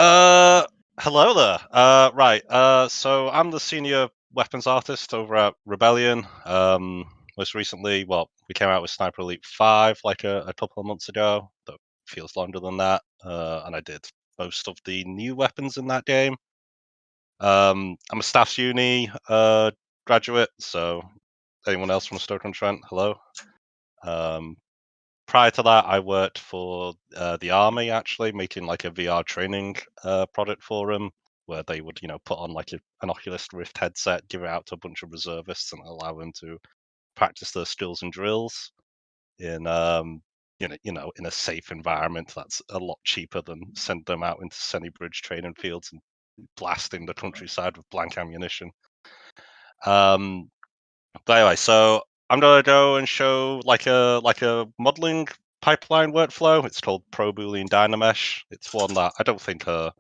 Hello there. So I'm the senior weapons artist over at Rebellion. Most recently, well, we came out with Sniper Elite 5 like a couple of months ago. That feels longer than that. And I did most of the new weapons in that game. I'm a Staffs Uni graduate, so anyone else from Stoke-on-Trent, hello. Prior to that, I worked for the army, actually, making like a VR training product for them, where they would, put on like an Oculus Rift headset, give it out to a bunch of reservists, and allow them to practice their skills and drills in, in a safe environment. That's a lot cheaper than send them out into Senny Bridge training fields and blasting the countryside with blank ammunition. Um, but anyway, so I'm gonna go and show like a modeling pipeline workflow. It's called Pro Boolean Dynamesh. It's one that I don't think a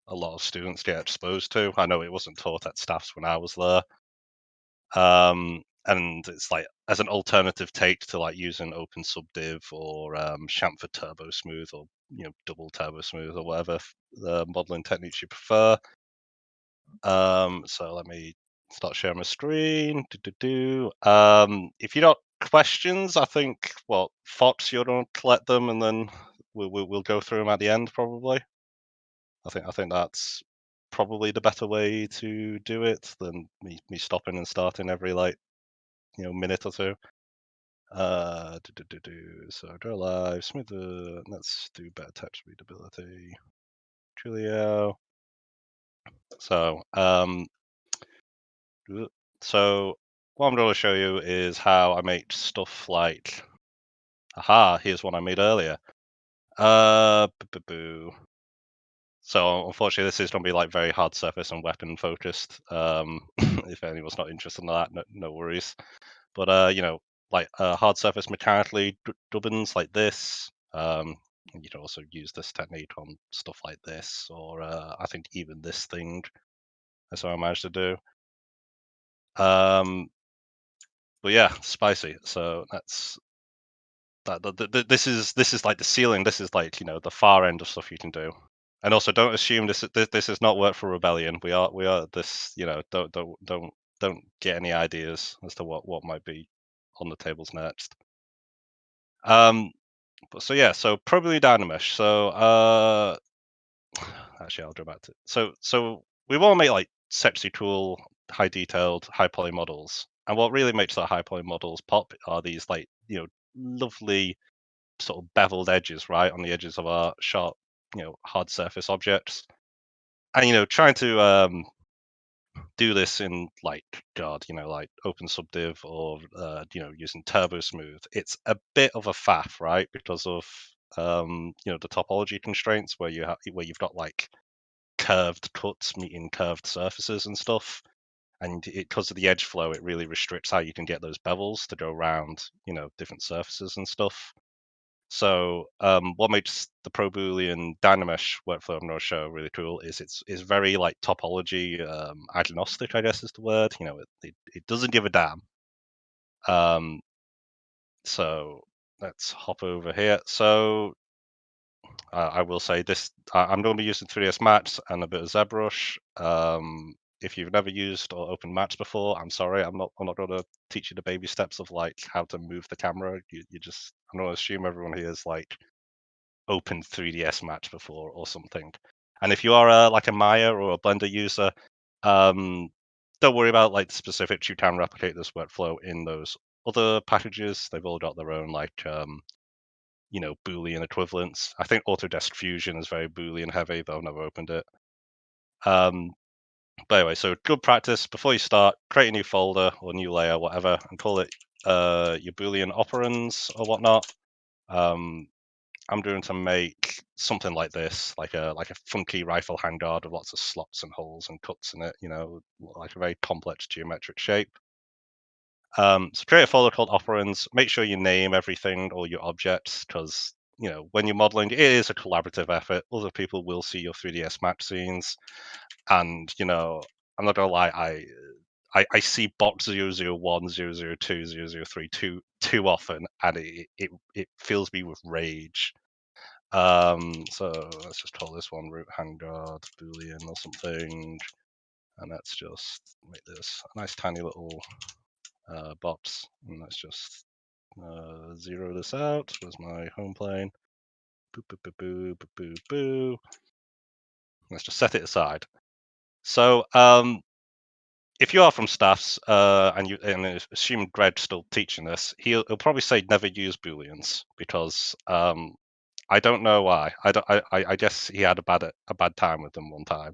lot of students get exposed to. I know it wasn't taught at Staffs when I was there. And it's like as an alternative take to like using Open Subdiv or Chamfer Turbo Smooth or double Turbo Smooth or whatever the modeling techniques you prefer. So let me start sharing my screen. If you got questions, I think Fox, you're gonna collect them, and then we'll go through them at the end probably. I think that's probably the better way to do it than me stopping and starting every minute or two. So go live, smoother. Let's do better text readability. Julio. So So what I'm going to show you is how I make stuff like, here's one I made earlier. So unfortunately, this is going to be like very hard surface and weapon focused. If anyone's not interested in that, no worries. But like hard surface mechanically dubbins like this. You can also use this technique on stuff like this, or I think even this thing. That's what I managed to do. But yeah, spicy. So that's that. This is like the ceiling. This is like the far end of stuff you can do. And also, don't assume this is not work for Rebellion. We are this. Don't get any ideas as to what might be on the tables next. So yeah, so probably Dynamesh. So actually, I'll go back to so we want to make like sexy, cool, high detailed, high poly models. And what really makes our high poly models pop are these like lovely sort of beveled edges, right, on the edges of our sharp, hard surface objects. And trying to do this in like like Open Subdiv or using Turbo Smooth, it's a bit of a faff, right, because of the topology constraints where you've got like curved cuts meeting curved surfaces and stuff. And because of the edge flow, it really restricts how you can get those bevels to go around, different surfaces and stuff. So what makes the Pro Boolean Dynamesh workflow I'm going to show really cool is it's very like topology agnostic, I guess is the word. It doesn't give a damn. So let's hop over here. So I will say this: I'm going to be using 3ds Max and a bit of ZBrush. If you've never used or opened Max before, I'm sorry, I'm not going to teach you the baby steps of like how to move the camera. I'm going to assume everyone here is like opened 3ds Max before or something. And if you are like a Maya or a Blender user, don't worry about like the specifics. You can replicate this workflow in those other packages. They've all got their own like Boolean equivalents. I think Autodesk Fusion is very Boolean heavy, though I've never opened it. But anyway, so good practice. Before you start, create a new folder or new layer, whatever, and call it your Boolean Operands or whatnot. I'm going to make something like this, like a funky rifle handguard with lots of slots and holes and cuts in it, like a very complex geometric shape. So create a folder called Operands. Make sure you name everything, all your objects, because when you're modeling, it is a collaborative effort. Other people will see your 3ds Max scenes, and I'm not gonna lie, I see box 001, 002, 003 too often, and it fills me with rage. So let's just call this one root handguard Boolean or something, and let's just make this a nice tiny little box, and let's just zero this out. Where's my home plane? Boo, boo, boo, boo, boo, boo, boo. Let's just set it aside. So if you are from staffs and assume Greg's still teaching this, he'll probably say never use Booleans because I don't know why. I guess he had a bad time with them one time.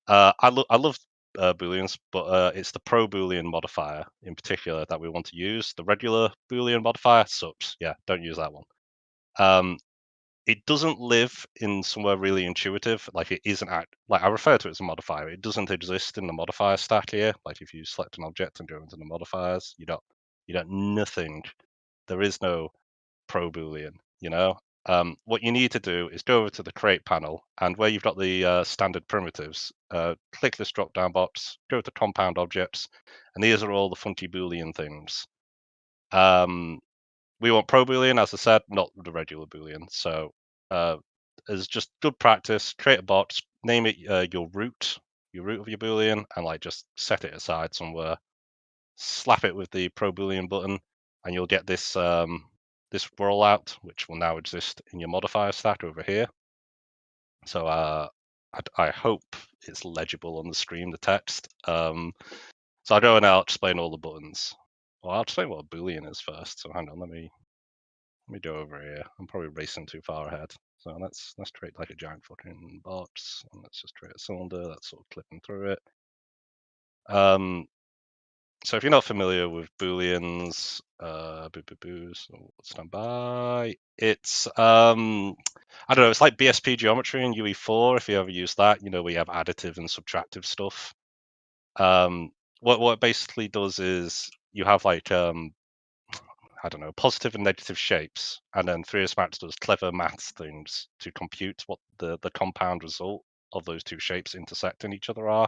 I love Booleans, but it's the pro Boolean modifier in particular that we want to use. The regular Boolean modifier sucks. Yeah, don't use that one. It doesn't live in somewhere really intuitive. Like it isn't like I refer to it as a modifier. It doesn't exist in the modifier stack here. Like if you select an object and go into the modifiers, you don't nothing. There is no pro Boolean. What you need to do is go over to the create panel, and where you've got the standard primitives, click this drop down box, go to compound objects, and these are all the funky Boolean things. We want pro Boolean, as I said, not the regular Boolean. So as just good practice, create a box, name it your root of your Boolean, and like just set it aside somewhere. Slap it with the pro Boolean button, and you'll get this this rollout, which will now exist in your modifier stack over here. So I hope it's legible on the screen, the text. So I'll go and I'll explain all the buttons. Well, I'll explain what a Boolean is first. So hang on, let me go over here. I'm probably racing too far ahead. So let's create like a giant fucking box, and let's just create a cylinder that's sort of clipping through it. So if you're not familiar with Booleans, so stand by. It's I don't know. It's like BSP geometry in UE4. If you ever use that, we have additive and subtractive stuff. What it basically does is you have like I don't know, positive and negative shapes, and then 3ds Max does clever maths things to compute what the compound result of those two shapes intersecting each other are.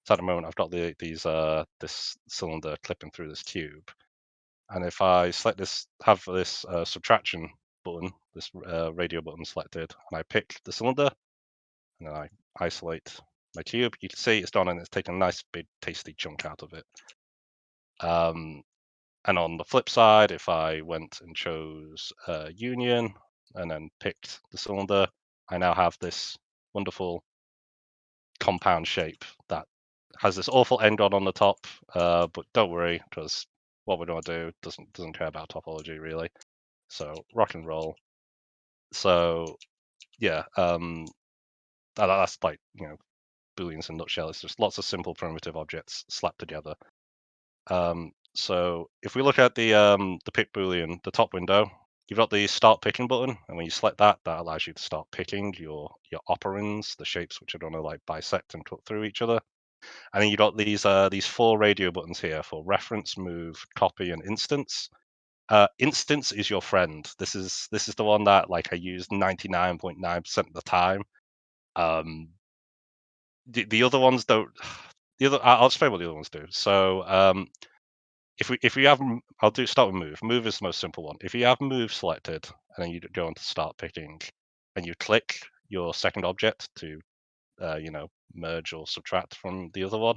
So at the moment, I've got this cylinder clipping through this tube, and if I select this, have this subtraction button, this radio button selected, and I pick the cylinder, and then I isolate my tube, you can see it's done, and it's taken a nice big tasty chunk out of it. And on the flip side, if I went and chose union and then picked the cylinder, I now have this wonderful compound shape that has this awful end on the top. But don't worry, because what we're going to do doesn't care about topology really. So rock and roll. So yeah, that's like Booleans in a nutshell. It's just lots of simple primitive objects slapped together. So if we look at the pick Boolean, the top window, you've got the start picking button, and when you select that, that allows you to start picking your operands, the shapes which are going to like bisect and cut through each other. And then you've got these 4 radio buttons here for reference, move, copy, and instance. Instance is your friend. This is the one that like I use 99.9% of the time. The other ones don't. I'll explain what the other ones do. So if we have, I'll start with move. Move is the most simple one. If you have move selected and then you go into start picking, and you click your second object to merge or subtract from the other one,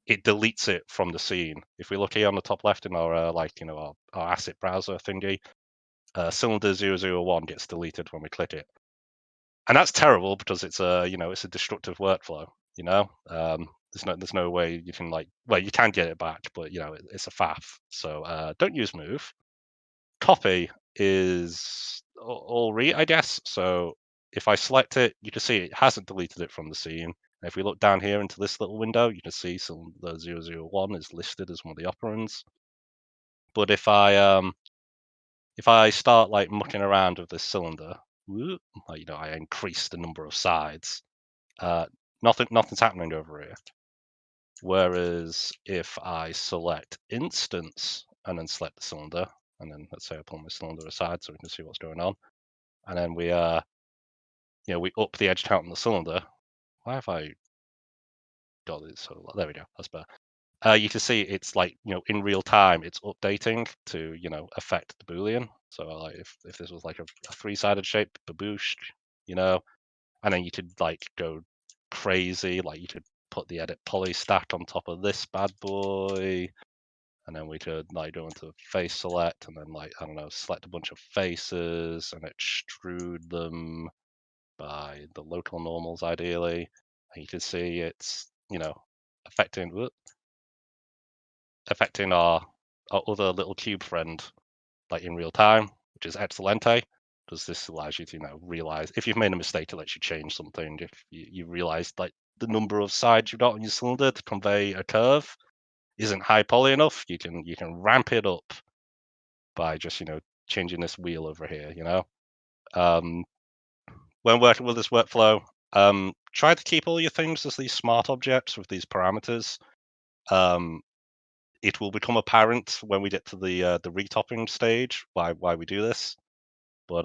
it deletes it from the scene. If we look here on the top left in our our asset browser thingy, cylinder 001 gets deleted when we click it, and that's terrible because it's it's a destructive workflow. There's no way you can you can get it back, but it's a faff. So don't use move. Copy is all read, I guess. So if I select it, you can see it hasn't deleted it from the scene. And if we look down here into this little window, you can see the 001 is listed as one of the operands. But if I start like mucking around with this cylinder, I increase the number of sides. Nothing's happening over here. Whereas if I select instance and then select the cylinder, and then let's say I pull my cylinder aside so we can see what's going on, and then we we up the edge count on the cylinder. Why have I got it? So there we go. That's better. you can see it's like, in real time, it's updating to, affect the Boolean. So like if this was like a three-sided shape, baboosh, and then you could like go crazy, like you could put the edit poly stack on top of this bad boy, and then we could like go into face select, and then like, I don't know, select a bunch of faces and extrude them by the local normals ideally. And you can see it's, affecting our other little cube friend like in real time, which is excelente, because this allows you to realize if you've made a mistake, it lets you change something. If you realize like the number of sides you've got on your cylinder to convey a curve isn't high poly enough, you can ramp it up by just changing this wheel over here. Um, when working with this workflow, try to keep all your things as these smart objects with these parameters. It will become apparent when we get to the retopping stage why we do this. But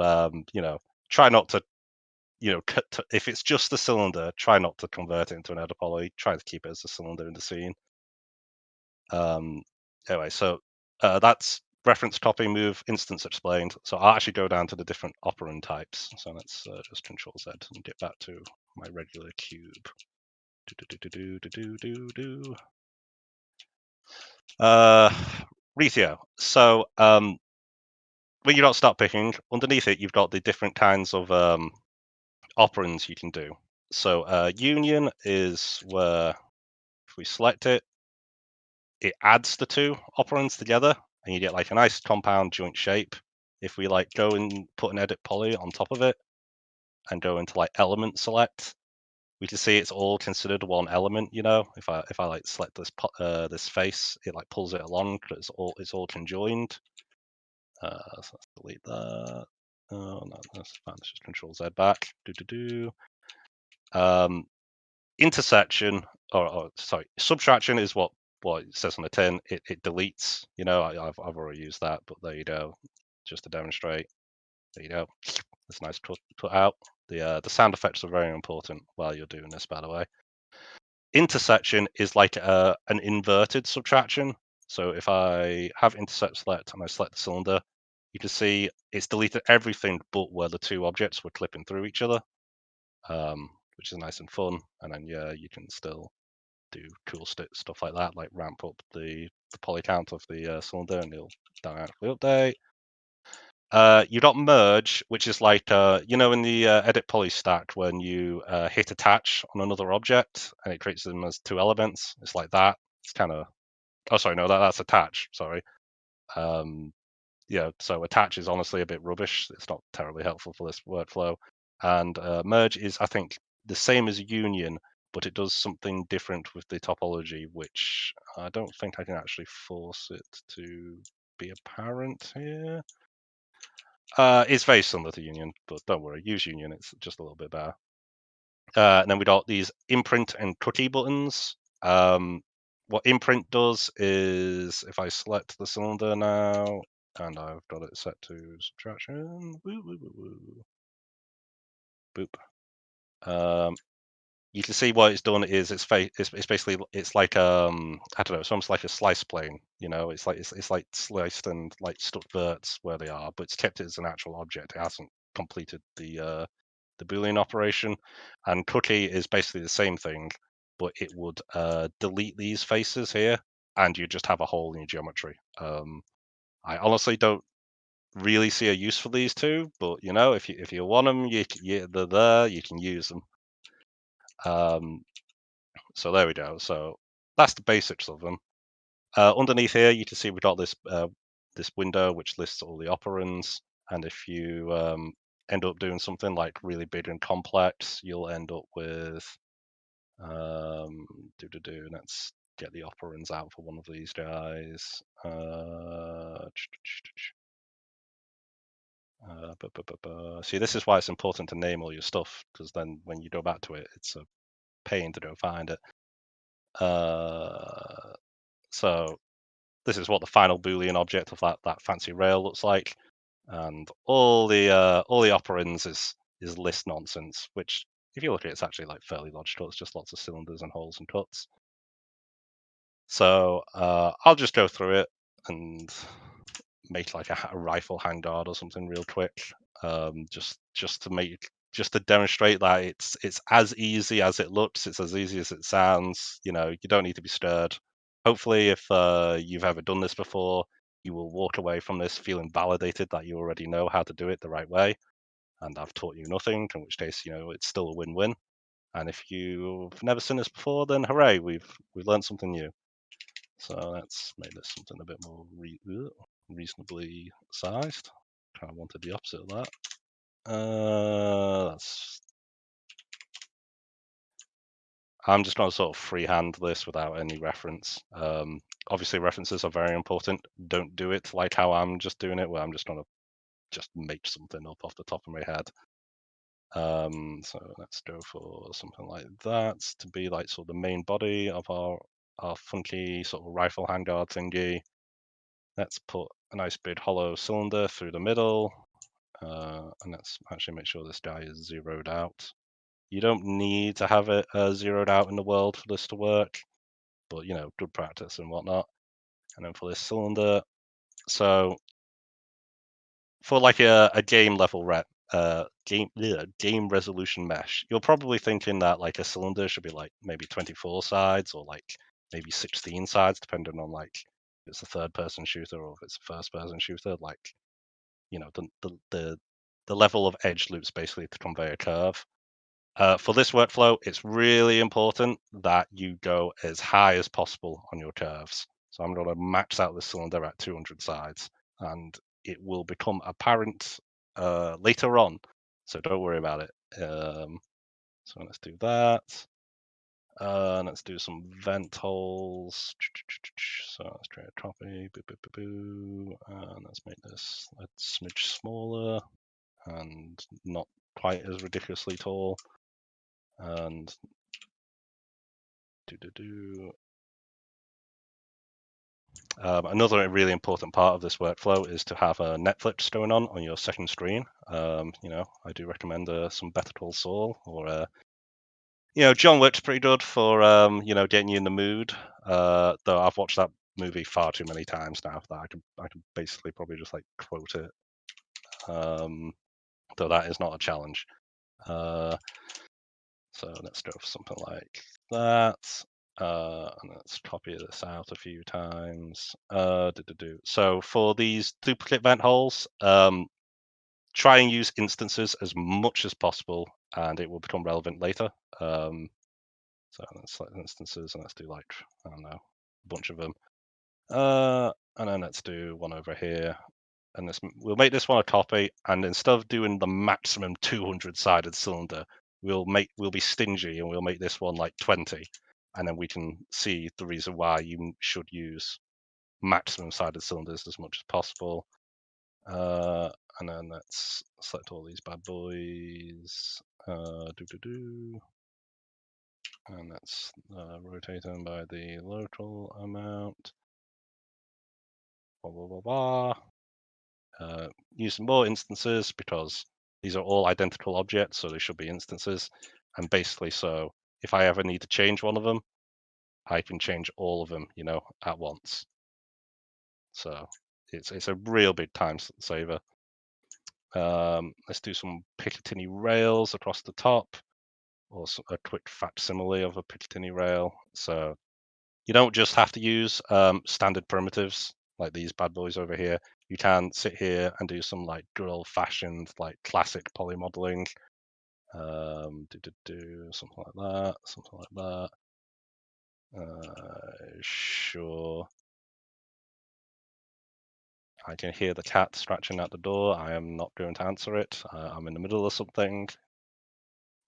try not to, if it's just the cylinder, try not to convert it into an edit poly. Try to keep it as a cylinder in the scene. Anyway, so that's reference copy move instance explained. So I'll actually go down to the different operand types. So let's just Control Z and get back to my regular cube. Retheo. So when you don't start picking, underneath it, you've got the different kinds of operands you can do. So union is where if we select it, it adds the two operands together and you get like a nice compound joint shape. If we like go and put an edit poly on top of it and go into like element select, we can see it's all considered one element. If I like select this this face, it like pulls it along because it's all conjoined. So let's delete that. Oh no, that's fine. Let's just Control Z back. Intersection, or sorry, subtraction is what it says on the tin. It deletes. I've already used that, but there you go. Just to demonstrate. There you go. That's nice cut out. The sound effects are very important while you're doing this, by the way. Intersection is like an inverted subtraction. So if I have intersect select and I select the cylinder, you can see it's deleted everything but where the two objects were clipping through each other, which is nice and fun. And then you can still do cool stuff like that, like ramp up the poly count of the cylinder, and it'll dynamically update. You got merge, which is like in the edit poly stack when you hit attach on another object and it creates them as two elements. It's like that. It's kind of sorry, no, that's attach. Sorry. So attach is honestly a bit rubbish. It's not terribly helpful for this workflow. And merge is, I think, the same as union, but it does something different with the topology, which I don't think I can actually force it to be apparent here. It's very similar to union, but don't worry, use union. It's just a little bit better. And then we got these imprint and cookie buttons. What imprint does is if I select the cylinder now, and I've got it set to subtraction, boop. You can see what it's done is it's basically it's like I don't know, it's almost like a slice plane. It's like sliced and like stuck verts where they are, but it's kept it as an actual object. It hasn't completed the Boolean operation. And cookie is basically the same thing, but it would delete these faces here, and you just have a hole in your geometry. I honestly don't really see a use for these two, but if you want them, they're there. You can use them. So there we go. So that's the basics of them. Underneath here, you can see we've got this this window which lists all the operands, and if you end up doing something like really big and complex, you'll end up with let's get the operands out for one of these guys. See, this is why it's important to name all your stuff, because then when you go back to it, it's a pain to go find it. So this is what the final Boolean object of that fancy rail looks like, and all the operands is list nonsense, which if you look at it, it's actually like fairly logical. It's just lots of cylinders and holes and cuts. So I'll just go through it and make like a rifle handguard or something real quick, just to demonstrate that it's as easy as it looks. It's as easy as it sounds. You know, you don't need to be stirred. Hopefully, if you've ever done this before, you will walk away from this feeling validated that you already know how to do it the right way. And I've taught you nothing, in which case, you know, it's still a win-win. And if you've never seen this before, then hooray, we've learned something new. So let's make this something a bit more reasonably sized. Kind of wanted the opposite of that. I'm just going to sort of freehand this without any reference. Obviously, references are very important. Don't do it like how I'm just doing it, where I'm just going to just make something up off the top of my head. So let's go for something like that to be like sort of the main body of our funky sort of rifle handguard thingy. Let's put a nice big hollow cylinder through the middle, and let's actually make sure this guy is zeroed out. You don't need to have it zeroed out in the world for this to work, but you know, good practice and whatnot. And then for this cylinder, so for like a game level game resolution mesh, you're probably thinking that like a cylinder should be like maybe 24 sides or like maybe 16 sides, depending on like if it's a third person shooter or if it's a first person shooter. Like, you know, the level of edge loops basically to convey a curve. For this workflow, it's really important that you go as high as possible on your curves. So I'm going to max out the cylinder at 200 sides, and it will become apparent later on. So don't worry about it. So let's do that. Let's do some vent holes. So let's try a copy. And let's make this a smidge smaller and not quite as ridiculously tall. And another really important part of this workflow is to have a Netflix going on your second screen. You know, I do recommend some Better Call Saul or you know, John Wick's pretty good for you know, getting you in the mood. Though I've watched that movie far too many times now that I can basically probably just like quote it. Though that is not a challenge. So let's go for something like that. And let's copy this out a few times. So for these duplicate vent holes, try and use instances as much as possible, and it will become relevant later. So let's select instances, and let's do like, I don't know, a bunch of them. And then let's do one over here. And we'll make this one a copy, and instead of doing the maximum 200-sided cylinder, we'll be stingy and we'll make this one like 20, and then we can see the reason why you should use maximum sided cylinders as much as possible. And then let's select all these bad boys. And let's rotate them by the local amount. Blah, blah, blah, blah. Use more instances because these are all identical objects, so they should be instances. And basically, so if I ever need to change one of them, I can change all of them, you know, at once. So it's a real big time saver. Let's do some Picatinny Rails across the top, or a quick facsimile of a Picatinny rail. So you don't just have to use standard primitives like these bad boys over here. You can sit here and do some like good old-fashioned, like classic poly modeling. Something like that, something like that. Sure. I can hear the cat scratching at the door. I am not going to answer it. I'm in the middle of something.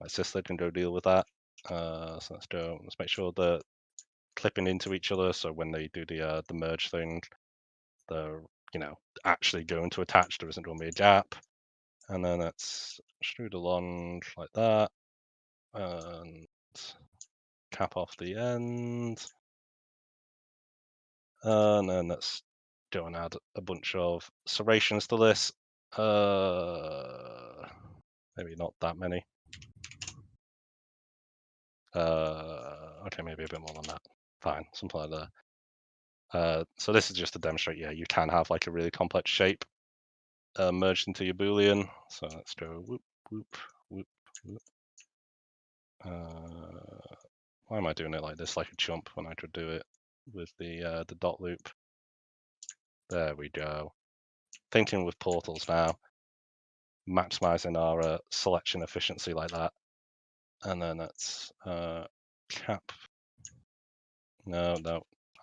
My sister can go deal with that. So let's go. Let's make sure they're clipping into each other. So when they do the merge thing, they're, you know, actually going to attach. There isn't going to be a gap. And then let's extrude along like that and cap off the end. And then let's go and add a bunch of serrations to this. Maybe not that many. Okay, maybe a bit more than that. Fine, something like that. So this is just to demonstrate, yeah, you can have like a really complex shape merged into your Boolean. So let's go whoop, whoop, whoop, whoop. Why am I doing it like this, like a chump, when I could do it with the dot loop? There we go. Thinking with portals now, maximizing our selection efficiency like that. And then that's cap. No,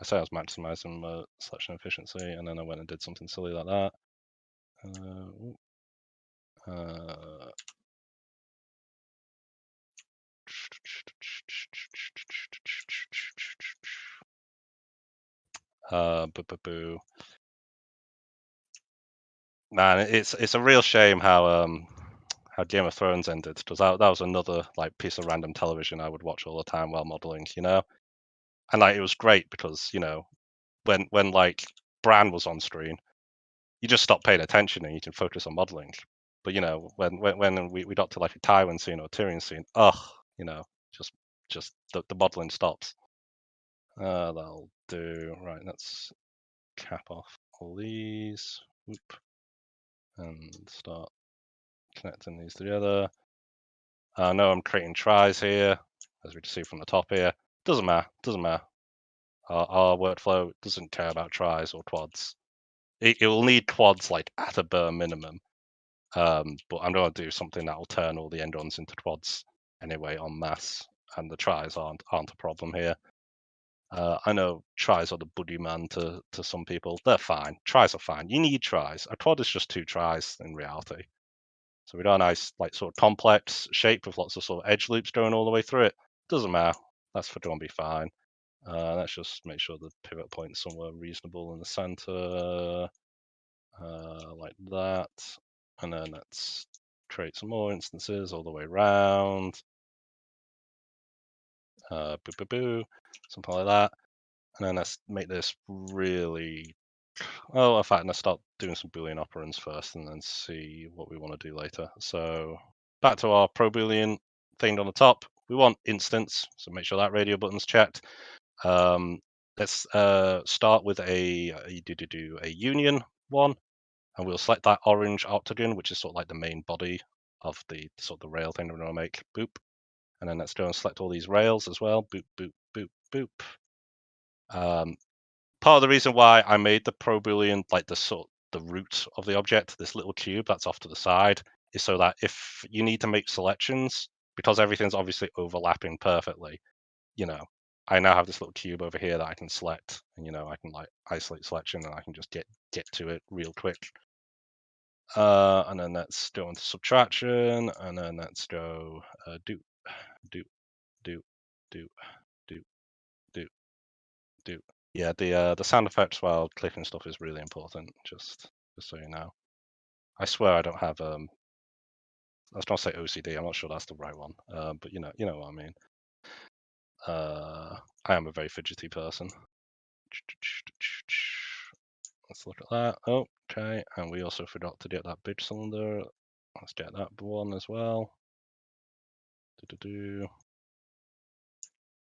I said I was maximizing selection efficiency, and then I went and did something silly like that. Boo. Man, it's a real shame how Game of Thrones ended, because that was another like piece of random television I would watch all the time while modeling, you know. And like it was great because, you know, when like Bran was on screen, you just stop paying attention and you can focus on modeling. But you know, when we got to like a Tywin scene or a Tyrion scene, you know, just the modeling stops. That'll do. Right, let's cap off all these. Whoop. And start connecting these together. I know I'm creating tries here, as we can see from the top here. Doesn't matter. Our workflow doesn't care about tries or quads. It will need quads like at a bare minimum. But I'm going to do something that will turn all the end-ons into quads anyway en masse, and the tries aren't a problem here. I know tries are the boogeyman to some people. They're fine. Tries are fine. You need tries. A quad is just 2 tries in reality. So we got a nice, like, sort of complex shape with lots of sort of edge loops going all the way through it. Doesn't matter. That's going to be fine. Let's just make sure the pivot point is somewhere reasonable in the center, like that. And then let's create some more instances all the way around. Something like that. And then let's make this really, oh, in fact, let's start doing some Boolean operands first and then see what we want to do later. So back to our pro Boolean thing on the top. We want instance, so make sure that radio button's checked. Let's start with a union one, and we'll select that orange octagon, which is sort of like the main body of the sort of the rail thing that we're going to make. Boop. And then let's go and select all these rails as well. Boop, boop, boop, boop. Part of the reason why I made the pro Boolean like the root of the object, this little cube that's off to the side, is so that if you need to make selections, because everything's obviously overlapping perfectly, you know, I now have this little cube over here that I can select, and you know, I can like isolate selection, and I can just get to it real quick. And then let's go into subtraction, and then let's go do. Yeah, the sound effects while clicking stuff is really important. Just so you know. I swear I don't have let's not say OCD. I'm not sure that's the right one. But you know what I mean. I am a very fidgety person. Let's look at that. Oh, okay, and we also forgot to get that big cylinder. Let's get that one as well.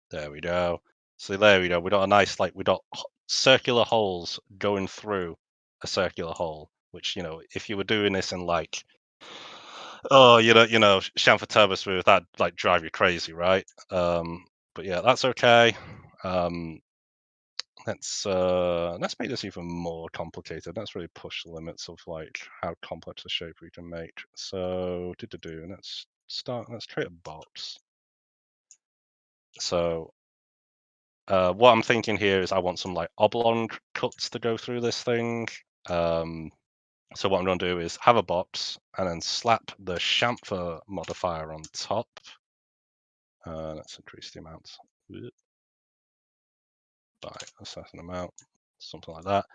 There we go. So there we go. We got a nice, like, we got circular holes going through a circular hole, which, you know, if you were doing this in like, oh, you know, chamfer turbo smooth, that'd like drive you crazy, right? But yeah, that's okay. Let's make this even more complicated. Let's really push the limits of like how complex a shape we can make. So let's create a box. So what I'm thinking here is I want some like oblong cuts to go through this thing. So what I'm going to do is have a box and then slap the chamfer modifier on top. Let's increase the amount by a certain amount, something like that.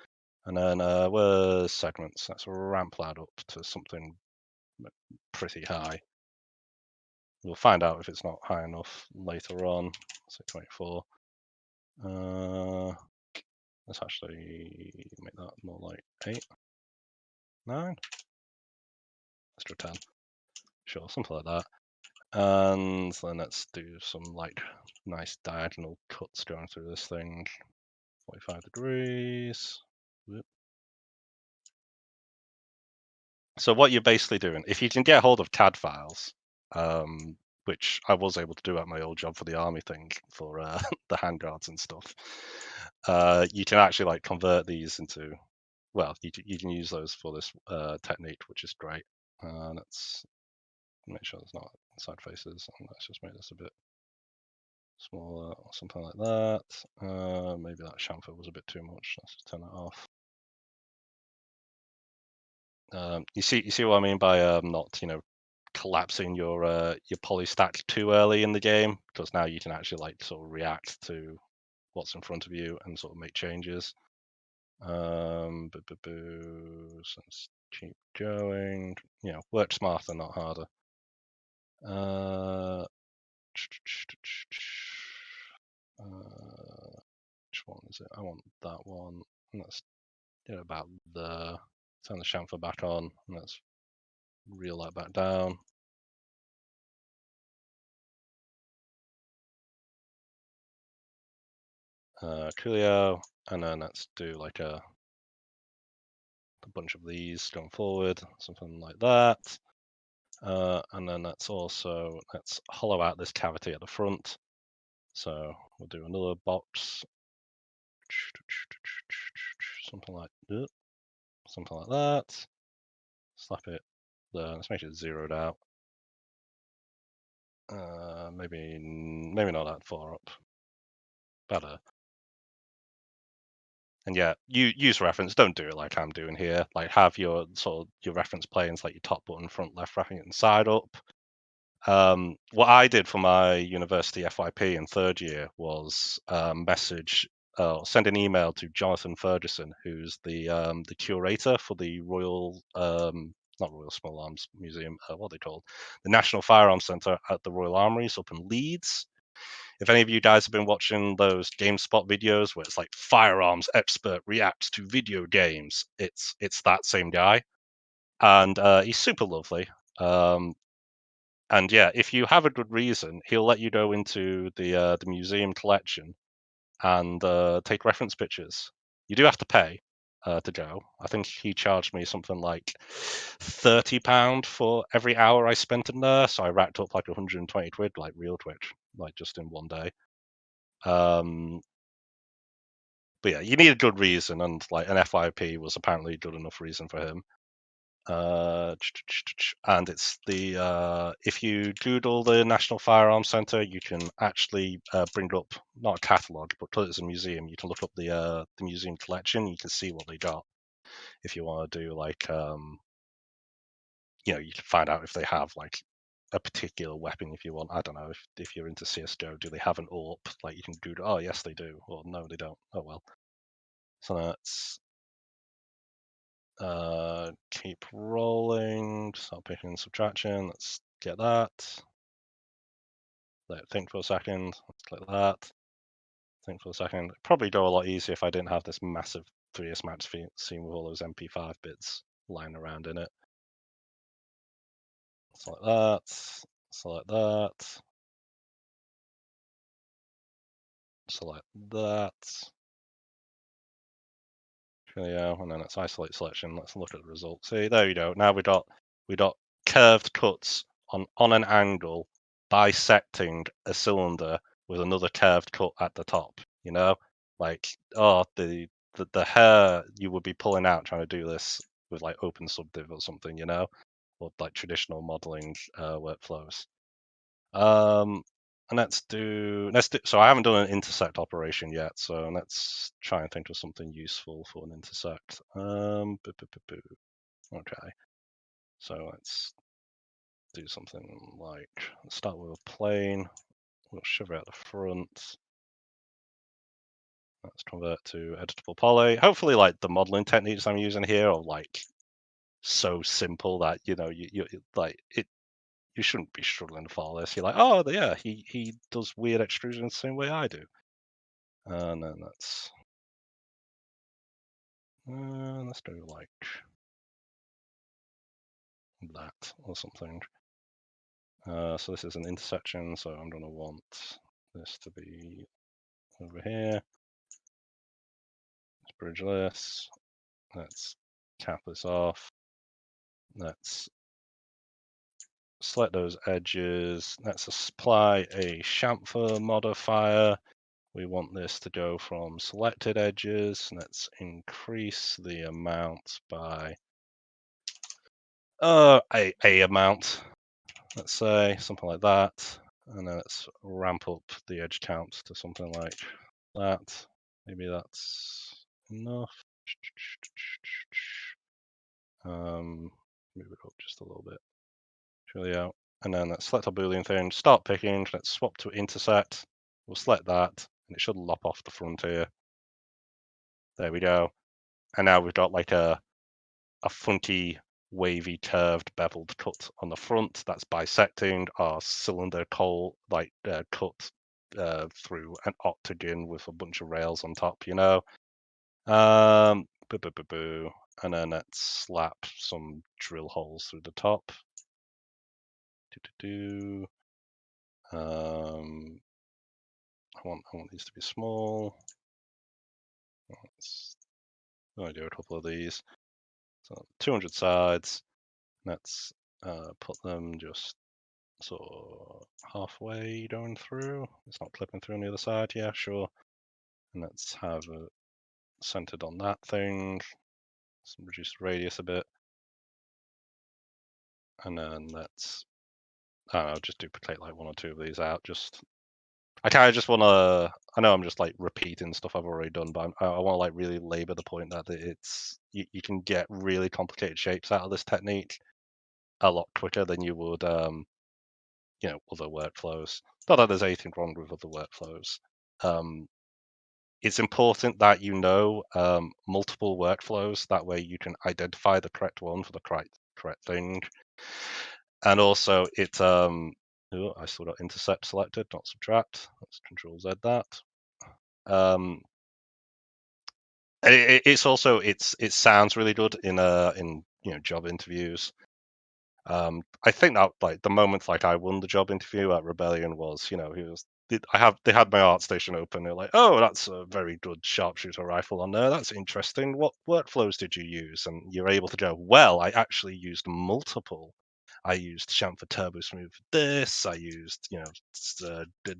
And then where's segments? Let's ramp that up to something pretty high. We'll find out if it's not high enough later on. So 24. Let's actually make that more like 8, 9. Let's do 10. Sure, something like that. And then let's do some like nice diagonal cuts going through this thing. 45 degrees. Whoop. So what you're basically doing, if you can get hold of CAD files, which I was able to do at my old job for the army thing for the handguards and stuff, you can actually like convert these into, well, you can use those for this technique, which is great. Let's make sure there's not side faces, and let's just make this a bit smaller or something like that. Maybe that chamfer was a bit too much. Let's just turn that off. You see what I mean by not collapsing your poly stack too early in the game, because now you can actually like sort of react to what's in front of you and sort of make changes. So let's keep going. Work smarter, not harder. Which one is it? I want that one. And let's get about the turn the chamfer back on. And let's reel that back down. Coolio, and then let's do like a bunch of these going forward, something like that. And then let's hollow out this cavity at the front. So we'll do another box, something like that. Slap it there. Let's make it zeroed out. Maybe not that far up. Better. And yeah, you use reference. Don't do it like I'm doing here. Like have your reference planes like your top button, front, left, right, and side up. What I did for my university FYP in third year was send an email to Jonathan Ferguson, who's the curator for the Royal, not Royal Small Arms Museum, what are they called? The National Firearms Centre at the Royal Armouries up in Leeds. If any of you guys have been watching those GameSpot videos where it's like firearms expert reacts to video games, it's that same guy, and he's super lovely. And yeah, if you have a good reason, he'll let you go into the museum collection and take reference pictures. You do have to pay to go. I think he charged me something like £30 for every hour I spent in there, so I racked up like 120 quid, like real quick, like just in one day. But yeah, you need a good reason, and like an FYP was apparently a good enough reason for him. And it's if you Google the National Firearms Centre, you can actually bring up not a catalogue, but because it's a museum, you can look up the museum collection. You can see what they got. If you want to do like you can find out if they have like a particular weapon. If you want, I don't know, if you're into CS:GO, do they have an AWP? Like you can Google, oh yes they do, or no they don't. Oh well. So let's keep rolling. Start picking subtraction. Let's get that. Let it think for a second. Let's click that. Think for a second. It'd probably go a lot easier if I didn't have this massive 3ds Max scene with all those MP5 bits lying around in it. Select that. Select that. Select that. Video, and then let's isolate selection. Let's look at the results. See, there you go. Now we got curved cuts on an angle bisecting a cylinder with another curved cut at the top. Like the hair you would be pulling out trying to do this with like open subdiv or something, or like traditional modeling workflows. And let's do. So I haven't done an intersect operation yet. So let's try and think of something useful for an intersect. Okay. So let's do something like, let's start with a plane. We'll shove it out the front. Let's convert to Editable Poly. Hopefully, like the modeling techniques I'm using here are like so simple that you like it. You shouldn't be struggling to follow this. You're like, oh yeah, he does weird extrusion the same way I do. And then let's do like that or something. So this is an intersection, so I'm going to want this to be over here. bridge this. Let's cap this off. Let's select those edges. Let's apply a chamfer modifier. We want this to go from selected edges. Let's increase the amount by a amount. Let's say something like that. And then let's ramp up the edge count to something like that. Maybe that's enough. Move it up just a little bit. Truly out. And then let's select our Boolean thing, start picking, let's swap to intersect. We'll select that, and it should lop off the front here. There we go. And now we've got like a funky, wavy, curved, beveled cut on the front that's bisecting our cylinder cut through an octagon with a bunch of rails on top, you know. And then let's slap some drill holes through the top. I want these to be small. Let's do a couple of these. So 200 sides. Let's put them just sort of halfway going through. It's not clipping through on the other side. Yeah, sure. And let's have it centered on that thing. Let's reduce the radius a bit. And then let's, I don't know, just duplicate like one or two of these out. I kind of just want to, I know I'm just like repeating stuff I've already done, but I want to like really labor the point that you can get really complicated shapes out of this technique a lot quicker than you would, other workflows. Not that there's anything wrong with other workflows. It's important that you know multiple workflows. That way you can identify the correct one for the correct thing. And also I still got intercept selected, not subtract. Let's Control Z that. It sounds really good in job interviews. I think that like the moment like I won the job interview at Rebellion was, they had my art station open. They're like, oh, that's a very good sharpshooter rifle on there. That's interesting. What workflows did you use? And you're able to go, well, I actually used multiple. I used Chamfer Turbo Smooth for this. I used,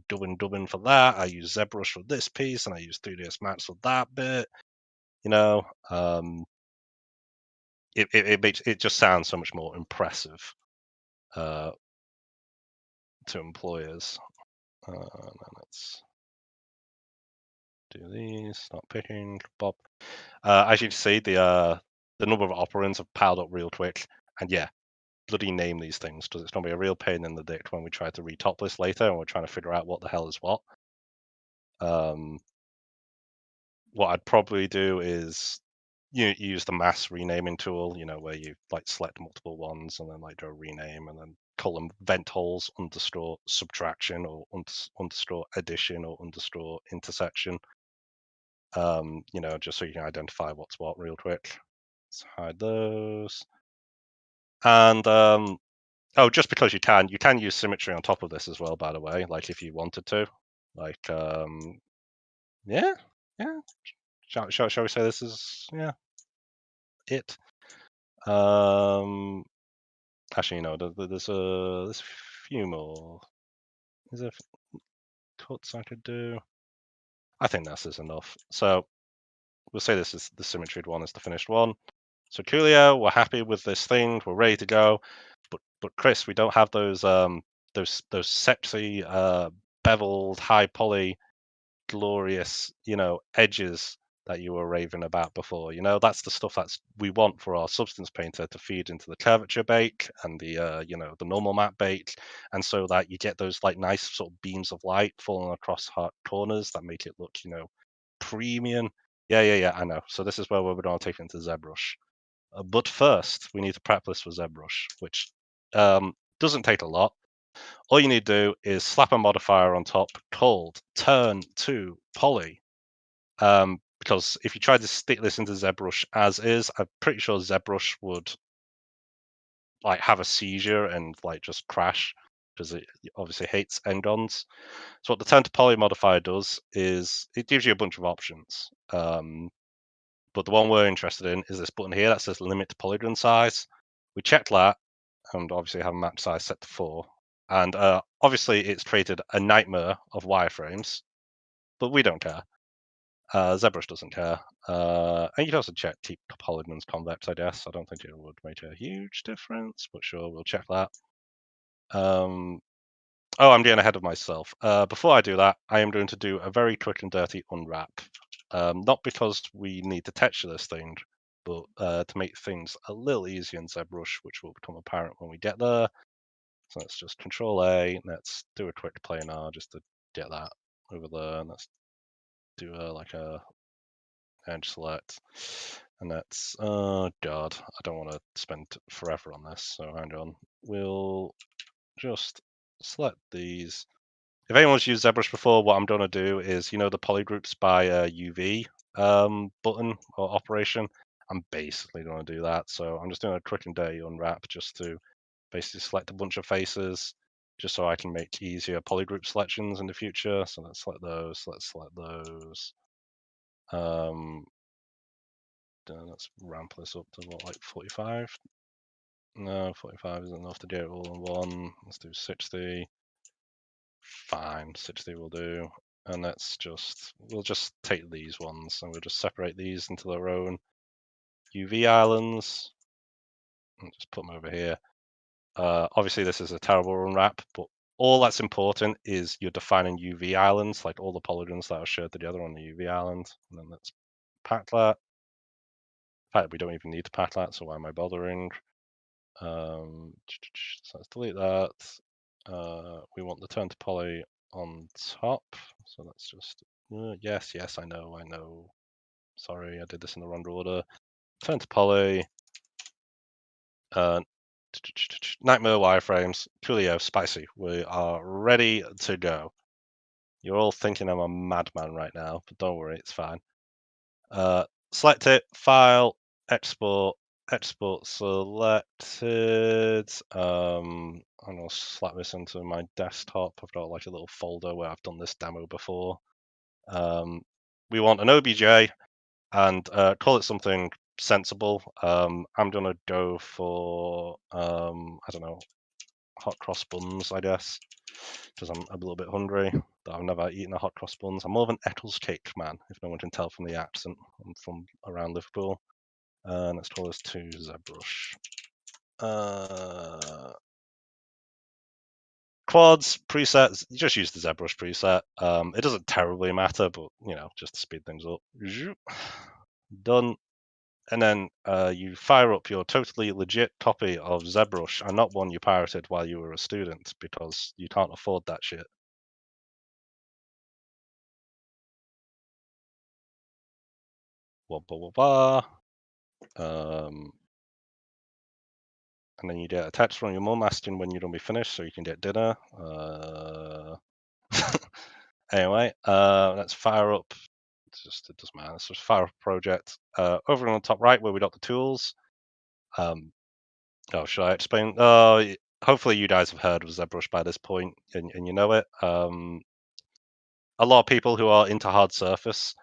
dubbing for that. I used ZBrush for this piece, and I used 3ds Max for that bit. It just sounds so much more impressive to employers. And let's do these. Start picking. Bob. As you can see, the number of operands have piled up real quick, and yeah, bloody name these things because it's going to be a real pain in the dick when we try to retop this later and we're trying to figure out what the hell is what. What I'd probably do is use the mass renaming tool, where you like select multiple ones and then like do a rename and then call them vent holes underscore subtraction or underscore addition or underscore intersection. Just so you can identify what's what real quick. Let's hide those. And just because you can use symmetry on top of this as well, by the way, like if you wanted to. Like yeah. Shall we say this is it? Actually, there's a few more. Is there cuts I could do? I think this is enough. So we'll say this is the symmetried one is the finished one. So Coolio, we're happy with this thing. We're ready to go. But Chris, we don't have those sexy beveled high poly glorious edges that you were raving about before. That's the stuff we want for our substance painter to feed into the curvature bake and the the normal map bake, and so that you get those like nice sort of beams of light falling across hard corners that make it look premium. Yeah, I know. So this is where we're going to take it into ZBrush. But first, we need to prep this for ZBrush, which doesn't take a lot. All you need to do is slap a modifier on top called turn to poly. Because if you try to stick this into ZBrush as is, I'm pretty sure ZBrush would like have a seizure and like just crash because it obviously hates endons. So what the turn to poly modifier does is it gives you a bunch of options. But the one we're interested in is this button here that says limit polygon size. We checked that, and obviously have match size set to 4. And obviously it's created a nightmare of wireframes, but we don't care. ZBrush doesn't care. And you can also check keep polygons convex, I guess. I don't think it would make a huge difference, but sure, we'll check that. Oh, I'm getting ahead of myself. Before I do that, I am going to do a very quick and dirty unwrap. Not because we need to texture this thing, but to make things a little easier in ZBrush, which will become apparent when we get there. So let's just Control A. Let's do a quick planar just to get that over there. And let's do like a edge select. And that's, oh God, I don't want to spend forever on this. So hang on. We'll just select these. If anyone's used ZBrush before, what I'm going to do is, you know, the polygroups by UV button or operation. I'm basically going to do that. So I'm just doing a quick and dirty unwrap just to basically select a bunch of faces, just so I can make easier polygroup selections in the future. So let's select those. Let's select those. Let's ramp this up to what, like 45? No, 45 isn't enough to get it all in one. Let's do 60. Fine, 60 will do. And we'll just take these ones and we'll just separate these into their own UV islands and just put them over here. Obviously this is a terrible unwrap, but all that's important is you're defining UV islands, like all the polygons that are shared together on the UV island. And then let's pack that. In fact, we don't even need to pack that, so why am I bothering? So let's delete that. We want the turn to poly on top. So let's just, yes, I know. Sorry, I did this in the wrong order. Turn to poly. Nightmare wireframes. Coolio, spicy. We are ready to go. You're all thinking I'm a madman right now, but don't worry, it's fine. Select it, file, export selected. I'm gonna slap this into my desktop. I've got like a little folder where I've done this demo before. We want an OBJ and call it something sensible. I'm gonna go for I don't know, hot cross buns, I guess, because I'm a little bit hungry. I've never eaten a hot cross buns. I'm more of an Eccles cake man, if no one can tell from the accent. I'm from around Liverpool. Let's call this to ZBrush. Quads, presets, you just use the ZBrush preset. It doesn't terribly matter, but you know, just to speed things up. Done. And then you fire up your totally legit copy of ZBrush and not one you pirated while you were a student, because you can't afford that shit. And then you get a text from your mum asking when you're gonna be finished so you can get dinner. Anyway, let's fire up. It doesn't matter. Let's just fire up a project. Over on the top right where we got the tools. Should I explain? Hopefully you guys have heard of ZBrush by this point and you know it. A lot of people who are into hard surface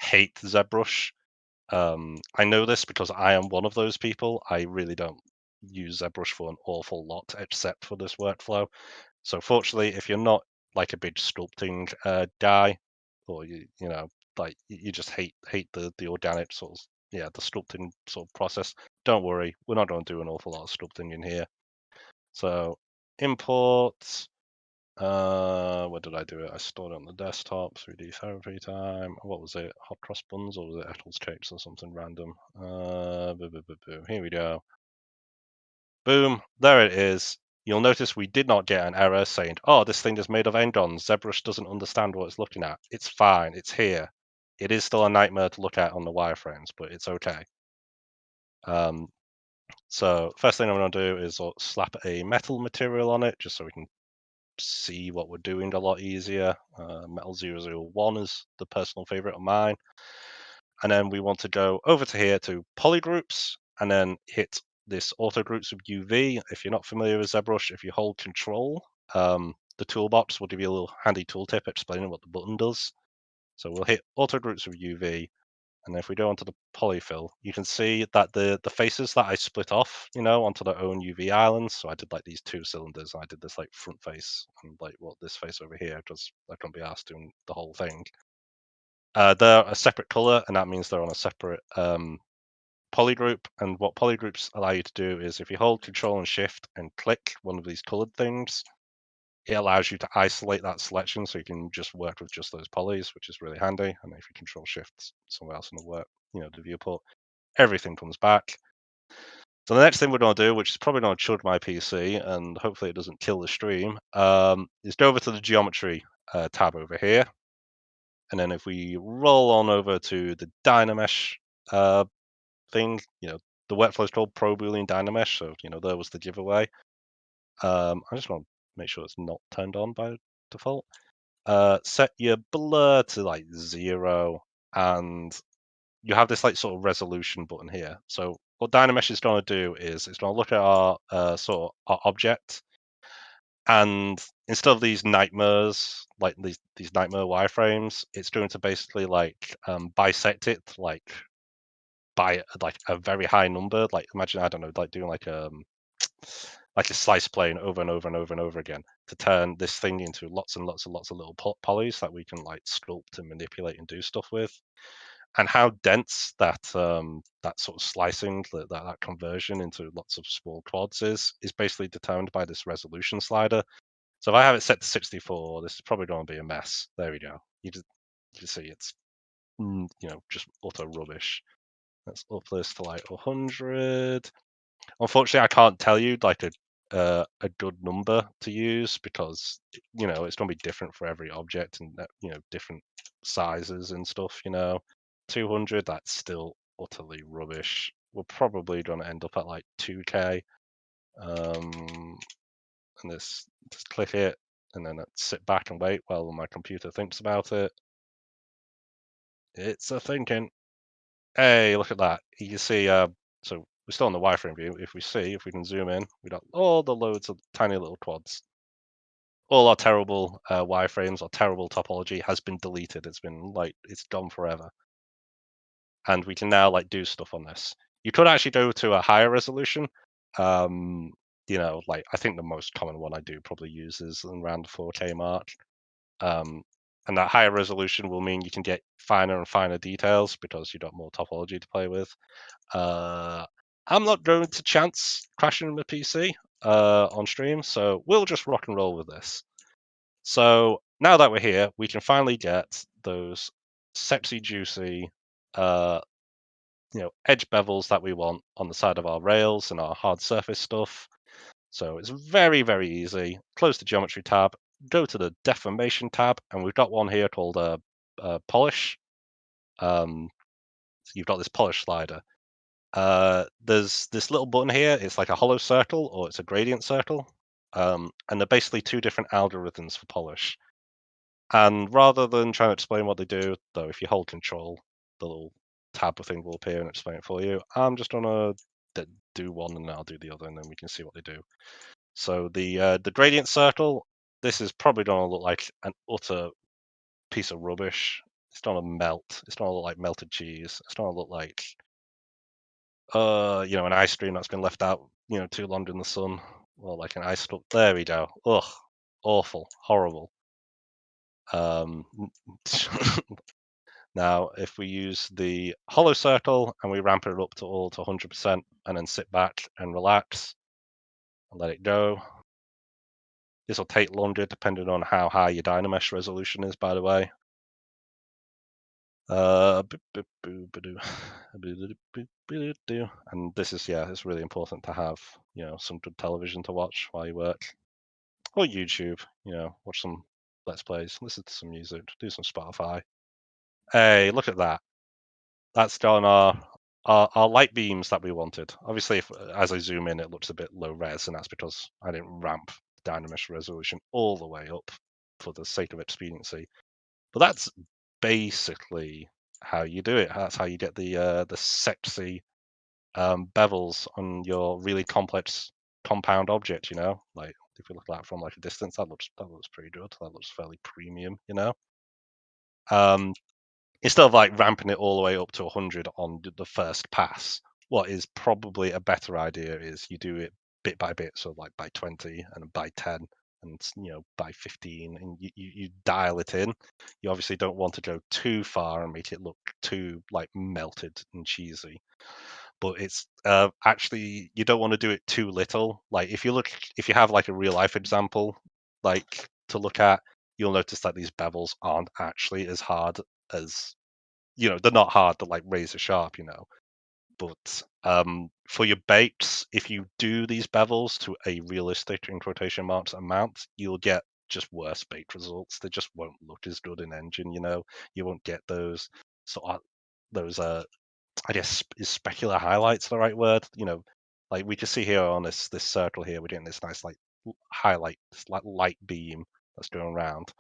hate ZBrush. I know this because I am one of those people. I really don't use ZBrush for an awful lot except for this workflow. So fortunately, if you're not like a big sculpting guy, or you know, like you just hate the organic sort of, the sculpting sort of process, don't worry, we're not going to do an awful lot of sculpting in here. So import. Where did I do it? I stored it on the desktop. 3D therapy time. What was it? Hot cross buns, or was it Eccles cakes or something random? Here we go. Boom, there it is. You'll notice we did not get an error saying, oh, this thing is made of endons. ZBrush doesn't understand what it's looking at. It's fine. It's here. It is still a nightmare to look at on the wireframes, but it's okay. So first thing I'm going to do is slap a metal material on it, just so we can see what we're doing a lot easier. Metal 001 is the personal favorite of mine. And then we want to go over to here to polygroups and then hit this auto groups with UV. If you're not familiar with ZBrush, if you hold Control, the toolbox will give you a little handy tooltip explaining what the button does. So we'll hit auto groups with UV. And if we go onto the polyfill, you can see that the faces that I split off, onto their own UV islands. So I did like these 2 cylinders. I did this like front face and like this face over here, because I can't be asked doing the whole thing. They're a separate color, and that means they're on a separate poly group. And what poly groups allow you to do is if you hold Control and Shift and click one of these colored things, it allows you to isolate that selection, so you can just work with just those polys, which is really handy. And if you Control Shift somewhere else in the work, the viewport, everything comes back. So the next thing we're going to do, which is probably going to chug my PC, and hopefully it doesn't kill the stream, is go over to the geometry tab over here. And then if we roll on over to the Dynamesh thing, the workflow is called Pro Boolean Dynamesh. So, there was the giveaway. I just want to make sure it's not turned on by default. Set your blur to like 0, and you have this like sort of resolution button here. So what Dynamesh is going to do is it's going to look at our sort of our object, and instead of these nightmares, like these nightmare wireframes, it's going to basically like bisect it like by like a very high number. Like imagine, I don't know, like doing like a slice plane over and over and over and over again to turn this thing into lots and lots and lots of little polys that we can like sculpt and manipulate and do stuff with. And how dense that that sort of slicing, that conversion into lots of small quads is basically determined by this resolution slider. So if I have it set to 64, this is probably going to be a mess. There we go. You see it's just utter rubbish. Let's up this to like 100. Unfortunately, I can't tell you like a good number to use, because it's going to be different for every object, and different sizes and stuff. 200, that's still utterly rubbish. We're probably going to end up at like 2K. And this, just click it, and then sit back and wait while my computer thinks about it. It's a thinking. Hey, look at that. You can see, so we're still in the wireframe view. If we can zoom in, we got all the loads of tiny little quads. All our terrible wireframes, our terrible topology has been deleted. It's gone forever. And we can now like do stuff on this. You could actually go to a higher resolution. Like I think the most common one I do probably use is around the 4K mark. And that higher resolution will mean you can get finer and finer details because you've got more topology to play with. I'm not going to chance crashing my PC on stream, so we'll just rock and roll with this. So now that we're here, we can finally get those sexy, juicy, edge bevels that we want on the side of our rails and our hard surface stuff. So it's very, very easy. Close the geometry tab, go to the deformation tab, and we've got one here called polish. So you've got this polish slider. There's this little button here. It's like a hollow circle, or it's a gradient circle. And they're basically 2 different algorithms for polish. And rather than trying to explain what they do, though, if you hold Control, the little tab thing will appear and explain it for you. I'm just gonna do one, and then I'll do the other, and then we can see what they do. So the gradient circle, this is probably gonna look like an utter piece of rubbish. It's gonna melt. It's gonna look like melted cheese. It's gonna look like an ice cream that's been left out, too long in the sun, or like an ice sculpt. There we go. Ugh, awful, horrible. Now, if we use the hollow circle and we ramp it up to 100%, and then sit back and relax and let it go. This will take longer depending on how high your Dynamesh resolution is, by the way. And this is, it's really important to have, some good television to watch while you work. Or YouTube, watch some Let's Plays, listen to some music, do some Spotify. Hey, look at that. That's done our light beams that we wanted. Obviously, as I zoom in, it looks a bit low res, and that's because I didn't ramp Dynamesh resolution all the way up for the sake of expediency. But that's basically how you do it. That's how you get the sexy bevels on your really complex compound object. Like if you look at that from like a distance, that looks pretty good. That looks fairly premium. instead of like ramping it all the way up to 100 on the first pass, what is probably a better idea is you do it bit by bit, so like by 20 and by 10 and by 15, and you dial it in. You obviously don't want to go too far and make it look too like melted and cheesy, but it's actually you don't want to do it too little. Like if you have like a real life example like to look at, you'll notice that these bevels aren't actually as hard as they're not hard, they're like razor sharp, but for your bakes, if you do these bevels to a realistic, in quotation marks, amount, you'll get just worse baked results. They just won't look as good in Engine. You won't get those sort of those I guess is specular highlights the right word? Like we can see here on this circle here, we're getting this nice like highlight, this like light beam that's going around.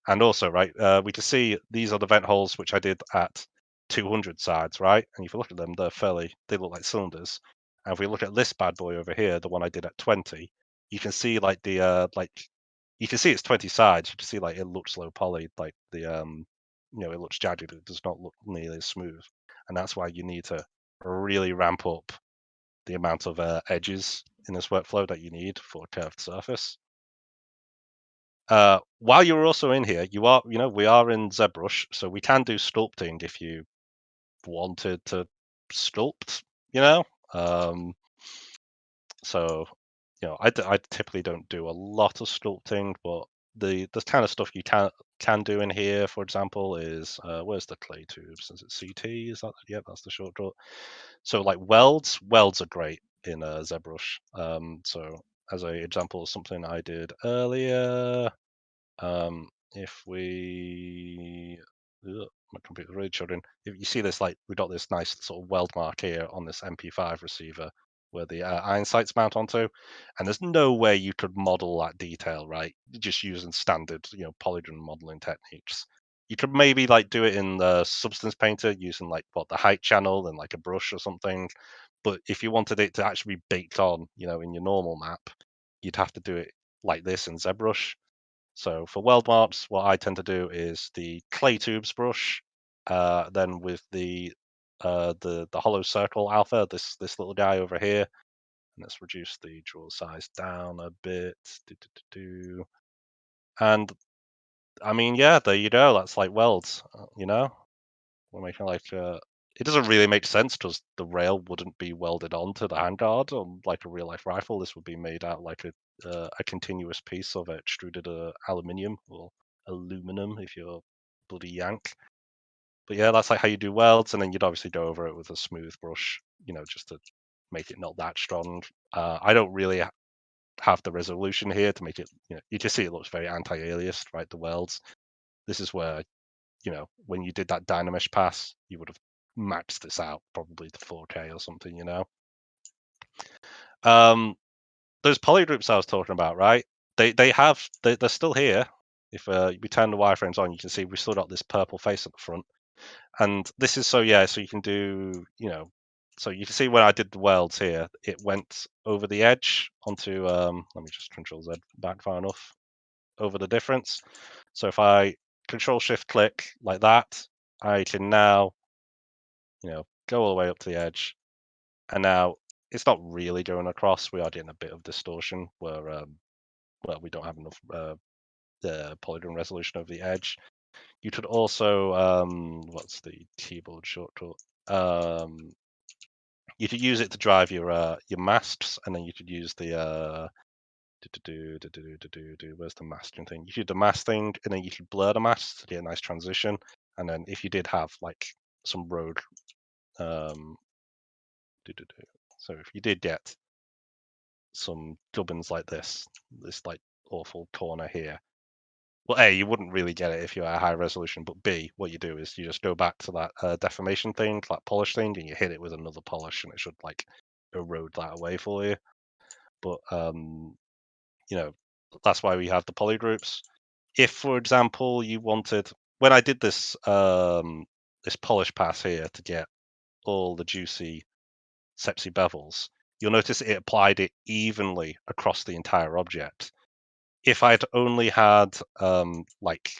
And also, right, we can see these are the vent holes which I did at 200 sides, right? And if you look at them, they look like cylinders. And if we look at this bad boy over here, the one I did at 20, you can see like you can see it's 20 sides. You can see like it looks low poly, like it looks jagged. It does not look nearly as smooth. And that's why you need to really ramp up the amount of edges in this workflow that you need for a curved surface. While you're also in here, we are in ZBrush, so we can do sculpting if you wanted to sculpt, So, I typically don't do a lot of sculpting, but the kind of stuff you can do in here, for example, is where's the clay tubes? Is it CT? Is that? Yeah, that's the shortcut. So, like welds are great in ZBrush. So, as an example of something I did earlier. If we, my computer's really chugging. If you see this, like we got this nice sort of weld mark here on this MP5 receiver where the iron sights mount onto, and there's no way you could model that detail, right? Just using standard, Polygon modeling techniques. You could maybe like do it in the Substance Painter using like the height channel and like a brush or something. But if you wanted it to actually be baked on, in your normal map, you'd have to do it like this in ZBrush. So for weld marks, what I tend to do is the clay tubes brush, then with the hollow circle alpha, this little guy over here. And let's reduce the draw size down a bit. And I mean, yeah, there you go. That's like welds. We're making like it doesn't really make sense because the rail wouldn't be welded onto the handguard on like a real life rifle. This would be made out like a continuous piece of extruded aluminium or aluminum if you're bloody yank. But yeah, that's like how you do welds, and then you'd obviously go over it with a smooth brush, just to make it not that strong. I don't really have the resolution here to make it. You can see it looks very anti-aliased, right? The welds. This is where when you did that Dynamesh pass, you would have maxed this out probably to 4K or something, Those poly groups I was talking about, right? They're still here. If we turn the wireframes on, you can see we've still got this purple face at the front. And this is so you can do, so you can see when I did the welds here, it went over the edge onto, let me just Control Z back far enough, over the difference. So if I Control Shift click like that, I can now, go all the way up to the edge. And now it's not really going across. We are getting a bit of distortion where, we don't have enough the polygon resolution of the edge. You could also, what's the keyboard shortcut? You could use it to drive your masks, and then you could use the where's the masking thing? You could do the mask thing, and then you could blur the masks to get a nice transition. And then if you did have like some rogue, so if you did get some gubbins like this like awful corner here, well, A, you wouldn't really get it if you're at high resolution, but B, what you do is you just go back to that deformation thing, that polish thing, and you hit it with another polish, and it should like erode that away for you. But that's why we have the poly groups. If, for example, you wanted, when I did this this polish pass here to get all the juicy, sepsy bevels, you'll notice it applied it evenly across the entire object. If I'd only had like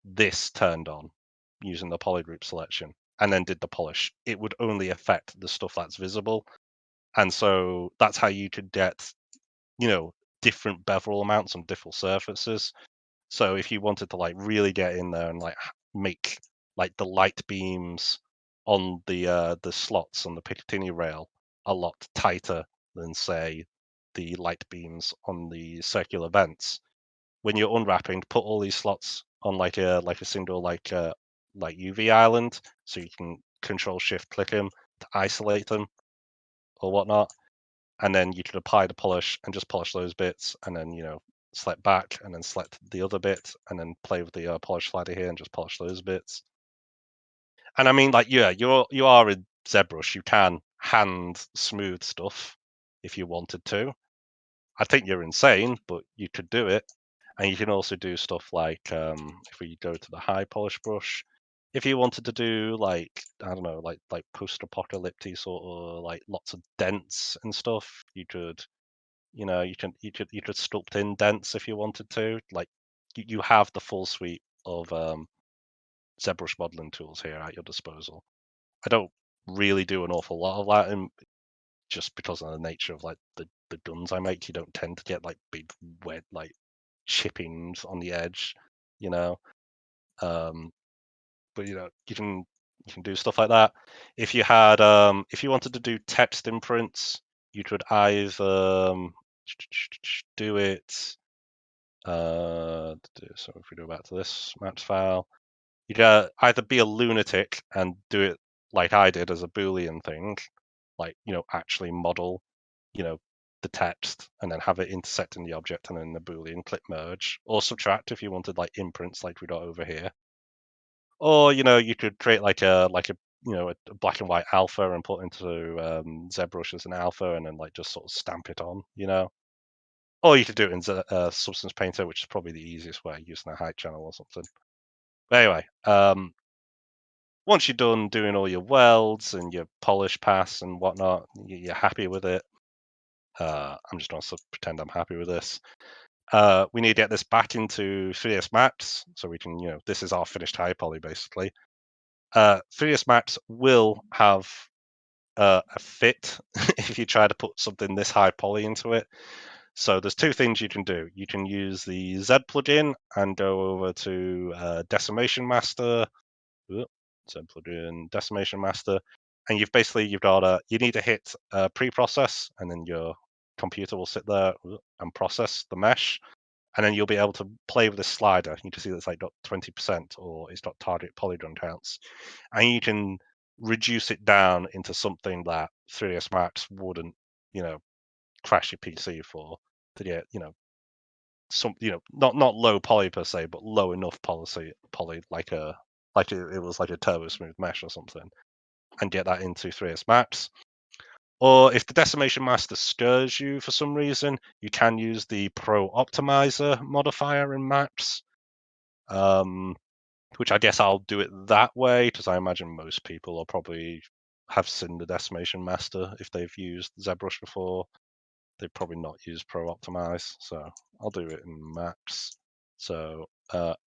this turned on, using the polygroup selection and then did the polish, it would only affect the stuff that's visible. And so that's how you could get, different bevel amounts on different surfaces. So if you wanted to like really get in there and like make like the light beams on the slots on the Picatinny rail a lot tighter than say the light beams on the circular vents, when you're unwrapping, put all these slots on like a single like UV island, so you can Control Shift click them to isolate them or whatnot, and then you could apply the polish and just polish those bits, and then select back and then select the other bit, and then play with the polish slider here and just polish those bits. And I mean, like, yeah, you are in ZBrush, you can hand smooth stuff if you wanted to. I think you're insane, but you could do it. And you can also do stuff like, if we go to the high polish brush, if you wanted to do like, I don't know, like post-apocalyptic sort of like lots of dents and stuff, you could, you could sculpt in dents if you wanted to. Like you have the full suite of ZBrush modeling tools here at your disposal. I don't really do an awful lot of that, just because of the nature of like the guns I make. You don't tend to get like big wet like chippings on the edge, you know. But you can do stuff like that. If you had if you wanted to do text imprints, you could either do it. So if we go back to this maps file, you could either be a lunatic and do it like I did as a Boolean thing, like actually model, the text and then have it intersect in the object and then the Boolean click merge, or subtract if you wanted like imprints like we got over here. Or you could create like a a black and white alpha and put into ZBrush as an alpha and then like just sort of stamp it on, Or you could do it in Substance Painter, which is probably the easiest way, using a height channel or something. But anyway, once you're done doing all your welds and your polish pass and whatnot, you're happy with it. I'm just going to pretend I'm happy with this. We need to get this back into 3ds Max, so we can, this is our finished high poly basically. 3ds Max will have a fit if you try to put something this high poly into it. So there's two things you can do. You can use the Z plugin and go over to Decimation Master. Z plugin, Decimation Master, and you've got you need to hit pre-process, and then your computer will sit there and process the mesh, and then you'll be able to play with this slider. You can see that's like got 20% or it's got target polygon counts, and you can reduce it down into something that 3ds Max wouldn't, crash your PC for, to get, some, not low poly per se, but low enough poly like it was like a turbo smooth mesh or something, and get that into 3ds Max. Or if the Decimation Master stirs you for some reason, you can use the Pro Optimizer modifier in Max, which I guess I'll do it that way because I imagine most people will probably have seen the Decimation Master if they've used ZBrush before. They've probably not used Pro Optimize, so I'll do it in Max. So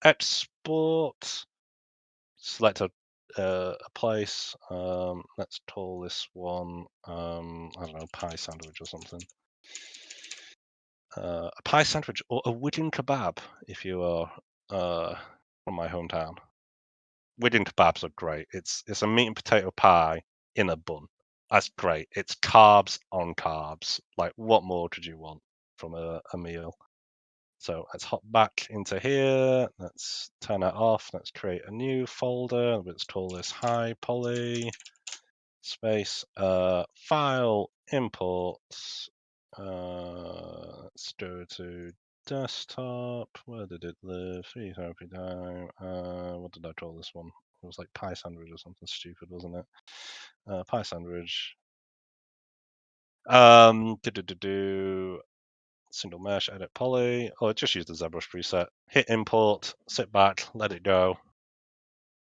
export, select a place. Let's call this one, I don't know, pie sandwich or something. A pie sandwich or a Widin kebab if you are from my hometown. Widin kebabs are great. It's a meat and potato pie in a bun. That's great. It's carbs on carbs. Like, what more could you want from a meal? So let's hop back into here. Let's turn that off. Let's create a new folder. Let's call this high poly space file imports. Let's go to desktop. Where did it live? Free therapy time. What did I call this one? It was like pie sandwich or something stupid, wasn't it? Pie sandwich. Single mesh, edit poly, or just use the ZBrush preset. Hit import, sit back, let it go.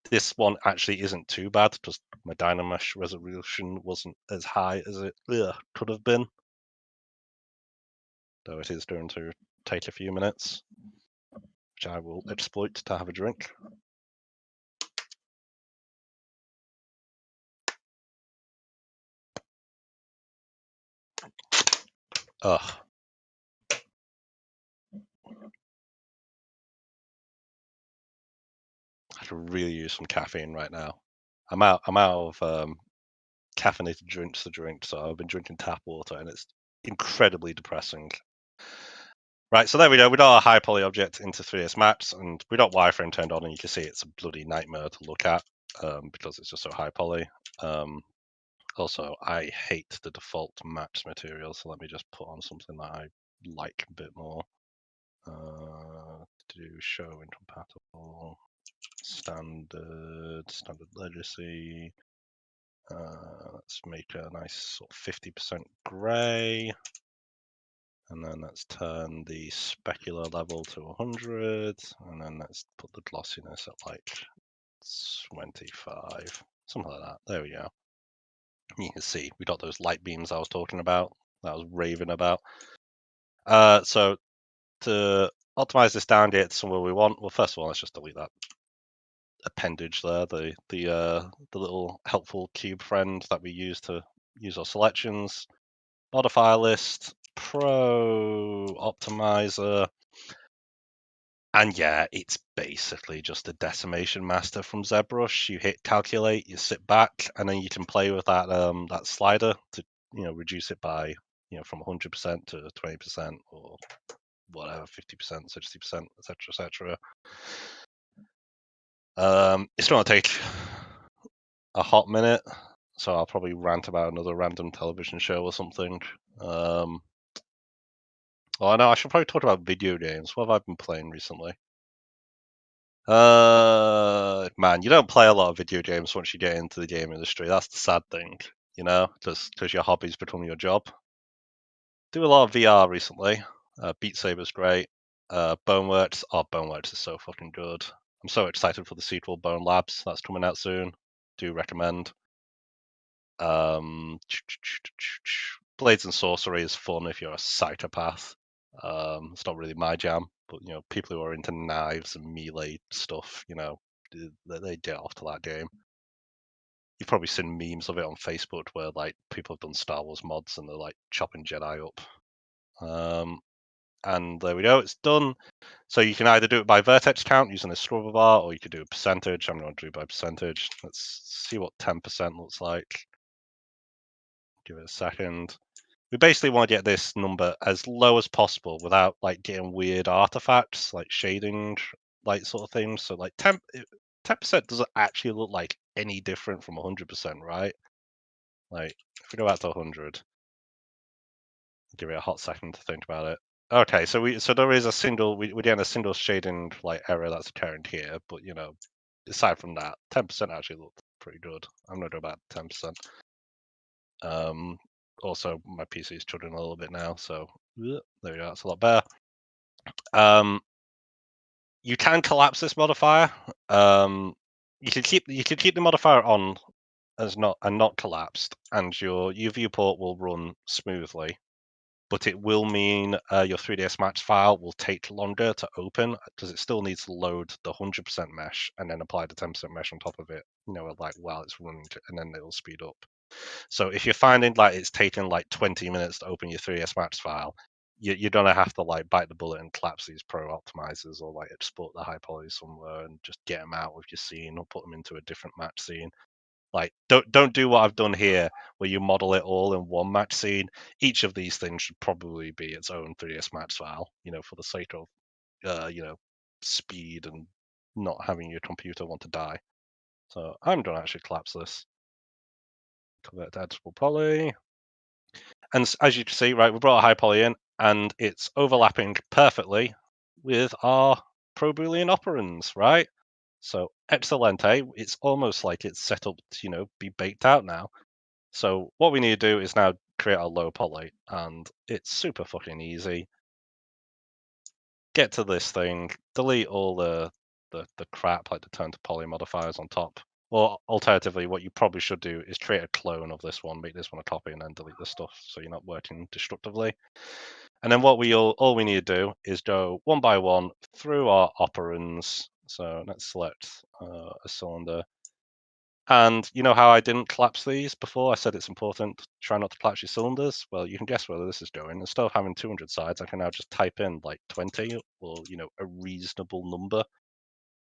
This one actually isn't too bad because my Dynamesh resolution wasn't as high as it could have been. Though it is going to take a few minutes, which I will exploit to have a drink. Ugh. I could really use some caffeine right now. I'm out of caffeinated drinks to drink, so I've been drinking tap water, and it's incredibly depressing. Right, so there we go. We got our high poly object into 3ds Max, and we got wireframe turned on, and you can see it's a bloody nightmare to look at because it's just so high poly. Also, I hate the default Max material, so let me just put on something that I like a bit more. Do show incompatible, standard legacy. Let's make a nice sort of 50% gray. And then let's turn the specular level to 100. And then let's put the glossiness at like 25. Something like that. There we go. You can see we got those light beams I was talking about, that I was raving about. So to optimize this down, get to somewhere we want, well, first of all, let's just delete that appendage there, the little helpful cube friend that we use to use our selections. Modifier list, Pro Optimizer, and yeah, it's basically just a decimation master from ZBrush. You hit calculate, you sit back, and then you can play with that that slider to reduce it by from 100% to 20% or whatever, 50%, 60%, etc., etc. It's going to take a hot minute, so I'll probably rant about another random television show or something. Oh, I know I should probably talk about video games. What have I been playing recently? Man, you don't play a lot of video games once you get into the game industry. That's the sad thing, just because your hobbies become your job. Do a lot of VR recently. Beat Saber's great. Boneworks. Oh, Boneworks is so fucking good. I'm so excited for the sequel, Bone Labs. That's coming out soon. Do recommend. Blades and Sorcery is fun if you're a psychopath. It's not really my jam, but people who are into knives and melee stuff, they get off to that game. You've probably seen memes of it on Facebook where like people have done Star Wars mods and they're like chopping Jedi up. And there we go, it's done. So you can either do it by vertex count using a scrubber bar, or you could do a percentage. I'm going to do it by percentage. Let's see what 10% looks like. Give it a second. We basically want to get this number as low as possible without like getting weird artifacts like shading, like sort of things. So like 10% doesn't actually look like any different from 100%, right? Like if we go back to 100, give it a hot second to think about it. Okay, so there is a single we're getting a single shading like error that's occurring here, but aside from that, 10% actually looked pretty good. I'm gonna go back to 10%. Also, my PC is chugging a little bit now, so there we go. That's a lot better. You can collapse this modifier. You could keep the modifier on as not collapsed, and your viewport will run smoothly. But it will mean your 3ds Max file will take longer to open because it still needs to load the 100% mesh and then apply the 10% mesh on top of it. Like while it's running, and then it'll speed up. So if you're finding like it's taking like 20 minutes to open your 3ds Max file, you're gonna have to like bite the bullet and collapse these pro optimizers or like export the high poly somewhere and just get them out of your scene or put them into a different match scene. Like don't do what I've done here where you model it all in one match scene. Each of these things should probably be its own 3ds Max file, for the sake of speed and not having your computer want to die. So I'm gonna actually collapse this. Convert to Editable Poly. And as you can see, right, we brought a high poly in, and it's overlapping perfectly with our pro Boolean operands, right? So excelente, it's almost like it's set up to, be baked out now. So what we need to do is now create a low poly, and it's super fucking easy. Get to this thing, delete all the crap like the turn to poly modifiers on top. Or alternatively, what you probably should do is create a clone of this one, make this one a copy, and then delete the stuff so you're not working destructively. And then what all we need to do is go one by one through our operands. So let's select a cylinder. And you know how I didn't collapse these before? I said it's important to try not to collapse your cylinders. Well, you can guess where this is going. Instead of having 200 sides, I can now just type in like 20 or a reasonable number,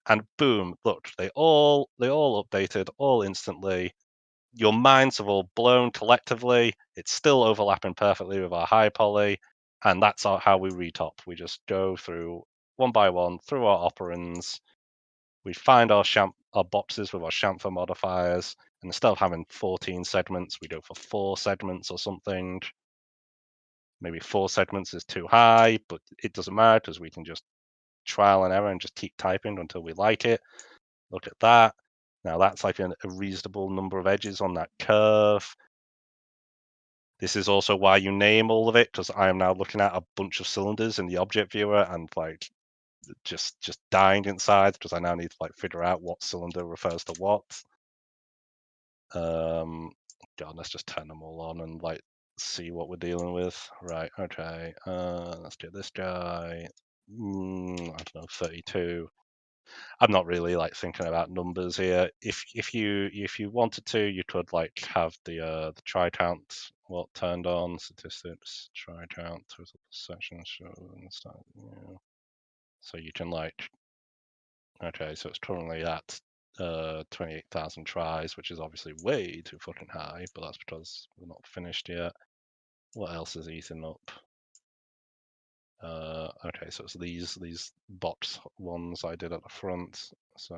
and boom, look, they all updated all instantly. Your minds have all blown collectively. It's still overlapping perfectly with our high poly, and that's how we retop. We just go through one by one through our operands. We find our boxes with our chamfer modifiers, and instead of having 14 segments, we go for 4 segments or something. Maybe 4 segments is too high, but it doesn't matter because we can just trial and error and just keep typing until we like it. Look at that. Now that's like a reasonable number of edges on that curve. This is also why you name all of it, because I am now looking at a bunch of cylinders in the object viewer and like just dying inside because I now need to like figure out what cylinder refers to what. God, let's just turn them all on and like see what we're dealing with. Right, okay. Let's get this guy. I don't know, 32. I'm not really like thinking about numbers here. If you wanted to, you could like have the try count turned on, statistics, try count, total section show and stuff. Yeah. So you can like, okay, so it's currently at 28,000 tries, which is obviously way too fucking high, but that's because we're not finished yet. What else is eating up? Okay, so it's these box ones I did at the front. So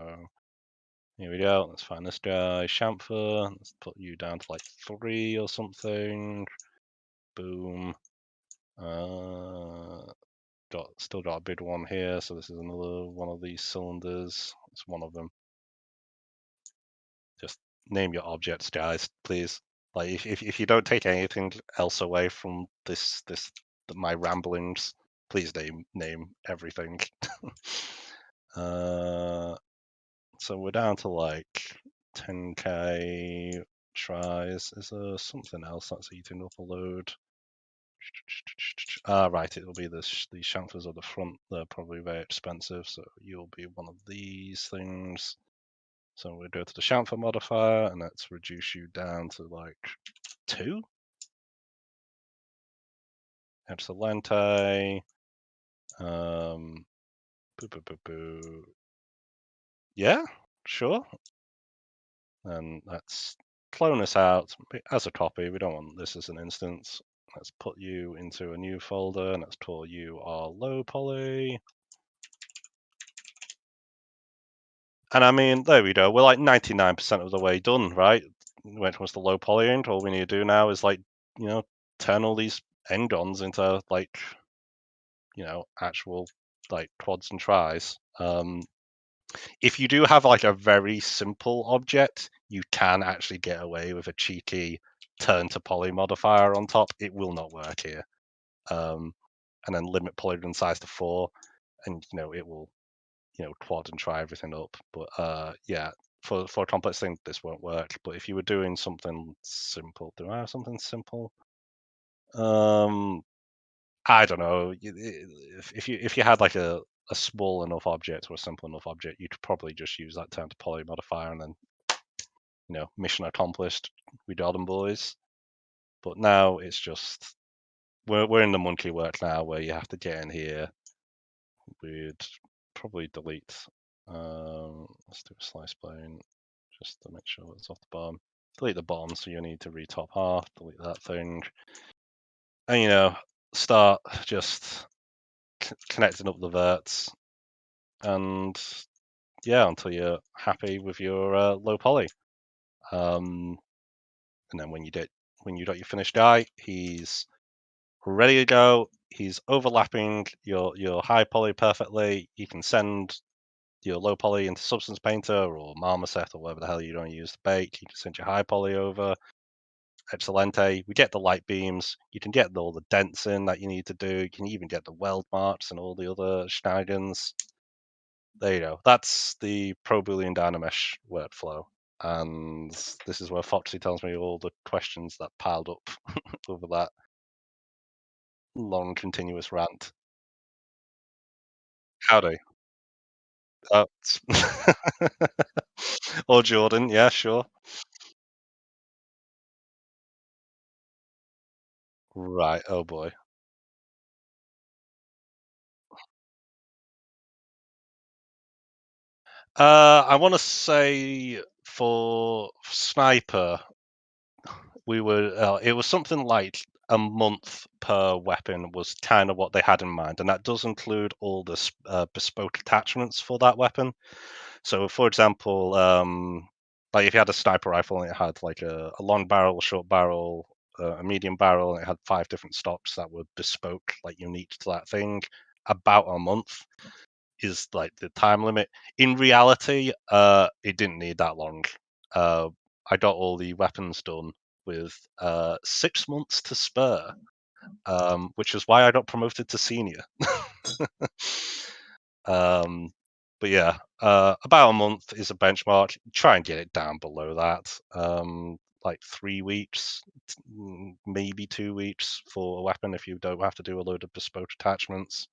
here we go. Let's find this guy, chamfer. Let's put you down to like 3 or something. Boom. Still got a big one here. So this is another one of these cylinders. It's one of them. Just name your objects, guys, please. Like if you don't take anything else away from this my ramblings, please name everything. So we're down to like 10k tries. Is there something else that's eating up a load? Right, it'll be these chamfers at the front. They're probably very expensive, so you'll be one of these things. So we'll go to the chamfer modifier, and let's reduce you down to like 2. Excelente. Boo, boo, boo, boo. Yeah, sure. And let's clone this out as a copy. We don't want this as an instance. Let's put you into a new folder, and let's call you our low poly. And I mean, there we go. We're like 99% of the way done, right? When it comes to low polying, all we need to do now is like, turn all these n-gons into like, actual like quads and tries. If you do have like a very simple object, you can actually get away with a cheeky turn to poly modifier on top. It will not work here. And then limit polygon size to 4, and it will quad and try everything up. But yeah, for a complex thing, this won't work. But if you were doing something simple, do I have something simple? I don't know. If you had like a small enough object or a simple enough object, you could probably just use that turn to poly modifier, and then mission accomplished. We got them, boys. But now it's just we're in the monkey work now, where you have to get in here. We'd probably delete. Let's do a slice plane just to make sure it's off the bottom. Delete the bottom, so you need to retop half. Delete that thing, and start just connecting up the verts, and yeah, until you're happy with your low poly. And then when you got your finished guy, he's ready to go. He's overlapping your high poly perfectly. You can send your low poly into Substance Painter or Marmoset or whatever the hell you don't use to bake. You can send your high poly over. Excelente. We get the light beams. You can get all the dents in that you need to do. You can even get the weld marks and all the other shenanigans. There you go. That's the Pro Boolean Dynamesh workflow. And this is where Foxy tells me all the questions that piled up over that long, continuous rant. Howdy. Uh, Or Jordan, yeah, sure. Right. Oh boy. I want to say for sniper, we were. It was something like a month per weapon was kind of what they had in mind, and that does include all the bespoke attachments for that weapon. So, for example, like if you had a sniper rifle and it had like a long barrel, a short barrel, a medium barrel, and it had 5 different stocks that were bespoke, like unique to that thing, about a month is like the time limit. In reality, it didn't need that long. Uh, I got all the weapons done with 6 months to spare, which is why I got promoted to senior. um, but yeah, about a month is a benchmark. Try and get it down below that. Like 3 weeks, maybe 2 weeks for a weapon if you don't have to do a load of bespoke attachments.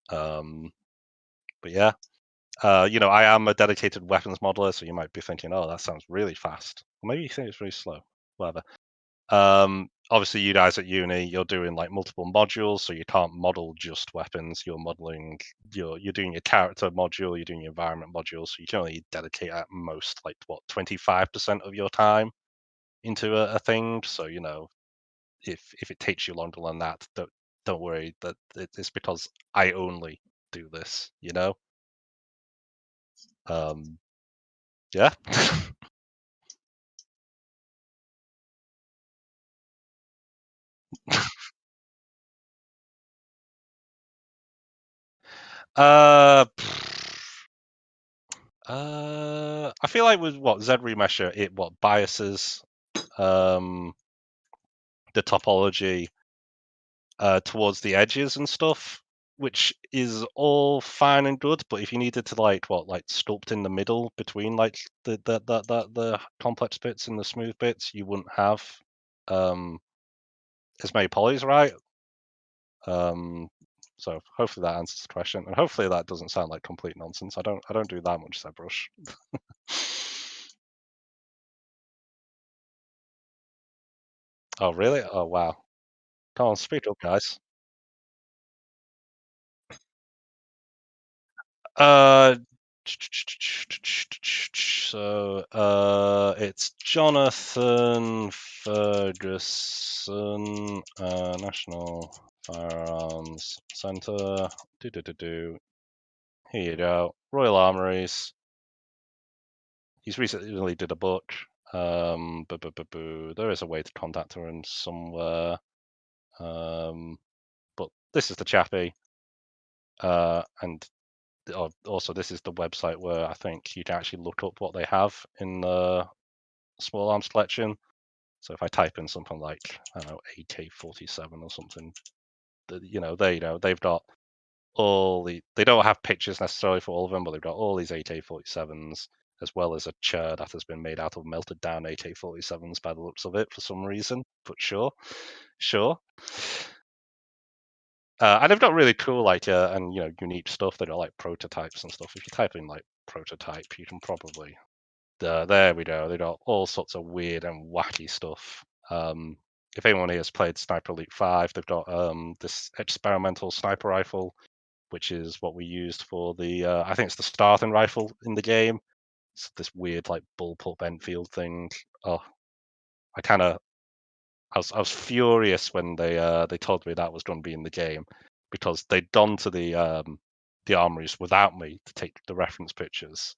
Um, but yeah, I am a dedicated weapons modeler, so you might be thinking, "Oh, that sounds really fast." Or maybe you think it's really slow. Whatever. Obviously, you guys at uni, you're doing like multiple modules, so you can't model just weapons. You're modeling, you're doing your character module, you're doing your environment module, so you can only dedicate at most like what 25% of your time into a thing. So if it takes you longer than that, don't worry. That it's because I only do this. Um, yeah. Uh, I feel like with what Z remesher, it what biases um the topology towards the edges and stuff, which is all fine and good. But if you needed to like sculpt in the middle between like the complex bits and the smooth bits, you wouldn't have um as many polys, right? Um, so hopefully that answers the question, and hopefully that doesn't sound like complete nonsense. I don't do that much ZBrush. Oh, really? Oh, wow. Come on, speak up, guys. Uh, it's Jonathan Ferguson, National Firearms Centre. Do. Here you go. Royal Armouries. He's recently did a book. There is a way to contact her in somewhere. But this is the chappie. And also this is the website where I think you can actually look up what they have in the small arms collection. So if I type in something like I don't know AK-47 or something, they've got they don't have pictures necessarily for all of them, but they've got all these AK-47s as well as a chair that has been made out of melted down AK-47s by the looks of it for some reason. But sure. And they've got really cool and unique stuff. They've got like prototypes and stuff. If you type in like prototype, you can probably there we go. They got all sorts of weird and wacky stuff. If anyone here has played Sniper Elite 5, they've got this experimental sniper rifle, which is what we used for the I think it's the starting rifle in the game. It's this weird like bullpup Enfield thing. Oh, I kind of I was furious when they told me that was going to be in the game because they'd gone to the armories without me to take the reference pictures,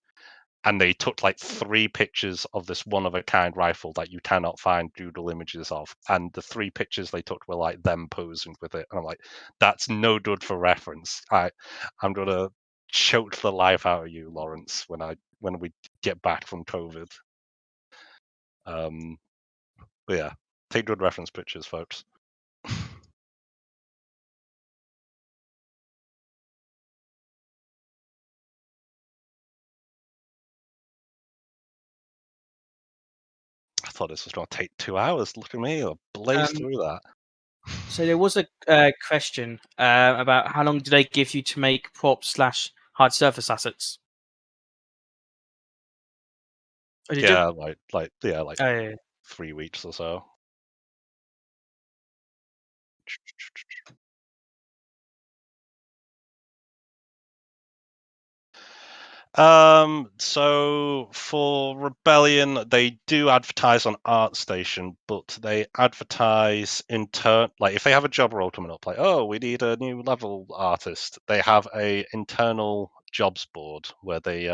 and they took like 3 pictures of this one of a kind rifle that you cannot find Google images of, and the 3 pictures they took were like them posing with it, and I'm like, that's no good for reference. I'm gonna choke the life out of you, Lawrence, when we get back from COVID. Um, but yeah, take good reference pictures, folks. I thought this was going to take 2 hours. Look at me, I blazed Um, through that. so there was a question about how long do they give you to make prop slash hard surface assets? Oh, did you? Yeah, like Oh, yeah. 3 weeks or so. So for Rebellion, they do advertise on ArtStation, but they advertise in turn, like if they have a job role coming up, like, oh, we need a new level artist, they have a internal jobs board where they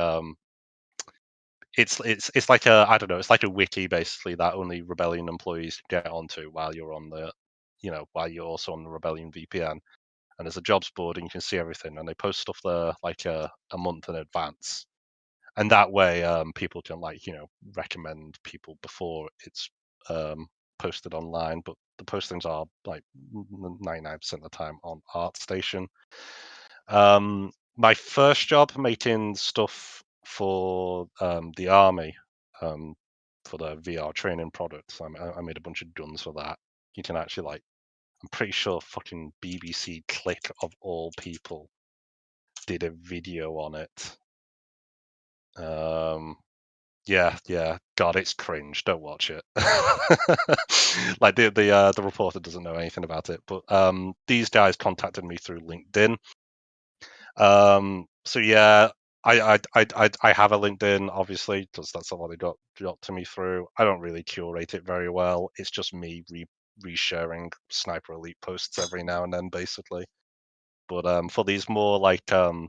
it's like a, I don't know, it's like a wiki basically that only Rebellion employees get onto while you're on the, while you're also on the Rebellion VPN. And there's a jobs board and you can see everything, and they post stuff there like a month in advance, and that way people can recommend people before it's posted online. But the postings are like 99% of the time on ArtStation. My first job making stuff for the army, for the VR training products, I made a bunch of guns for that. You can actually I'm pretty sure fucking BBC Click of all people did a video on it. Yeah. God, it's cringe. Don't watch it. Like the reporter doesn't know anything about it. But these guys contacted me through LinkedIn. So yeah, I have a LinkedIn, obviously, because that's what they got to me through. I don't really curate it very well. It's just me resharing Sniper Elite posts every now and then, basically. But for these more I don't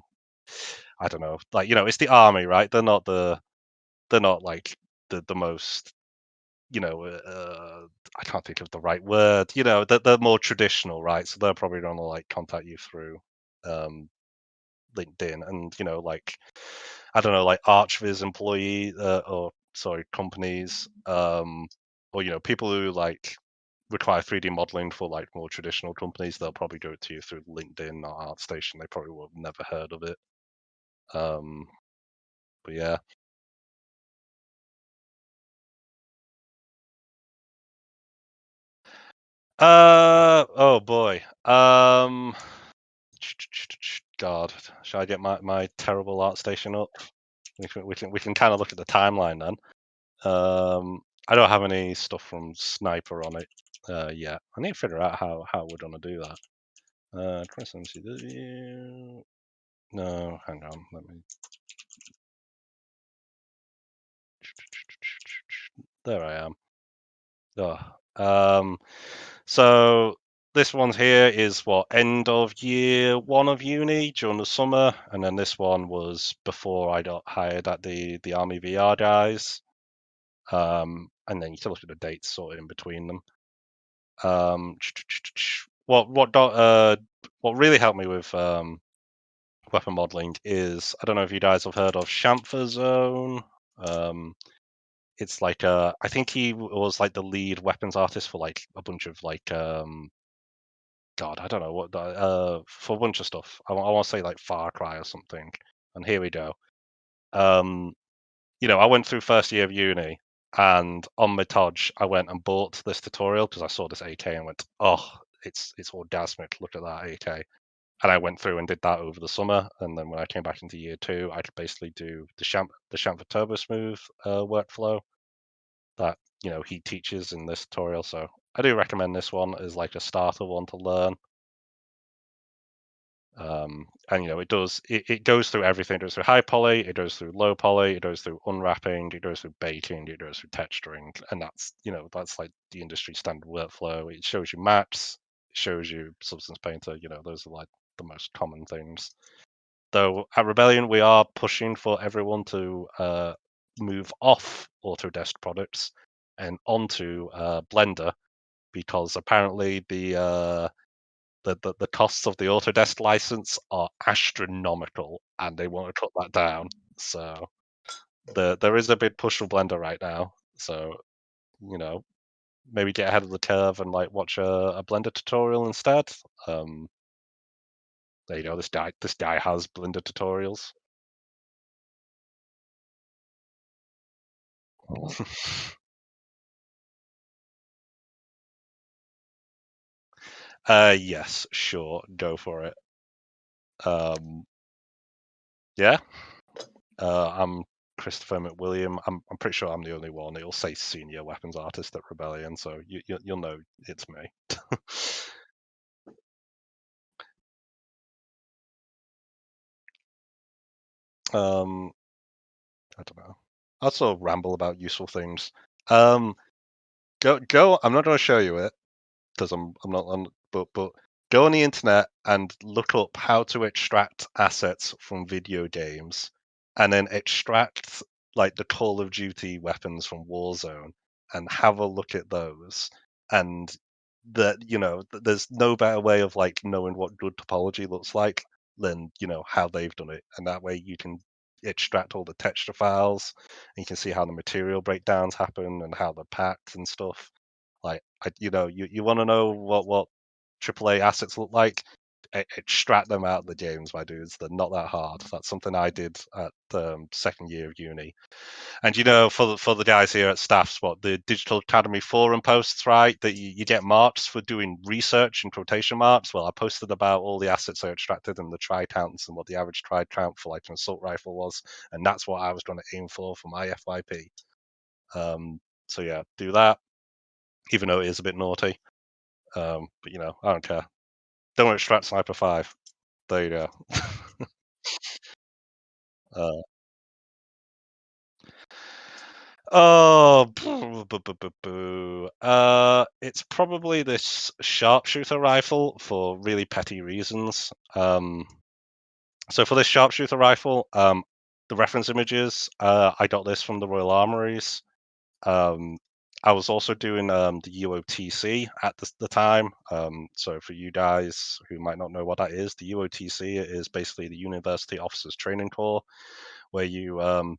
know, it's the army, right? They're not like the most, I can't think of the right word. They're more traditional, right? So they're probably gonna contact you through um LinkedIn, and I don't know, like ArchViz employee or sorry, companies, or people who require 3D modeling for more traditional companies. They'll probably go to you through LinkedIn or ArtStation. They probably will have never heard of it. But yeah. Oh boy. God, should I get my terrible ArtStation up? We can kind of look at the timeline then. I don't have any stuff from Sniper on it yet. I need to figure out how we're gonna do that. Chris MCW. No, hang on. Let me. There I am. Oh. So this one here is what, end of year 1 of uni during the summer, and then this one was before I got hired at the Army VR guys. And then you can look at the dates sort of in between them. What really helped me with weapon modeling is, I don't know if you guys have heard of Chamfer Zone. It's I think he was like the lead weapons artist for a bunch of God, I don't know what for a bunch of stuff. I want to say Far Cry or something. And here we go. I went through first year of uni, and on my Todge, I went and bought this tutorial because I saw this AK and went, oh, it's orgasmic. Look at that AK. And I went through and did that over the summer. And then when I came back into year 2, I could basically do the Chamfer Turbo Smooth workflow that he teaches in this tutorial. So I do recommend this one as a starter one to learn. And it goes through everything. It goes through high poly, it goes through low poly, it goes through unwrapping, it goes through baking, it goes through texturing, and that's the industry standard workflow. It shows you maps, it shows you Substance Painter. Those are the most common things. Though at Rebellion, we are pushing for everyone to move off Autodesk products and onto Blender, because apparently the costs of the Autodesk license are astronomical, and they want to cut that down. So there is a big push for Blender right now. So maybe get ahead of the curve and watch a Blender tutorial instead. There you go. This guy has Blender tutorials. Yes, sure, go for it. Yeah. I'm Christopher McWilliam. I'm pretty sure I'm the only one. It'll say senior weapons artist at Rebellion, so you'll know it's me. I don't know. I'll sort of ramble about useful things. Go. I'm not going to show you it because I'm not on. But go on the internet and look up how to extract assets from video games, and then extract like the Call of Duty weapons from Warzone, and have a look at those. And there's no better way of like knowing what good topology looks like than how they've done it, and that way you can extract all the texture files, and you can see how the material breakdowns happen and how they're packed and stuff. Like, you want to know what AAA assets look like? Extract them out of the games, my dudes. They're not that hard. That's something I did at second year of uni. And for the guys here at Staff Spot, the Digital Academy forum posts, right? That you get marks for doing research and quotation marks. Well, I posted about all the assets I extracted and the try counts and what the average try count for like an assault rifle was, and that's what I was going to aim for my FYP. So yeah, do that, even though it is a bit naughty. But I don't care. Don't extract Sniper 5. There you go. uh, Oh, it's probably this sharpshooter rifle for really petty reasons. So for this sharpshooter rifle, the reference images, I got this from the Royal Armories. I was also doing the UOTC at the time. So for you guys who might not know what that is, the UOTC is basically the University Officers Training Corps, where you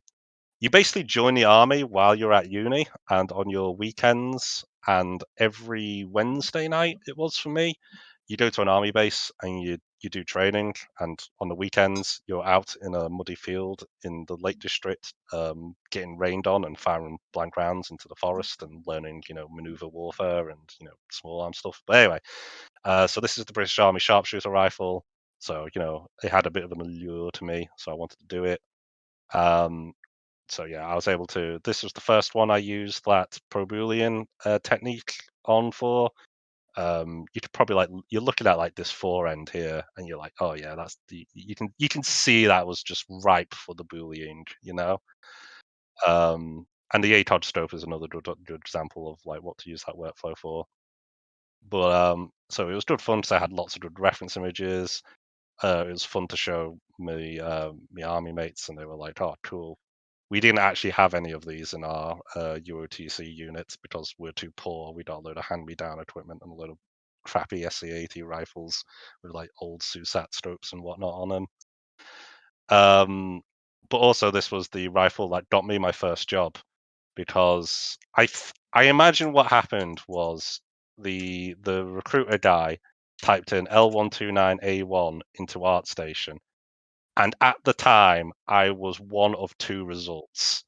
basically join the army while you're at uni and on your weekends, and every Wednesday night it was for me, you go to an army base and you do training, and on the weekends you're out in a muddy field in the Lake District, getting rained on and firing blank rounds into the forest and learning maneuver warfare and small arm stuff. But anyway, so this is the British Army sharpshooter rifle, so it had a bit of an allure to me, so I wanted to do it. So yeah, I was able to. This was the first one I used that pro Boolean technique on for. You could probably you're looking at like this fore end here, and you're like, oh yeah, that's you can see that was just ripe for the Boolean. And the ATOD scope is another good example of like what to use that workflow for. But so it was good fun because I had lots of good reference images. It was fun to show me my army mates, and they were like, "Oh, cool." We didn't actually have any of these in our UOTC units because we're too poor. We got a load of hand-me-down equipment and a load of crappy SC-80 rifles with like old SUSAT scopes and whatnot on them. But also, this was the rifle that got me my first job, because I imagine what happened was the recruiter guy typed in L129A1 into ArtStation, and at the time I was one of two results.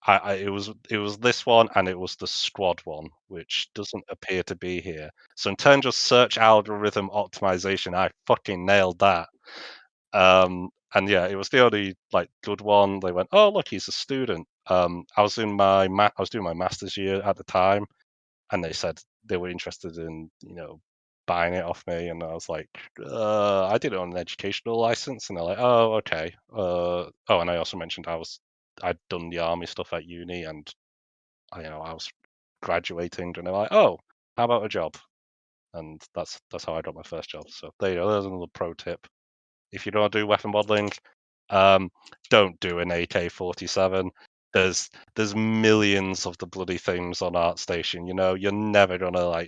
It was this one, and it was the squad one, which doesn't appear to be here. So in terms of search algorithm optimization, I fucking nailed that. And yeah, it was the only like good one. They went, "Oh, look, he's a student." I was doing my master's year at the time, and they said they were interested in buying it off me, and I was like, I did it on an educational license, and they're like, "Oh, okay." And I also mentioned I'd done the army stuff at uni, and I was graduating, and they're like, "Oh, how about a job?" And that's how I got my first job. So there you go. There's another pro tip. If you don't do weapon modeling, don't do an AK-47. There's millions of the bloody things on ArtStation. You're never gonna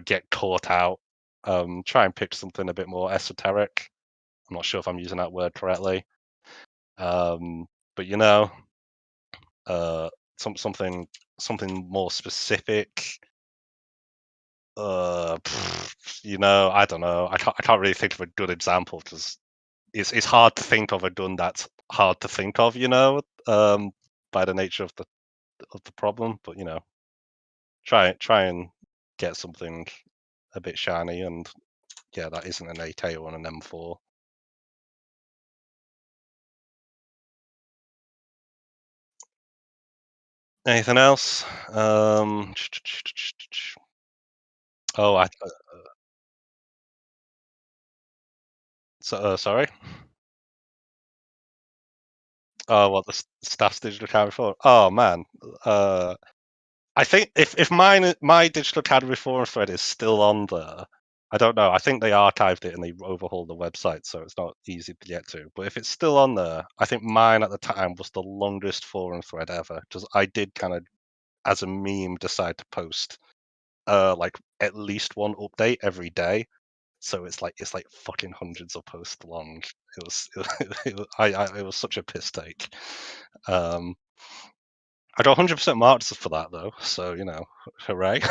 get caught out. Try and pick something a bit more esoteric. I'm not sure if I'm using that word correctly. But uh, something more specific. I don't know. I can't really think of a good example because it's hard to think of a gun that's hard to think of. By the nature of the problem. But try and get something a bit shiny, and yeah, that isn't an AK or an M4. Anything else? Oh, sorry. Oh, what the staff's digital academy forum? Oh man, I think if my digital academy forum thread is still on there, I don't know. I think they archived it and they overhauled the website, so it's not easy to get to. But if it's still on there, I think mine at the time was the longest forum thread ever. Just I did kind of as a meme decide to post like at least one update every day. So it's like fucking hundreds of posts long. It was such a piss take. Um, I got 100% marks for that though, so hooray!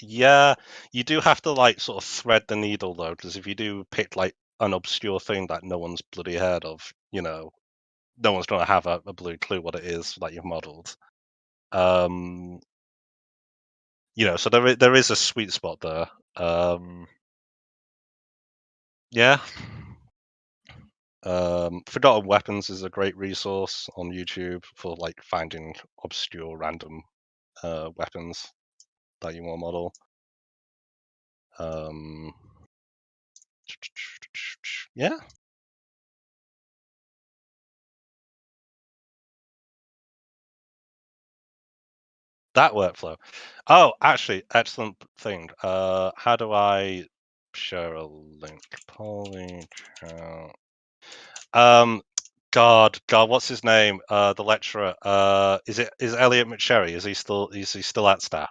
Yeah, you do have to like sort of thread the needle though, because if you do pick like an obscure thing that no one's bloody heard of, no one's gonna have a blue clue what it is that you've modeled. Um, so there is a sweet spot there. Um, yeah. Forgotten Weapons is a great resource on YouTube for like finding obscure random weapons that you want to model. Um, yeah, that workflow. Oh, actually, excellent thing. How do I share a link? Polygon. Um, God, what's his name? The lecturer. Is Elliot McSherry? Is he still at staff?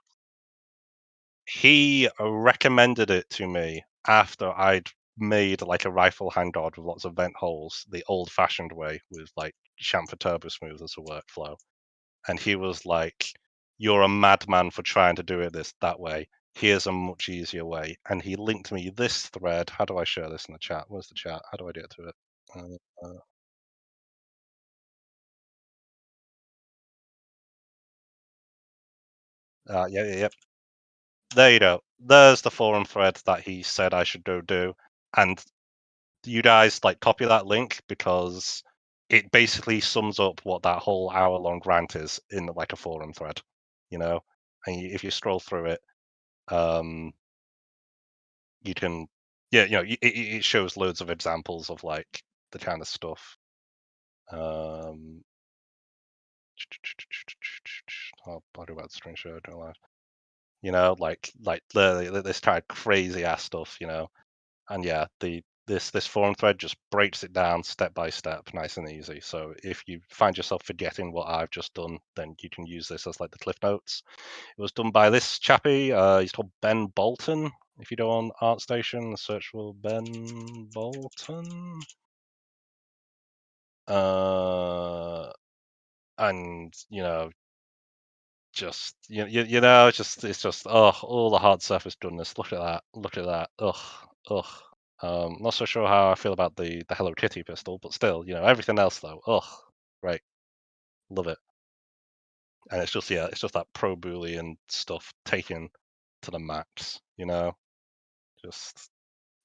He recommended it to me after I'd made like a rifle handguard with lots of vent holes, the old-fashioned way with like chamfer turbo smooth as a workflow. And he was like, "You're a madman for trying to do it that way. Here's a much easier way." And he linked me this thread. How do I share this in the chat? Where's the chat? How do I get to it? Yeah, yeah, yeah. There you go. There's the forum thread that he said I should go do. And you guys like copy that link because it basically sums up what that whole hour-long rant is in like a forum thread, you know. And if you scroll through it, um, you can, yeah, it shows loads of examples of like the kind of stuff. Um, oh, body about the screen share, don't lie. Like this kind of crazy ass stuff, and yeah, this forum thread just breaks it down step by step, nice and easy. So if you find yourself forgetting what I've just done, then you can use this as like the cliff notes. It was done by this chappie. He's called Ben Bolton. If you go on ArtStation, search for Ben Bolton. And just it's just all the hard surface doneness. Look at that. Look at that. Ugh. Ugh. Not so sure how I feel about the Hello Kitty pistol, but still, everything else though. Ugh. Right. Love it. And it's just that pro Boolean stuff taken to the max, Just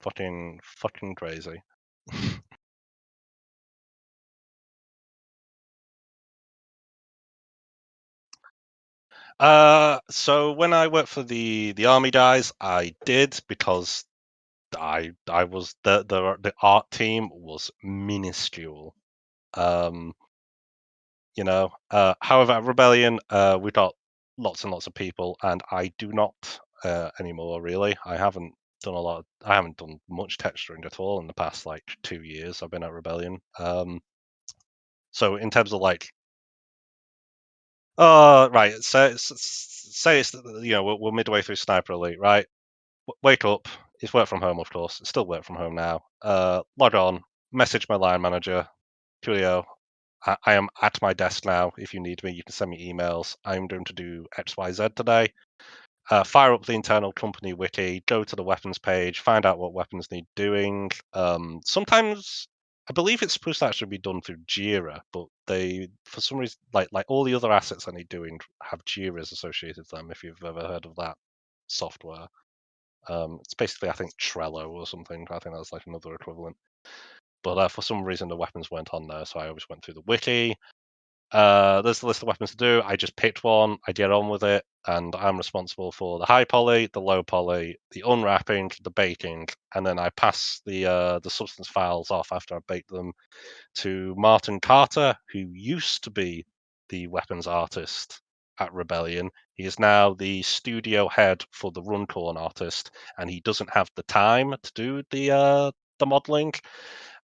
fucking crazy. So when I worked for the army guys, I did because I was the art team was minuscule. Um, however, at Rebellion, we got lots and lots of people, and I do not anymore. Really, I haven't done much texturing at all in the past like 2 years. I've been at Rebellion. So in terms of like, oh right, so say it's we're midway through Sniper Elite, right? Wake up. It's work from home, of course. It's still work from home now. Log on, message my line manager, Julio. I am at my desk now. If you need me, you can send me emails. I'm going to do XYZ today. fire up the internal company wiki, go to the weapons page, find out what weapons need doing. Sometimes I believe it's supposed to actually be done through Jira, but they, for some reason, like all the other assets that need doing have Jiras associated with them. If you've ever heard of that software, it's basically, I think, Trello or something. I think that's like another equivalent. But for some reason, the weapons weren't on there, so I always went through the wiki. There's the list of weapons to do. I just picked one, I get on with it, and I'm responsible for the high poly, the low poly, the unwrapping, the baking, and then I pass the substance files off after I bake them to Martin Carter, who used to be the weapons artist at Rebellion. He is now the studio head for the Runcorn artist, and he doesn't have the time to do the modeling.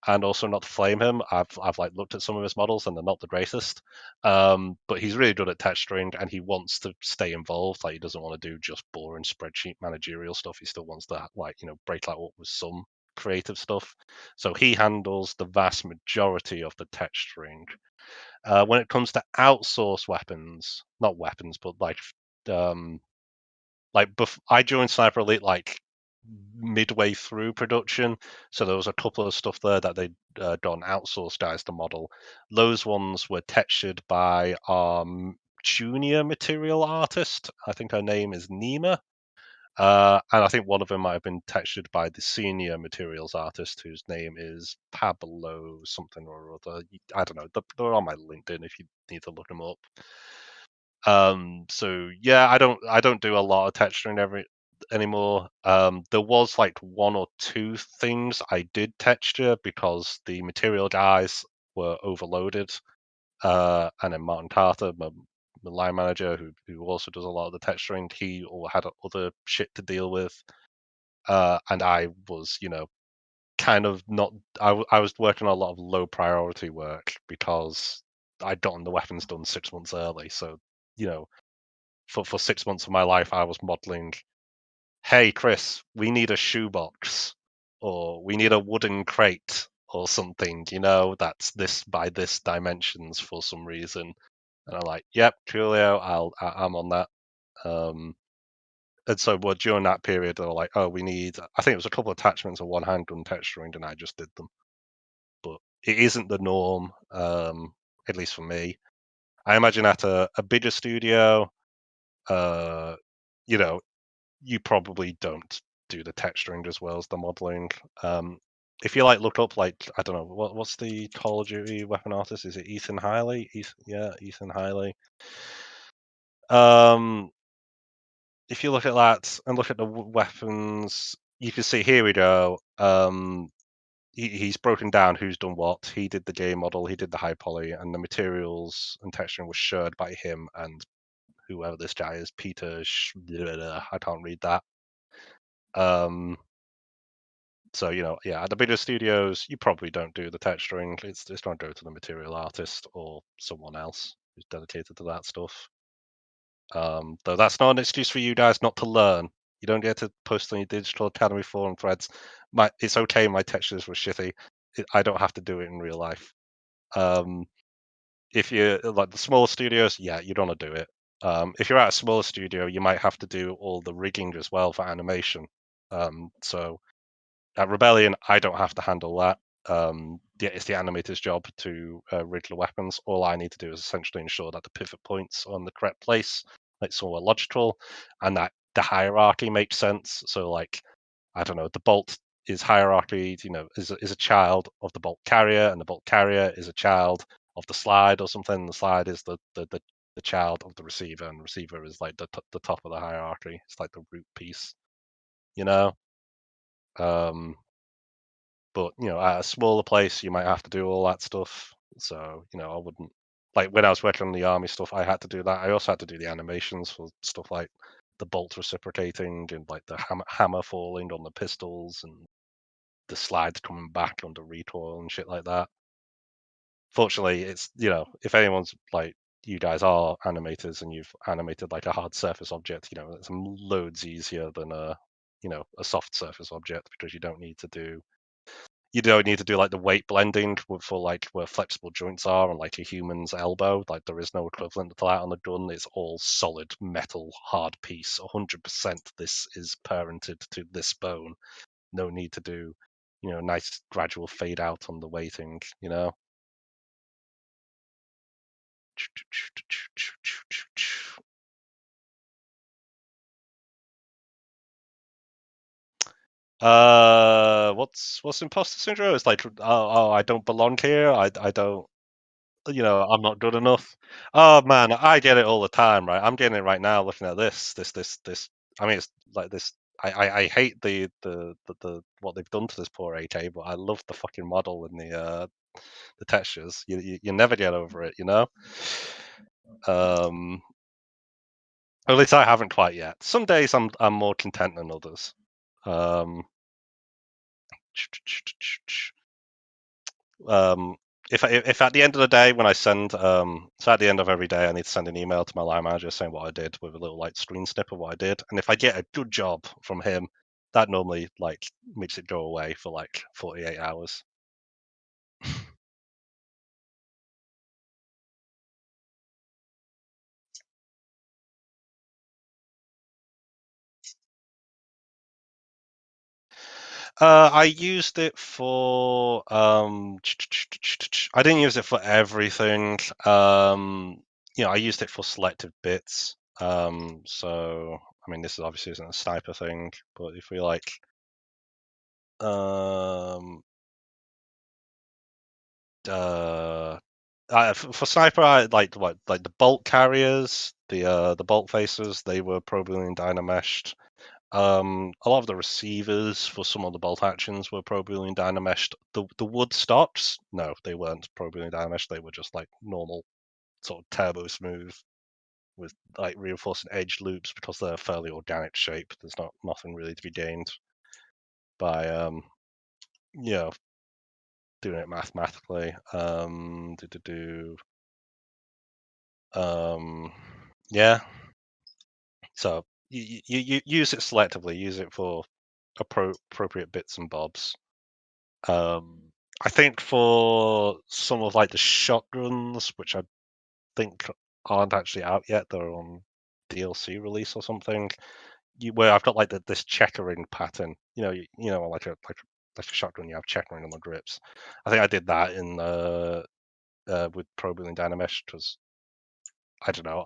And also, not to flame him, I've like looked at some of his models and they're not the greatest. But he's really good at texturing and he wants to stay involved. Like, he doesn't want to do just boring spreadsheet managerial stuff. He still wants to, like, break that up with some creative stuff. So he handles the vast majority of the texturing. When it comes to outsource weapons, not weapons, but I joined Sniper Elite like midway through production, so there was a couple of stuff there that they'd done outsourced guys to model. Those ones were textured by our junior material artist. I think her name is Nima. And I think one of them might have been textured by the senior materials artist, whose name is Pablo something or other. I don't know. They're on my LinkedIn if you need to look them up. So yeah, I don't do a lot of texturing anymore. There was like one or two things I did texture because the material guys were overloaded. And then Martin Carter, my line manager, who also does a lot of the texturing, he all had other shit to deal with. And I was, kind of not. I was working on a lot of low priority work because I'd gotten the weapons done 6 months early. So, for 6 months of my life, I was modeling, hey, Chris, we need a shoebox, or we need a wooden crate, or something, that's this by this dimensions for some reason. And I'm like, yep, Julio, I'm on that. And so during that period, they were like, oh, we need, I think it was a couple of attachments and one handgun texturing, and I just did them. But it isn't the norm, at least for me. I imagine at a bigger studio, you know, you probably don't do the texturing as well as the modeling. If you look up I don't know what's the Call of Duty weapon artist? Is it Ethan Hiley? Ethan Hiley. If you look at that and look at the weapons, you can see, here we go. He's broken down who's done what. He did the game model, he did the high poly, and the materials and texturing was shared by him and whoever this guy is, Peter. I can't read that. So at the bigger studios, you probably don't do the texturing. It's going to go to the material artist or someone else who's dedicated to that stuff. Though that's not an excuse for you guys not to learn. You don't get to post on your Digital Academy forum threads. It's okay. My textures were shitty. I don't have to do it in real life. If you're like the smaller studios, yeah, you don't want to do it. If you're at a smaller studio, you might have to do all the rigging as well for animation. So at Rebellion, I don't have to handle that. It's the animator's job to rig the weapons. All I need to do is essentially ensure that the pivot points are in the correct place, like somewhere logical, and that the hierarchy makes sense. So, I don't know, the bolt is hierarchy, is a child of the bolt carrier, and the bolt carrier is a child of the slide or something. The slide is the child of the receiver, and the receiver is like the top of the hierarchy. It's like the root piece, you know. But at a smaller place, you might have to do all that stuff. So I wouldn't, when I was working on the army stuff, I had to do that. I also had to do the animations for stuff like the bolt reciprocating and like the hammer falling on the pistols and the slides coming back under recoil and shit like that. Fortunately, it's if anyone's like you guys are animators and you've animated like a hard surface object, it's loads easier than a soft surface object, because you don't need to do you don't need to do like the weight blending for like where flexible joints are on like a human's elbow. Like there is no equivalent to that on the gun. It's all solid metal hard piece. 100% this is parented to this bone. No need to do, nice gradual fade out on the weighting, what's imposter syndrome? It's like, oh, I don't belong here. I don't, I'm not good enough. Oh man, I get it all the time, right? I'm getting it right now looking at this. I mean, it's like this. I hate the what they've done to this poor AK, but I love the fucking model and the textures. You never get over it, At least I haven't quite yet. Some days I'm more content than others. Um, if at the end of the day when I send so at the end of every day I need to send an email to my line manager saying what I did with a little like screen snip of what I did, and if I get a good job from him, that normally like makes it go away for like 48 hours. I used it for I didn't use it for everything. I used it for selective bits. So I mean, this is obviously isn't a sniper thing, but if we like, um, for sniper, I like the bolt carriers, the bolt faces. They were probably in Dynameshed. A lot of the receivers for some of the bolt actions were Pro Boolean Dynameshed. The wood stocks, no, they weren't Pro Boolean Dynameshed. They were just like normal sort of turbo smooth with like reinforcing edge loops because they're fairly organic shape. There's nothing really to be gained by you know doing it mathematically. Yeah. So you use it selectively. Use it for appropriate bits and bobs. I think for some of like the shotguns, which I think aren't actually out yet, they're on DLC release or something. Where I've got like this checkering pattern. Like a shotgun, you have checkering on the grips. I think I did that in with Pro Boolean Dynamesh because I don't know.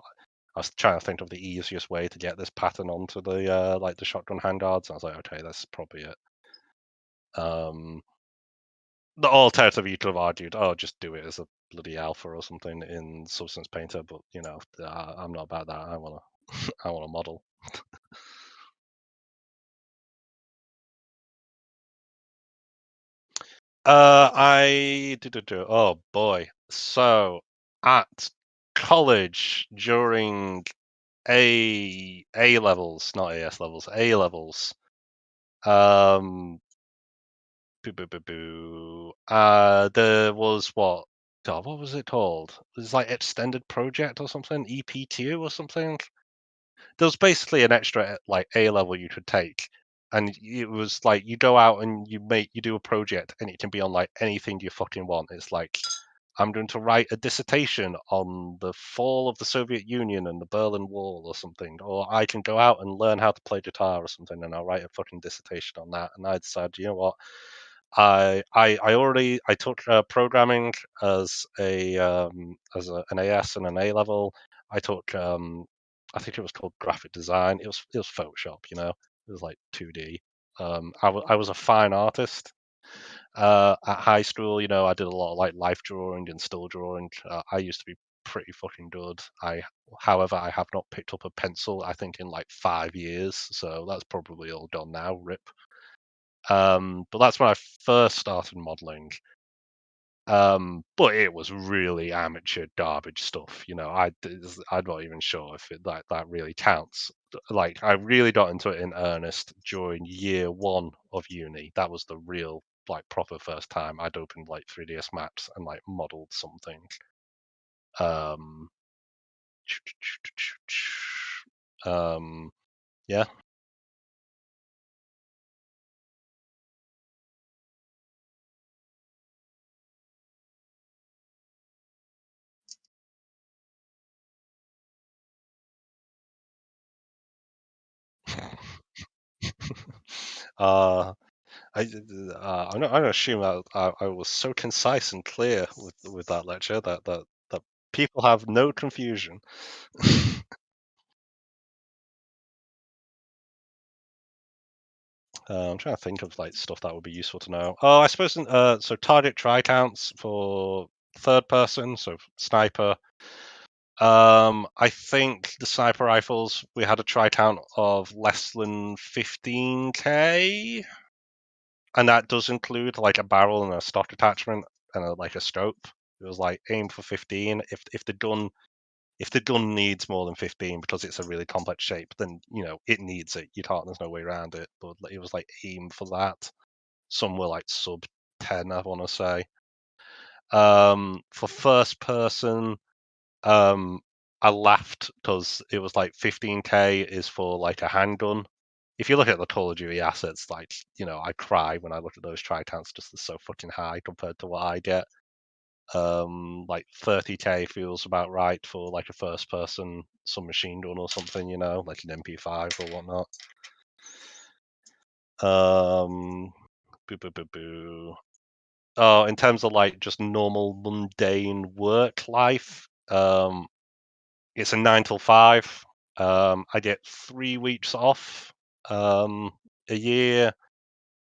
I was trying to think of the easiest way to get this pattern onto the like the shotgun handguards. And I was like, okay, that's probably it. The alternative you could have argued, oh, just do it as a bloody alpha or something in Substance Painter, but I'm not about that. I wanna I want to model. I did. Oh boy. So at college during A levels, not AS levels, A levels. There was what? God, what was it called? It was like extended project or something, EP2 or something. There was basically an extra like A level you could take, and it was like you go out and you do a project, and it can be on like anything you fucking want. It's like I'm going to write a dissertation on the fall of the Soviet Union and the Berlin Wall or something, or I can go out and learn how to play guitar or something, and I'll write a fucking dissertation on that. And I decided, you know what? I took programming as an AS and an A level. I took I think it was called graphic design. It was Photoshop, It was like 2D. I was a fine artist at high school. I did a lot of like life drawing and still drawing. I used to be pretty fucking good. However, I have not picked up a pencil. I think in like 5 years, so that's probably all gone now. Rip. But that's when I first started modeling. But it was really amateur garbage stuff. I'm not even sure if that really counts. Like I really got into it in earnest during year one of uni. That was the real like proper first time I'd opened like 3ds Max and like modeled something. Um, yeah. I'm not. I'm gonna assume that I was so concise and clear with that lecture that people have no confusion. I'm trying to think of like stuff that would be useful to know. Oh, I suppose so. Target try counts for third person, so sniper. I think the sniper rifles we had a try count of less than 15k, and that does include like a barrel and a stock attachment and like a scope. It was like aim for 15. If the gun needs more than 15 because it's a really complex shape, then it needs it. You can't. There's no way around it. But it was like aim for that. Some were like sub 10, I want to say. For first person, I laughed because it was like 15k is for like a handgun. If you look at the Call of Duty assets, like I cry when I look at those try counts. Just they're so fucking high compared to what I get. Like 30k feels about right for like a first person submachine gun or something, like an MP5 or whatnot. Boo boo boo boo. Oh, in terms of like just normal mundane work life, it's a 9 till 5. I get 3 weeks off a year,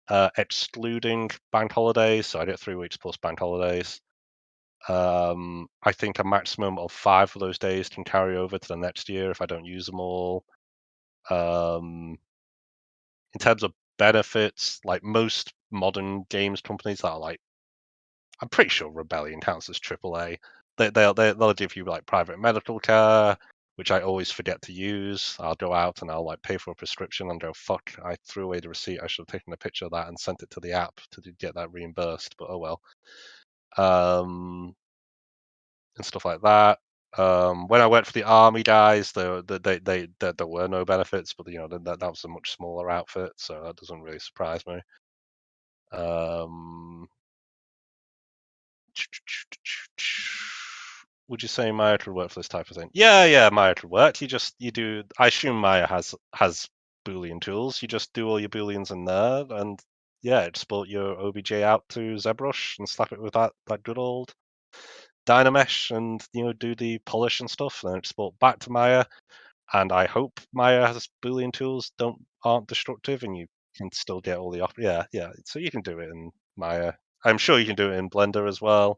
excluding bank holidays. So I get 3 weeks plus bank holidays. I think a maximum of 5 of those days can carry over to the next year if I don't use them all. In terms of benefits, like most modern games companies that are like, I'm pretty sure Rebellion counts as AAA. They'll give you like private medical care, which I always forget to use. I'll go out and I'll like pay for a prescription and go, fuck, I threw away the receipt. I should have taken a picture of that and sent it to the app to get that reimbursed. But oh well. And stuff like that. When I worked for the army guys, there were no benefits, but that was a much smaller outfit, so that doesn't really surprise me. Would you say Maya could work for this type of thing? Yeah, Maya could work. You do. I assume Maya has Boolean tools. You just do all your Booleans in there, and yeah, export your OBJ out to ZBrush and slap it with that good old Dynamesh, and do the polish and stuff, and then export back to Maya. And I hope Maya has Boolean tools aren't destructive, and you can still get all the yeah. So you can do it in Maya. I'm sure you can do it in Blender as well.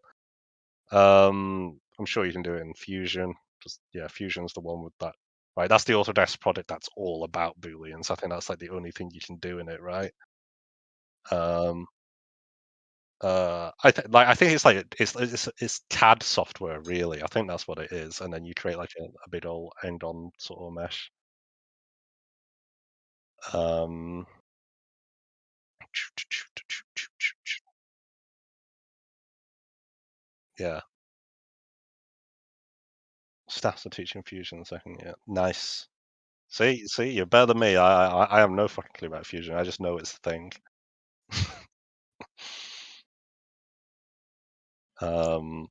I'm sure you can do it in Fusion. Just Fusion's the one with that. Right, that's the Autodesk product that's all about Booleans. I think that's like the only thing you can do in it, right? Um, I think it's like it's CAD software, really. I think that's what it is, and then you create like a big old end-on sort of mesh. Um, yeah, staffs are teaching Fusion in a second. Yeah, nice. See, you're better than me. I have no fucking clue about Fusion. I just know it's a thing. Um,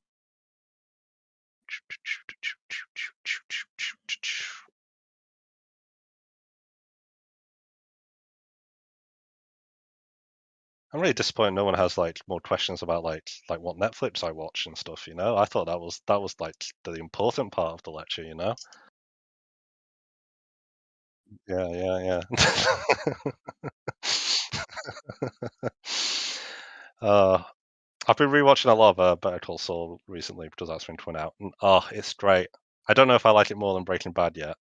I'm really disappointed no one has like more questions about like what Netflix I watch and stuff. I thought that was like the important part of the lecture. Yeah. uh, I've been rewatching a lot of Better Call Saul recently because that's been coming out, and it's great. I don't know if I like it more than Breaking Bad yet.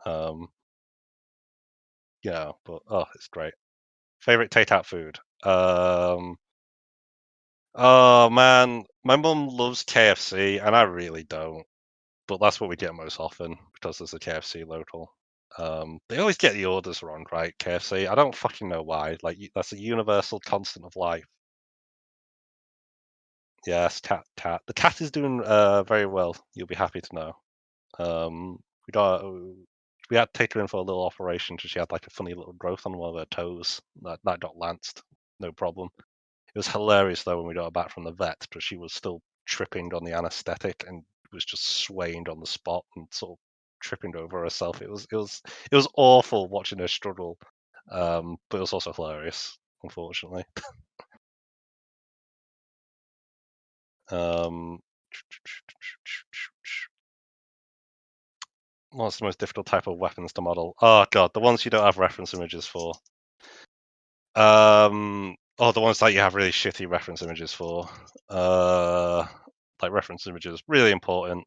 Um, but it's great. Favorite takeout food? Oh man, my mum loves KFC, and I really don't. But that's what we get most often because there's a KFC local. They always get the orders wrong, right? KFC. I don't fucking know why. Like that's a universal constant of life. Yes, cat. The cat is doing very well. You'll be happy to know. We got we had to take her in for a little operation because she had like a funny little growth on one of her toes that got lanced. No problem. It was hilarious though when we got her back from the vet because she was still tripping on the anesthetic and was just swaying on the spot and sort of tripping over herself. It was awful watching her struggle. but it was also hilarious, unfortunately. What's the most difficult type of weapons to model? Oh god, the ones you don't have reference images for. The ones that you have really shitty reference images for. Like reference images, really important.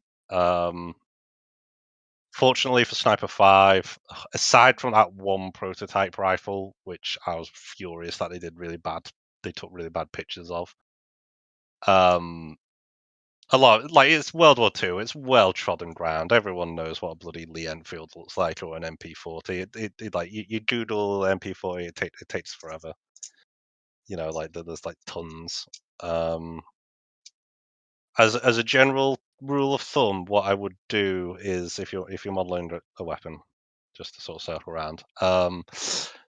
Fortunately for Sniper 5, aside from that one prototype rifle, which I was furious that they took really bad pictures of. A lot, like, it's World War II, it's well trodden ground. Everyone knows what a bloody Lee Enfield looks like, or an MP40. It like you Google MP40, it takes forever. Like there's like tons. As a general rule of thumb, what I would do is if you're modeling a weapon, just to sort of circle around,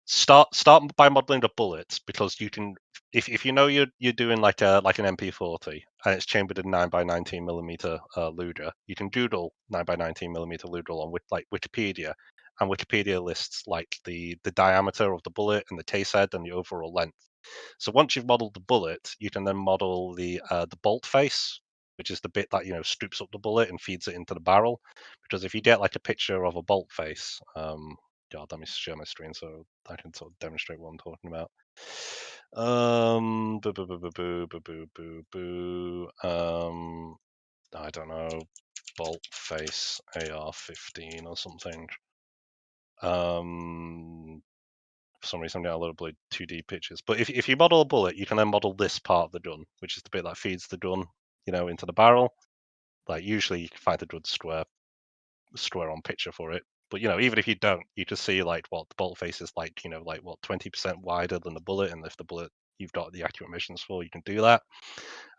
start by modeling the bullets, because you can, if you know you're doing like an MP40 and it's chambered in 9x19 millimeter Luger, you can doodle 9x19 millimeter Luger on with like Wikipedia, and Wikipedia lists like the diameter of the bullet and the case head and the overall length. So once you've modeled the bullet, you can then model the bolt face, which is the bit that scoops up the bullet and feeds it into the barrel. Because if you get like a picture of a bolt face, God, let me share my screen so I can sort of demonstrate what I'm talking about. I don't know, bolt face AR-15 or something. For some reason, I'm getting a little bit 2D pictures. But if you model a bullet, you can then model this part of the gun, which is the bit that feeds the gun, into the barrel. Like usually you can find a good square on picture for it. But even if you don't, you just see like what the bolt face is like, like what 20% wider than the bullet, and if the bullet you've got the accurate measurements for, you can do that.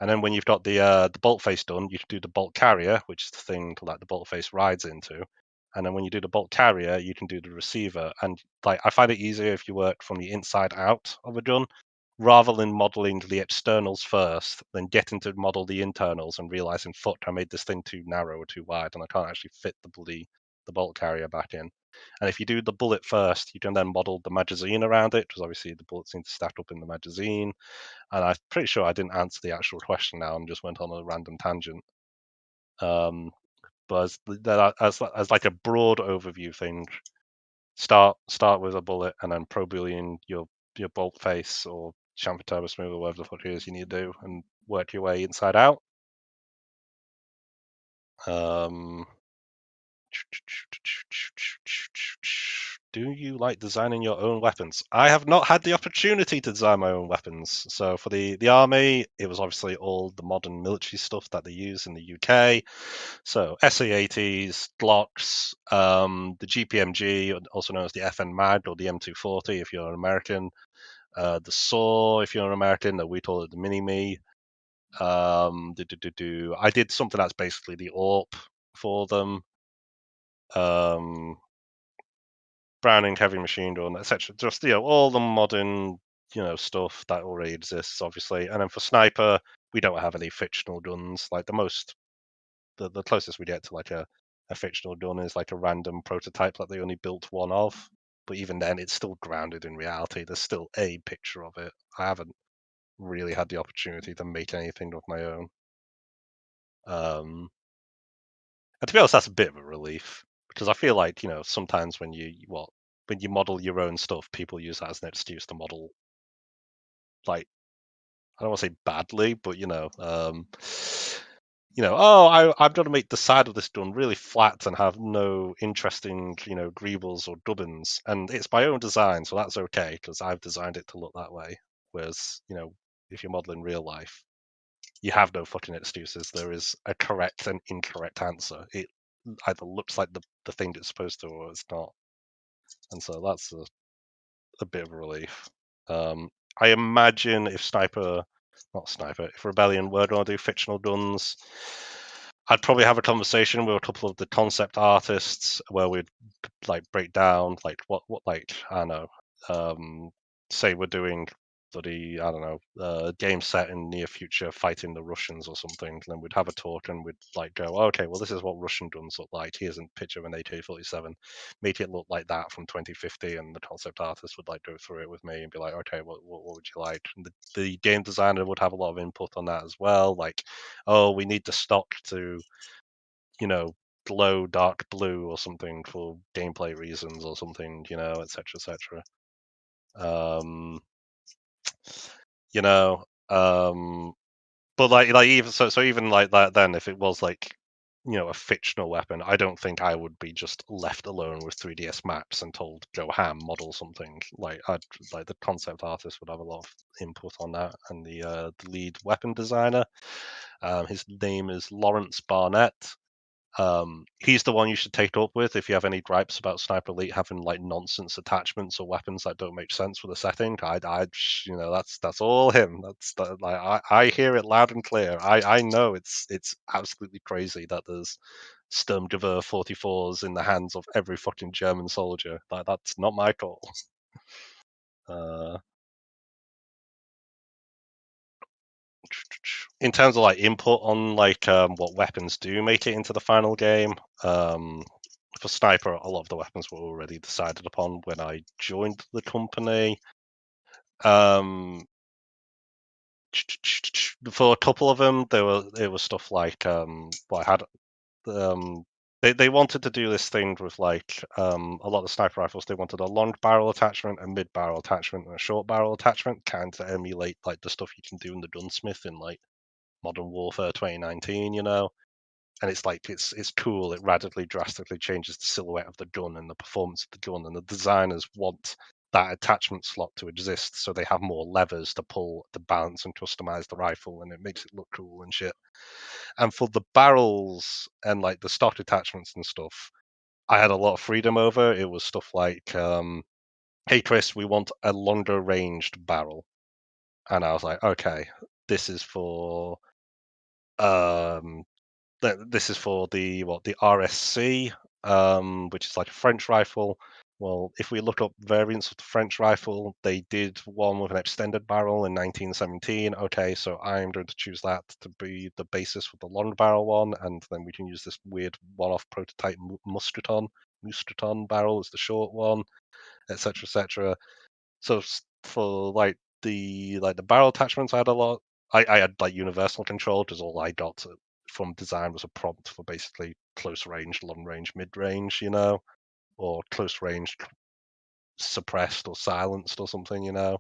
And then when you've got the bolt face done, you can do the bolt carrier, which is the thing like the bolt face rides into. And then when you do the bolt carrier, you can do the receiver. And like I find it easier if you work from the inside out of a gun, rather than modeling the externals first, then getting to model the internals and realizing, fuck, I made this thing too narrow or too wide, and I can't actually fit the bolt carrier back in. And if you do the bullet first, you can then model the magazine around it, because obviously the bullets need to stack up in the magazine. And I'm pretty sure I didn't answer the actual question now and just went on a random tangent. But as like a broad overview thing, start with a bullet and then pro Boolean your bolt face or chamfer turbo smooth or whatever the fuck it is you need to do, and work your way inside out. Do you like designing your own weapons? I have not had the opportunity to design my own weapons. So for the army, it was obviously all the modern military stuff that they use in the UK. So SA-80s, Glocks, the GPMG, also known as the FN Mag or the M240 if you're an American, the SAW if you're an American, we call it the Mini-Me. I did something that's basically the AWP for them. Browning heavy machine gun, etc. Just all the modern stuff that already exists, obviously. And then for sniper, we don't have any fictional guns. Like the closest we get to like a fictional gun is like a random prototype that they only built one of. But even then, it's still grounded in reality. There's still a picture of it. I haven't really had the opportunity to make anything of my own. And to be honest, that's a bit of a relief, because I feel like sometimes when you model your own stuff, people use that as an excuse to model, like, I don't want to say badly, but I'm going to make the side of this gun really flat and have no interesting greebles or gubbins, and it's my own design, so that's okay because I've designed it to look that way. Whereas if you're modeling real life, you have no fucking excuses. There is a correct and incorrect answer. It either looks like the thing it's supposed to, or it's not. And so that's a bit of a relief. I imagine if Rebellion were going to do fictional guns, I'd probably have a conversation with a couple of the concept artists where we'd like break down like what like I don't know. Say we're doing bloody, I don't know, game set in near future fighting the Russians or something. And then we'd have a talk and we'd like go, okay, well, this is what Russian guns look like. Here's a picture of an AK-47. Make it look like that from 2050, and the concept artist would like go through it with me and be like, okay, what would you like? And the game designer would have a lot of input on that as well. Like, oh, we need the stock to, glow dark blue or something for gameplay reasons or something, etc. etc. You know, but like even so even like that, then if it was like a fictional weapon, I don't think I would be just left alone with 3ds maps and told go ham model something. Like I'd like the concept artist would have a lot of input on that, and the lead weapon designer, his name is Lawrence Barnett. He's the one you should take it up with if you have any gripes about Sniper Elite having like nonsense attachments or weapons that don't make sense for the setting. That's all him. Like I hear it loud and clear. I know it's absolutely crazy that there's Sturmgewehr 44s in the hands of every fucking German soldier. That's not my call. In terms of like input on like what weapons do make it into the final game, for Sniper, a lot of the weapons were already decided upon when I joined the company. For a couple of them, it was stuff like I had they wanted to do this thing with like a lot of the sniper rifles. They wanted a long barrel attachment, a mid barrel attachment, and a short barrel attachment, kind of emulate like the stuff you can do in the gunsmith in like Modern Warfare 2019, and it's like it's cool. It radically, drastically changes the silhouette of the gun and the performance of the gun, and the designers want that attachment slot to exist so they have more levers to pull to balance and customize the rifle, and it makes it look cool and shit. And for the barrels and like the stock attachments and stuff, I had a lot of freedom over. It was stuff like, hey Chris, we want a longer ranged barrel, and I was like, okay, this is for um this is for the RSC, which is like a French rifle. Well, if we look up variants of the French rifle, they did one with an extended barrel in 1917. Okay, so I'm going to choose that to be the basis for the long barrel one, and then we can use this weird one-off prototype Mustraton barrel as the short one, etc., etc. So for like the barrel attachments, I had a lot. I had like universal control, because all I got from design was a prompt for basically close range, long range, mid range, or close range suppressed or silenced or something, For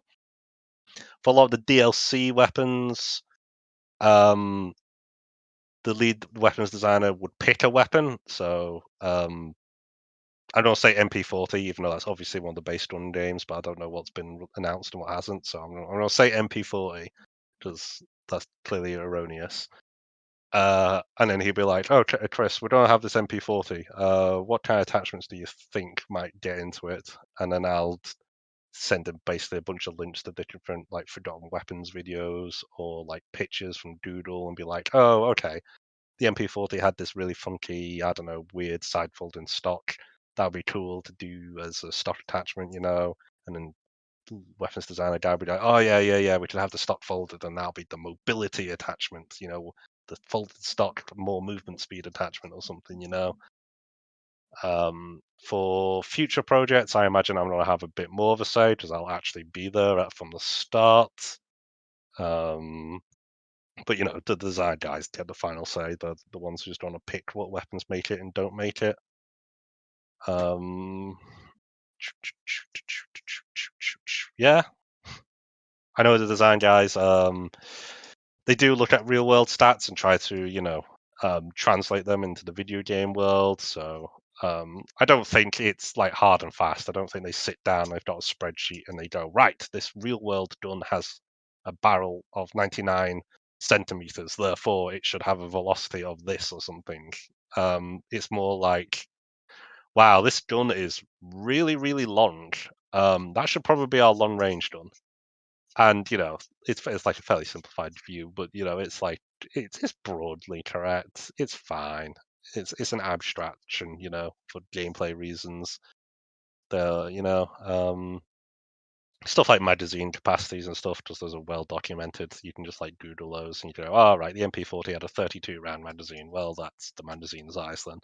a lot of the DLC weapons, the lead weapons designer would pick a weapon. So I don't say MP40, even though that's obviously one of the base gun games, but I don't know what's been announced and what hasn't. So I'm going to say MP40, because that's clearly erroneous. And then he'd be like, "Oh, Chris, we don't have this MP40. What kind of attachments do you think might get into it?" And then I'll send him basically a bunch of links to the different like forgotten weapons videos or like pictures from Doodle, and be like, "Oh, okay, the MP40 had this really funky, I don't know, weird side folding stock. That would be cool to do as a stock attachment, And then weapons designer guy would be like, oh yeah, we can have the stock folded, and that'll be the mobility attachment, the folded stock more movement speed attachment or something, For future projects, I imagine I'm going to have a bit more of a say, because I'll actually be there from the start. But the design guys get the final say. The ones who just want to pick what weapons make it and don't make it. Yeah, I know the design guys. They do look at real world stats and try to translate them into the video game world. So I don't think it's like hard and fast. I don't think they sit down, they've got a spreadsheet, and they go, right, this real world gun has a barrel of 99 centimeters, therefore it should have a velocity of this or something. It's more like, wow, this gun is really, really long. That should probably be our long range gun. And it's like a fairly simplified view, but it's like it's broadly correct. It's fine. It's an abstraction, for gameplay reasons. The stuff like magazine capacities and stuff, just those are well documented. You can just like Google those and you go, oh, right, the MP40 had a 32 round magazine. Well, that's the magazine size then.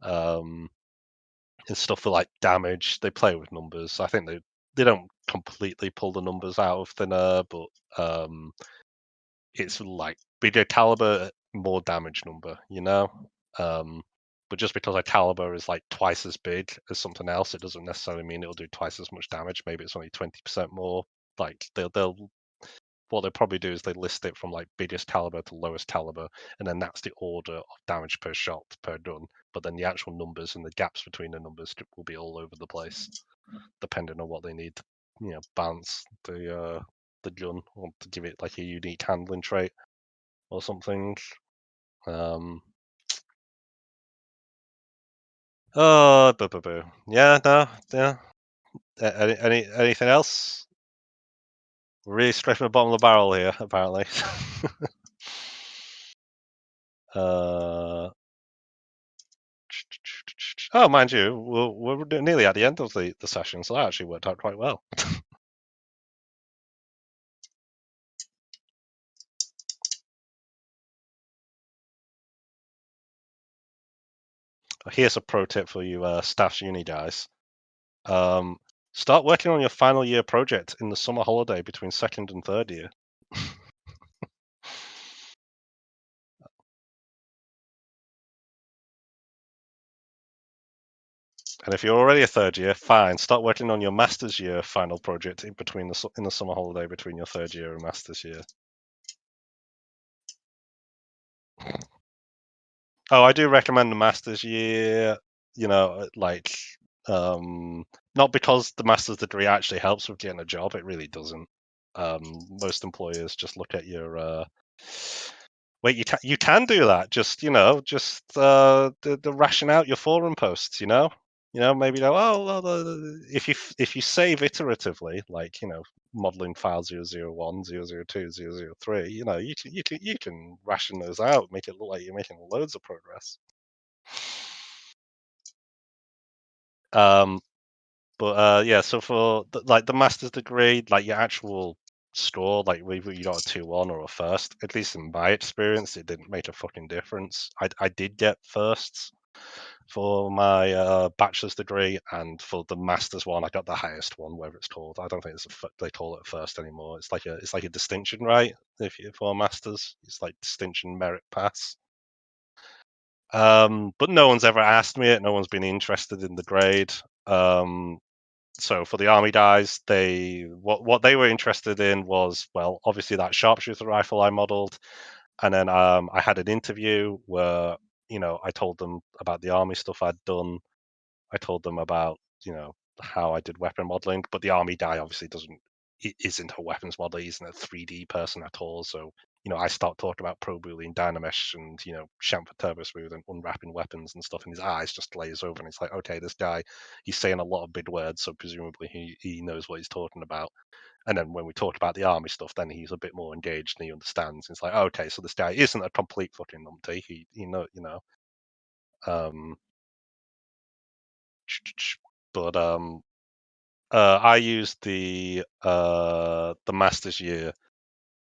And stuff for like damage, they play with numbers. I think they don't completely pull the numbers out of thin air, but it's like bigger caliber, more damage number, you know? But just because a caliber is like twice as big as something else, it doesn't necessarily mean it'll do twice as much damage. Maybe it's only 20% more. Like they'll what they'll probably do is they list it from like biggest caliber to lowest caliber, and then that's the order of damage per shot per gun. But then the actual numbers and the gaps between the numbers will be all over the place, depending on what they need to, balance the gun or to give it like a unique handling trait or something. Oh, boo, boo, boo. Yeah, no, yeah. Anything else? We're really scraping the bottom of the barrel here, apparently. uh, oh, mind you, we're nearly at the end of the session, so that actually worked out quite well. Here's a pro tip for you staffs uni guys. Start working on your final year project in the summer holiday between second and third year. And if you're already a third year, fine. Start working on your master's year final project in the summer holiday between your third year and master's year. Oh, I do recommend the master's year. Not because the master's degree actually helps with getting a job. It really doesn't. Most employers just look at your. Wait, you can do that. Just the ration out your forum posts. Maybe if you save iteratively, like modeling file 001, 002, 003, you can ration those out, make it look like you're making loads of progress. Yeah, so for the master's degree, like your actual score, like whether you got a 2-1 or a first, at least in my experience, it didn't make a fucking difference. I did get firsts for my bachelor's degree, and for the master's one, I got the highest one, whatever it's called. I don't think they call it a first anymore. It's like a distinction, right? If you for a master's, it's like distinction merit pass. But no one's ever asked me it. No one's been interested in the grade. So for the army guys, what they were interested in was, well, obviously that sharpshooter rifle I modeled, and then I had an interview where I told them about the army stuff I'd done. I told them about how I did weapon modeling, but the army guy obviously isn't a weapons modeler. He isn't a 3D person at all. So I start talking about Pro Boolean Dynamesh and Chamfer Turbo Smooth and unwrapping weapons and stuff, and his eyes just glaze over, and he's like, okay, this guy, he's saying a lot of big words, so presumably he knows what he's talking about. And then when we talk about the army stuff, then he's a bit more engaged and he understands. It's like, okay, so this guy isn't a complete fucking numpty. Um, but I used the master's year.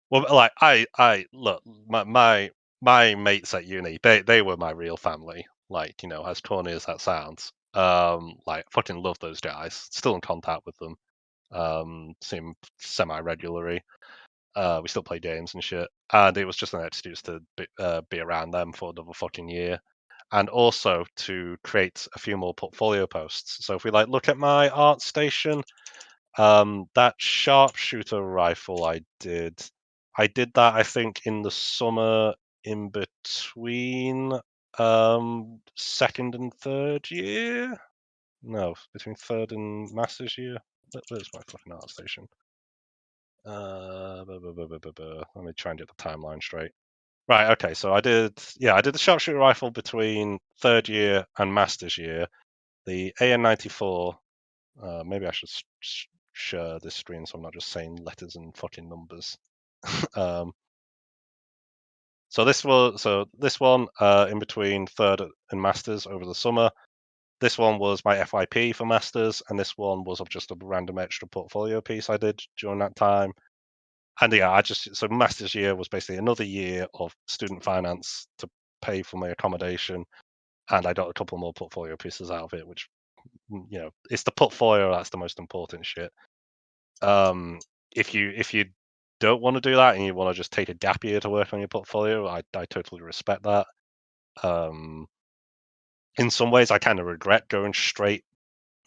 Well, like I look, my mates at uni, they were my real family. Like as corny as that sounds, like fucking love those guys. Still in contact with them. See them semi regularly. We still play games and shit. And it was just an excuse to be around them for another fucking year, and also to create a few more portfolio posts. So if we look at my art station, that sharpshooter rifle I did that I think in the summer in between second and third year. No, between third and master's year. Where's my fucking art station? Let me try and get the timeline straight. Right, okay, so I did the sharpshooter rifle between third year and master's year. The AN-94. Maybe I should share this screen so I'm not just saying letters and fucking numbers. So this one in between third and masters over the summer. This one was my FYP for Masters, and this one was just a random extra portfolio piece I did during that time. And yeah, so Masters year was basically another year of student finance to pay for my accommodation, and I got a couple more portfolio pieces out of it, which, it's the portfolio that's the most important shit. If you don't want to do that and you want to just take a gap year to work on your portfolio, I totally respect that. In some ways, I kind of regret going straight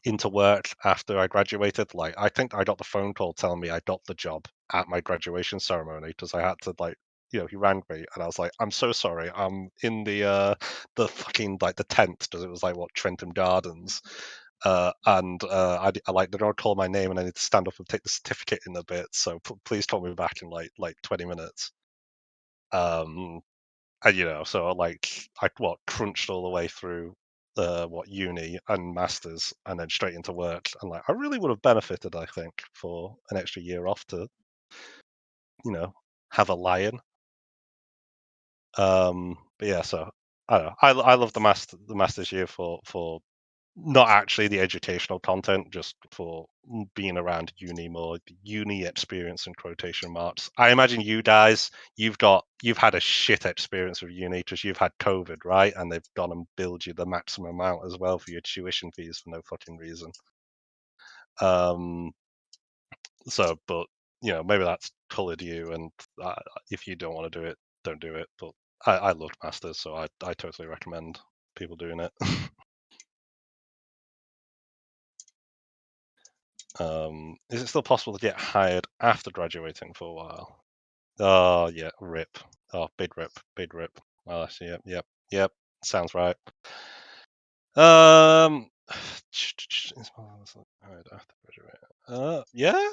into work after I graduated. Like, I think I got the phone call telling me I got the job at my graduation ceremony because I had to, like, he rang me and I was like, I'm so sorry, I'm in the fucking, like, the tent, because it was like Trentham Gardens. I like, they're gonna call my name and I need to stand up and take the certificate in a bit, so please call me back in like 20 minutes. And so like I crunched all the way through uni and masters and then straight into work, and like I really would have benefited, I think, for an extra year off to have a lion. But yeah, so I don't know. I love the masters year for not actually the educational content, just for being around uni more, uni experience in quotation marks. I imagine you guys, you've had a shit experience with uni because you've had COVID, right? And they've gone and billed you the maximum amount as well for your tuition fees for no fucking reason. So, but maybe that's colored you, and if you don't want to do it, don't do it. But I loved masters, so I totally recommend people doing it. Is it still possible to get hired after graduating for a while? Oh yeah, rip. Oh, big rip, big rip. Oh, I see. Yep. Sounds right. Hired after graduating. Yeah.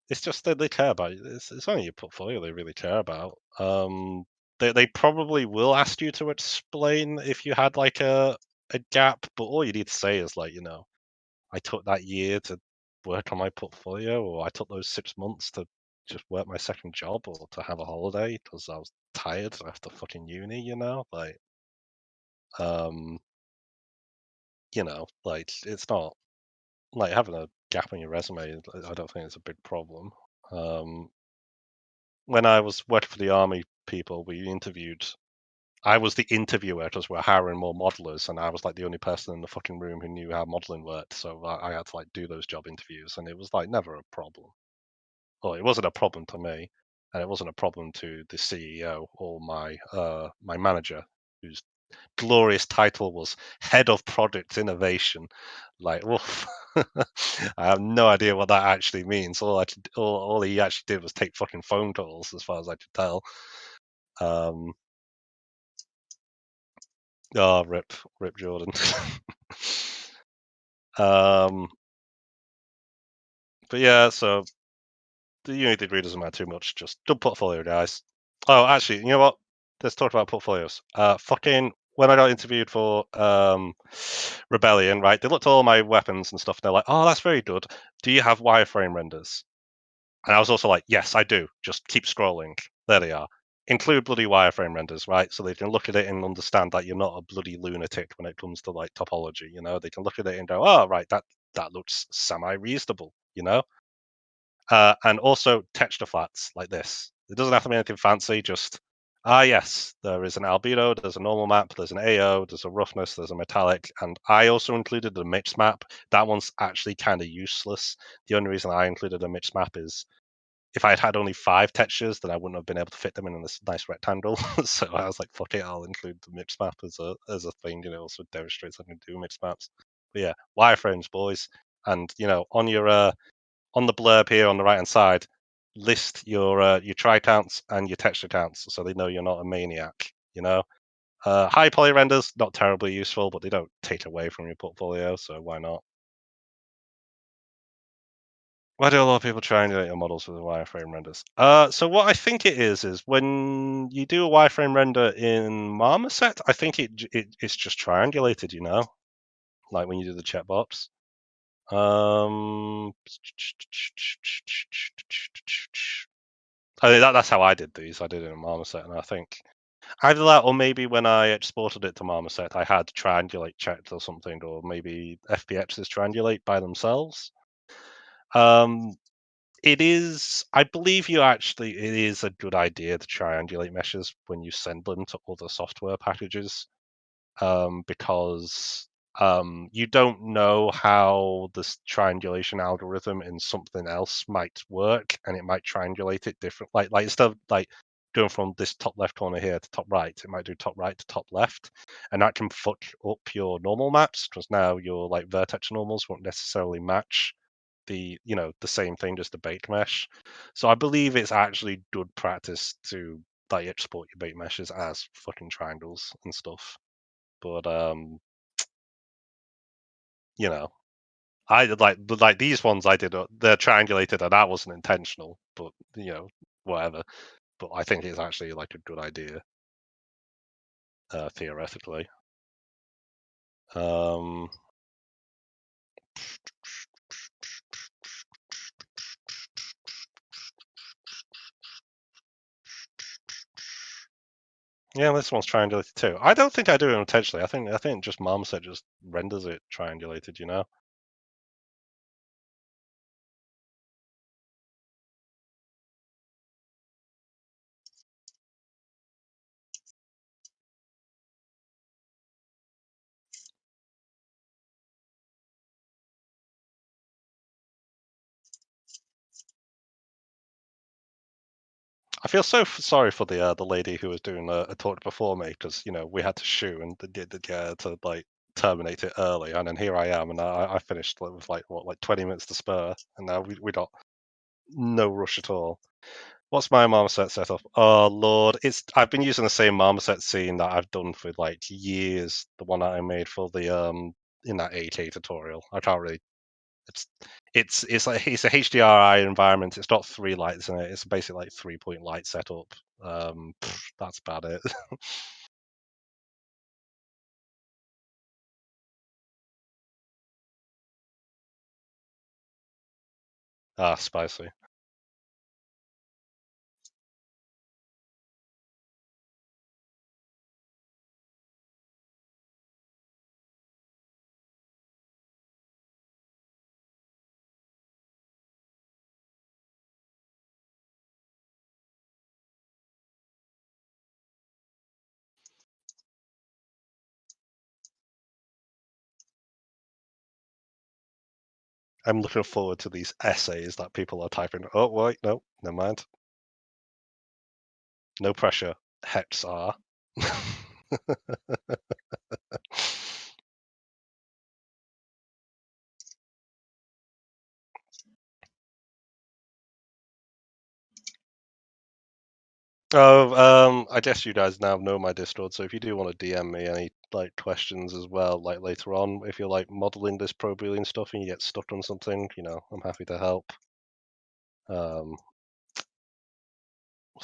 It's just that they care about you. It's only your portfolio they really care about. They probably will ask you to explain if you had like a gap, but all you need to say is like, I took that year to work on my portfolio, or I took those 6 months to just work my second job or to have a holiday because I was tired after fucking uni, like, like it's not like having a gap on your resume. I don't think it's a big problem. When I was working for the army people, we interviewed. I was the interviewer because we're hiring more modelers, and I was like the only person in the fucking room who knew how modeling worked. So I had to like do those job interviews, and it was like never a problem. Well, it wasn't a problem to me, and it wasn't a problem to the CEO or my manager, whose glorious title was Head of Product Innovation. Like, woof. I have no idea what that actually means. All he actually did was take fucking phone calls, as far as I could tell. Oh, rip Jordan. But yeah, so the uni degree doesn't matter too much. Just good portfolio, guys. Oh, actually, you know what? Let's talk about portfolios. Fucking when I got interviewed for Rebellion, right? They looked at all my weapons and stuff. And they're like, "Oh, that's very good. Do you have wireframe renders?" And I was also like, "Yes, I do. Just keep scrolling. There they are. Include bloody wireframe renders, right? So they can look at it and understand that you're not a bloody lunatic when it comes to like topology. They can look at it and go, oh, right, that looks semi-reasonable. And also texture flats like this. It doesn't have to be anything fancy. Just yes, there is an albedo, there's a normal map, there's an AO, there's a roughness, there's a metallic, and I also included a mix map. That one's actually kind of useless. The only reason I included a mix map is if I had had only 5 textures, then I wouldn't have been able to fit them in this nice rectangle. So I was like, fuck it, I'll include the mix map as a thing, so it demonstrates I can do mix maps. But yeah, wireframes, boys. And on your on the blurb here on the right hand side, list your try counts and your texture counts so they know you're not a maniac. High poly renders, not terribly useful, but they don't take away from your portfolio, so why not? Why do a lot of people triangulate your models with wireframe renders? So what I think it is when you do a wireframe render in Marmoset, I think it's just triangulated, like when you do the checkbox. I think that's how I did these. I did it in Marmoset, and I think Either that, or maybe when I exported it to Marmoset, I had triangulate checked or something, or maybe FPXs triangulate by themselves. It is, I believe it is a good idea to triangulate meshes when you send them to other software packages, because you don't know how this triangulation algorithm in something else might work, and it might triangulate it different. Like instead of like going from this top left corner here to top right, it might do top right to top left, and that can fuck up your normal maps because now your like vertex normals won't necessarily match the same thing, just a bait mesh. So I believe it's actually good practice to like export your bait meshes as fucking triangles and stuff. But you know, I like these ones I did. They're triangulated, and that wasn't intentional. But whatever. But I think it's actually like a good idea, theoretically. Um, yeah, this one's triangulated too. I don't think I do it intentionally. I think just Marmoset just renders it triangulated. I feel so sorry for the lady who was doing a talk before me because we had to shoot and did to like terminate it early, and then here I am, and I finished with like 20 minutes to spare, and now we got no rush at all. What's my marmoset setup? Oh lord, I've been using the same marmoset scene that I've done for like years. The one that I made for the in that 8K tutorial. I can't really. It's a HDRI environment. It's got 3 lights in it. It's basically like 3-point light setup. That's about it. Ah, spicy. I'm looking forward to these essays that people are typing. Oh wait, no, never mind. No pressure. Heps are. I guess you guys now know my Discord, so if you do want to DM me any like questions as well, like later on, if you're like modeling this pro Boolean stuff and you get stuck on something, I'm happy to help. What's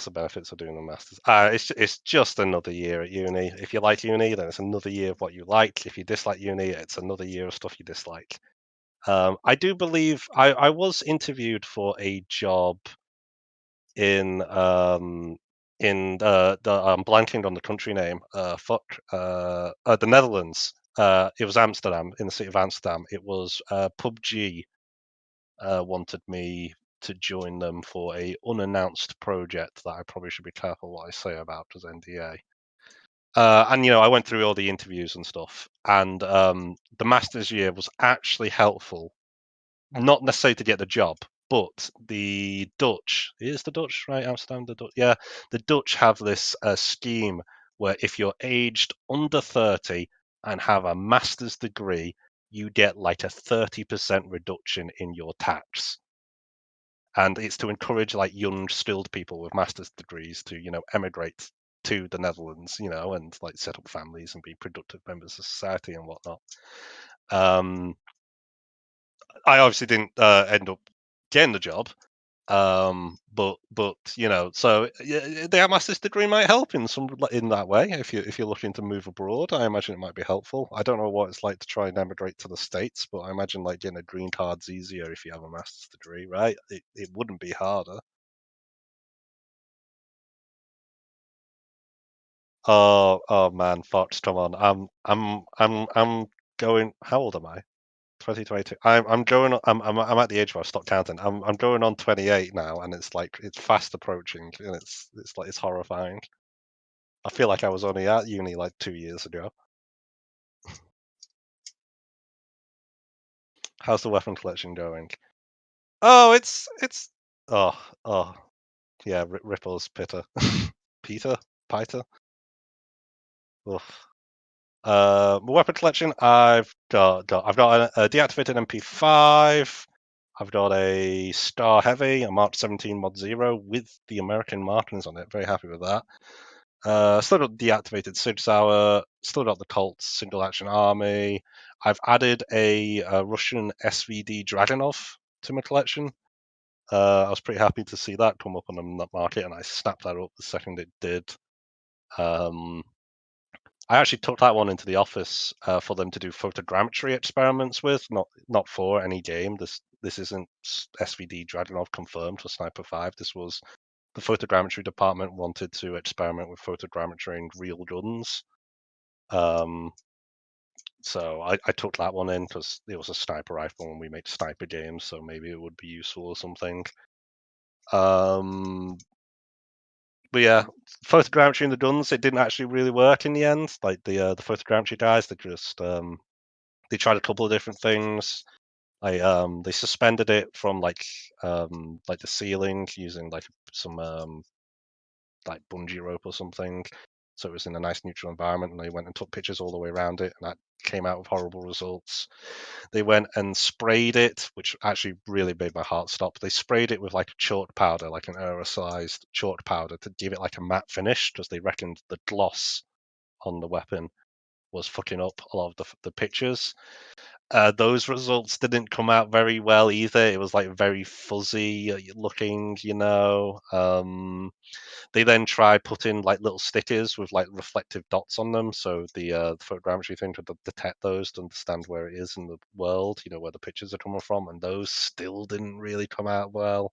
the benefits of doing the masters? It's just another year at uni. If you like uni, then it's another year of what you like. If you dislike uni, it's another year of stuff you dislike. I do believe I was interviewed for a job in I'm blanking on the country name. The Netherlands. It was Amsterdam, in the city of Amsterdam. It was PUBG wanted me to join them for a unannounced project that I probably should be careful what I say about as NDA. And I went through all the interviews and stuff, and the master's year was actually helpful, not necessarily to get the job, but the Dutch is the Dutch, right? Amsterdam, the Dutch, yeah, the Dutch have this scheme where if you're aged under 30 and have a master's degree, you get like a 30% reduction in your tax. And it's to encourage like young skilled people with master's degrees to emigrate to the Netherlands, and like set up families and be productive members of society and whatnot. I obviously didn't end up getting the job, but so the master's degree might help in that way. If you're looking to move abroad, I imagine it might be helpful. I don't know what it's like to try and emigrate to the States, but I imagine like getting a green card's easier if you have a master's degree, right? It wouldn't be harder. Oh man, Fox, come on. I'm going. How old am I? 2022. I'm going. I'm at the age where I've stopped counting. I'm going on 28 now, and it's like it's fast approaching, and it's like it's horrifying. I feel like I was only at uni like 2 years ago. How's the weapon collection going? Oh, it's oh yeah, Ripple's Pitter, Peter. Ugh. My weapon collection. I've got a deactivated MP5. I've got a Star Heavy, a Mark 17 Mod 0 with the American markings on it. Very happy with that. Still got deactivated Sig Sauer. Still got the Colts Single Action Army. I've added a Russian SVD Dragunov to my collection. I was pretty happy to see that come up on the market, and I snapped that up the second it did. I actually took that one into the office for them to do photogrammetry experiments with, not for any game. This isn't SVD Dragunov confirmed for Sniper 5. This was the photogrammetry department wanted to experiment with photogrammetry and real guns. So I took that one in because it was a sniper rifle and we make sniper games, so maybe it would be useful or something. But yeah, photogrammetry in the guns, it didn't actually really work in the end. Like the photogrammetry guys, they just they tried a couple of different things. They suspended it from like the ceiling using like some like bungee rope or something, so it was in a nice neutral environment. And they went and took pictures all the way around it, and that came out with horrible results. They went and sprayed it, which actually really made my heart stop. They sprayed it with like a chalk powder, like an aerosolized chalk powder, to give it like a matte finish because they reckoned the gloss on the weapon was fucking up a lot of the pictures. Those results didn't come out very well either. It was like very fuzzy looking, you know. They then tried putting like little stickers with like reflective dots on them, so the photogrammetry thing to detect those to understand where it is in the world, you know, where the pictures are coming from, and those still didn't really come out well.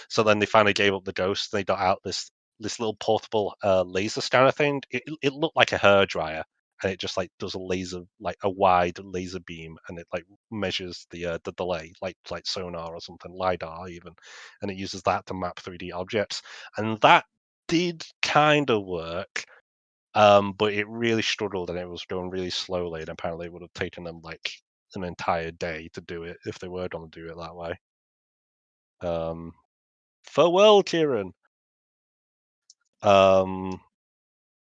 So then they finally gave up the ghost. They got out this little portable laser scanner thing. It looked like a hairdryer, and it just like does a laser, like a wide laser beam, and it like measures the delay, like sonar or something, lidar even, and it uses that to map 3D objects, and that did kind of work. But it really struggled, and it was going really slowly, and apparently it would have taken them like an entire day to do it if they were going to do it that way. Farewell, Kieran.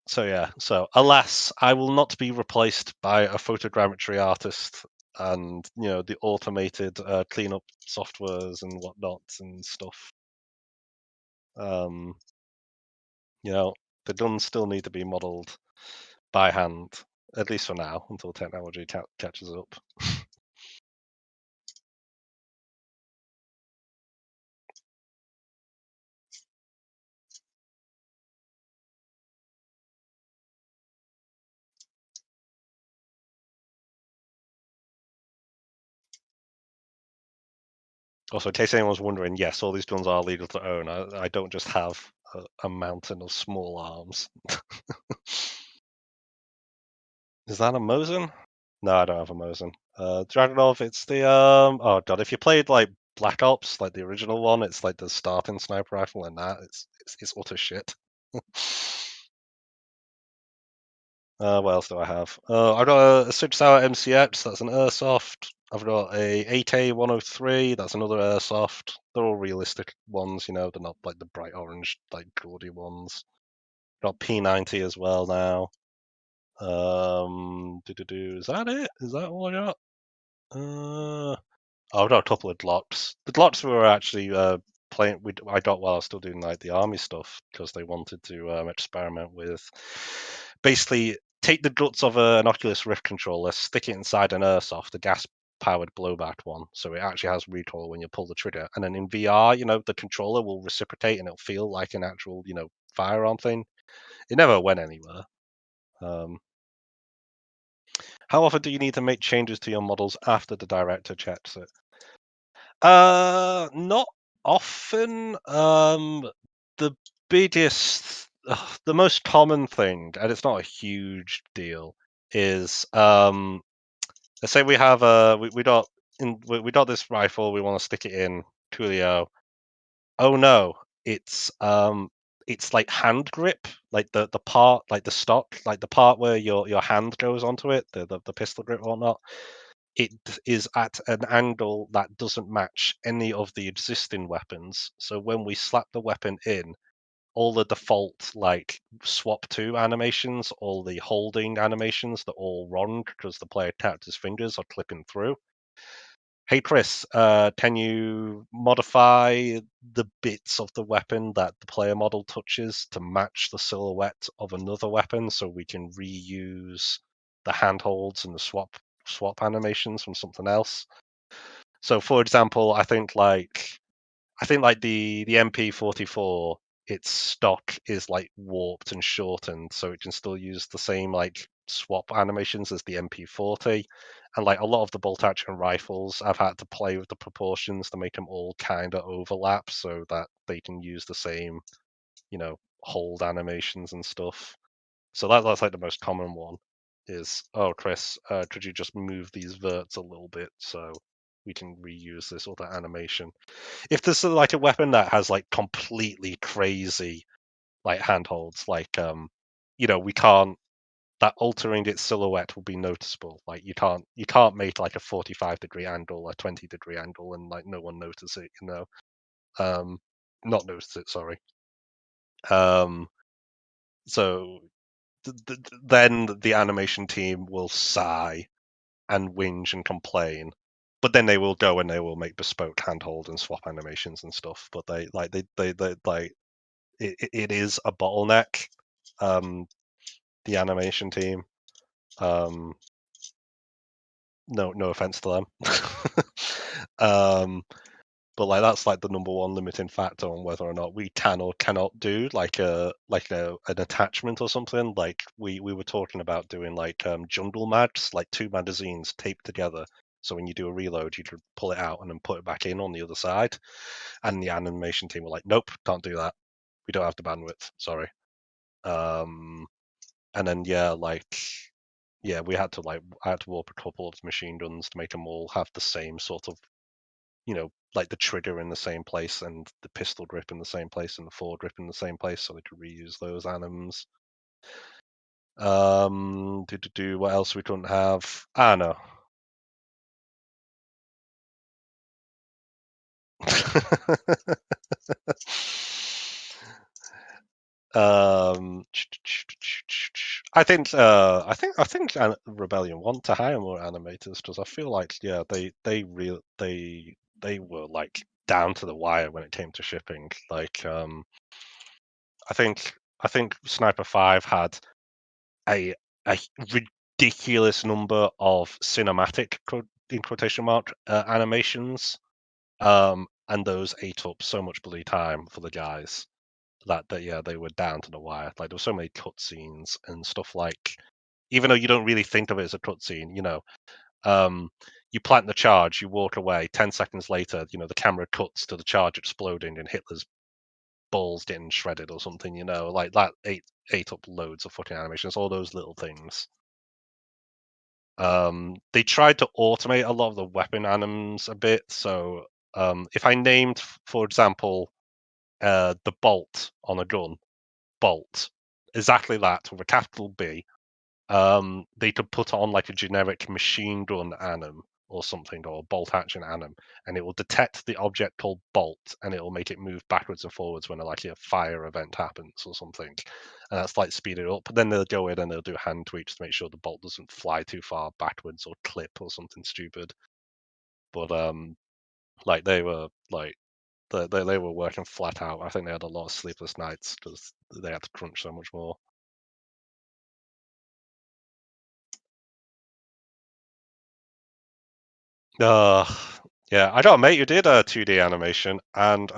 So yeah, so alas, I will not be replaced by a photogrammetry artist and the automated cleanup softwares and whatnot and stuff. The guns still need to be modeled by hand, at least for now, until technology catches up. Also, in case anyone's wondering, yes, all these guns are legal to own. I don't just have a mountain of small arms. Is that a Mosin? No, I don't have a Mosin. Dragunov, it's the oh god, if you played like Black Ops, like the original one, it's like the starting sniper rifle, and that it's utter shit. What else do I have? I've got a Sig Sauer MCX, that's an airsoft. I've got a 8A103, that's another airsoft. They're all realistic ones, they're not like the bright orange, like gaudy ones. Got P90 as well now. Is that it? Is that all I got? I've got a couple of Glocks. The Glocks were actually playing. I got while I was still doing like the army stuff because they wanted to experiment with basically take the guts of an Oculus Rift controller, stick it inside an airsoft, a gas-powered blowback one, so it actually has recoil when you pull the trigger, and then in VR, the controller will reciprocate and it'll feel like an actual, firearm thing. It never went anywhere. How often do you need to make changes to your models after the director checks it? Not often. The biggest the most common thing, and it's not a huge deal, is let's say we have we got this rifle, we want to stick it in Coolio. Oh no, it's like hand grip, like the part, like the stock, like the part where your hand goes onto it, the pistol grip or whatnot. It is at an angle that doesn't match any of the existing weapons. So when we slap the weapon in, all the default like swap to animations, all the holding animations, they're all wrong because the player character's fingers are clipping through. Hey Chris, can you modify the bits of the weapon that the player model touches to match the silhouette of another weapon so we can reuse the handholds and the swap animations from something else? So for example, I think like the MP44, its stock is like warped and shortened, so it can still use the same like swap animations as the MP40. And like a lot of the bolt action rifles, I've had to play with the proportions to make them all kind of overlap so that they can use the same, hold animations and stuff. So that's like the most common one is, oh Chris, could you just move these verts a little bit so we can reuse this other animation? If there's like a weapon that has like completely crazy like handholds, like we can't, that altering its silhouette will be noticeable. Like you can't make like a 45-degree angle, a 20-degree angle, and like no one notice it, um not notice it, sorry. um so then the animation team will sigh and whinge and complain, but then they will go and they will make bespoke handhold and swap animations and stuff. But they like it is a bottleneck. The animation team. Um, no offense to them. But like that's like the number one limiting factor on whether or not we can or cannot do like an attachment or something. Like we were talking about doing like jungle mags, like two magazines taped together. So when you do a reload, you could pull it out and then put it back in on the other side. And the animation team were like, nope, can't do that. We don't have the bandwidth. Sorry. Um, and then we had to I had to warp a couple of machine guns to make them all have the same sort of, like the trigger in the same place and the pistol grip in the same place and the foregrip in the same place, so they could reuse those anims. What else we couldn't have? No. um, I think Rebellion want to hire more animators because I feel like they were like down to the wire when it came to shipping. Like I think Sniper 5 had a a ridiculous number of cinematic in quotation mark animations, and those ate up so much bloody time for the guys that they were down to the wire. Like there were so many cutscenes and stuff. Like even though you don't really think of it as a cutscene, um, you plant the charge, you walk away. 10 seconds later, the camera cuts to the charge exploding and Hitler's balls getting shredded or something. Like that ate up loads of fucking animations. All those little things. They tried to automate a lot of the weapon anims a bit. So if I named, for example, the bolt on a gun, bolt, exactly that with a capital B, they could put on like a generic machine gun anim or something, or bolt action anim, and it will detect the object called bolt, and it will make it move backwards and forwards when like a fire event happens or something, and that's like speed it up. But then they'll go in and they'll do hand tweaks to make sure the bolt doesn't fly too far backwards or clip or something stupid. But like they were like they were working flat out. I think they had a lot of sleepless nights because they had to crunch so much more. Uh, yeah, I got a mate who did a 2D animation, and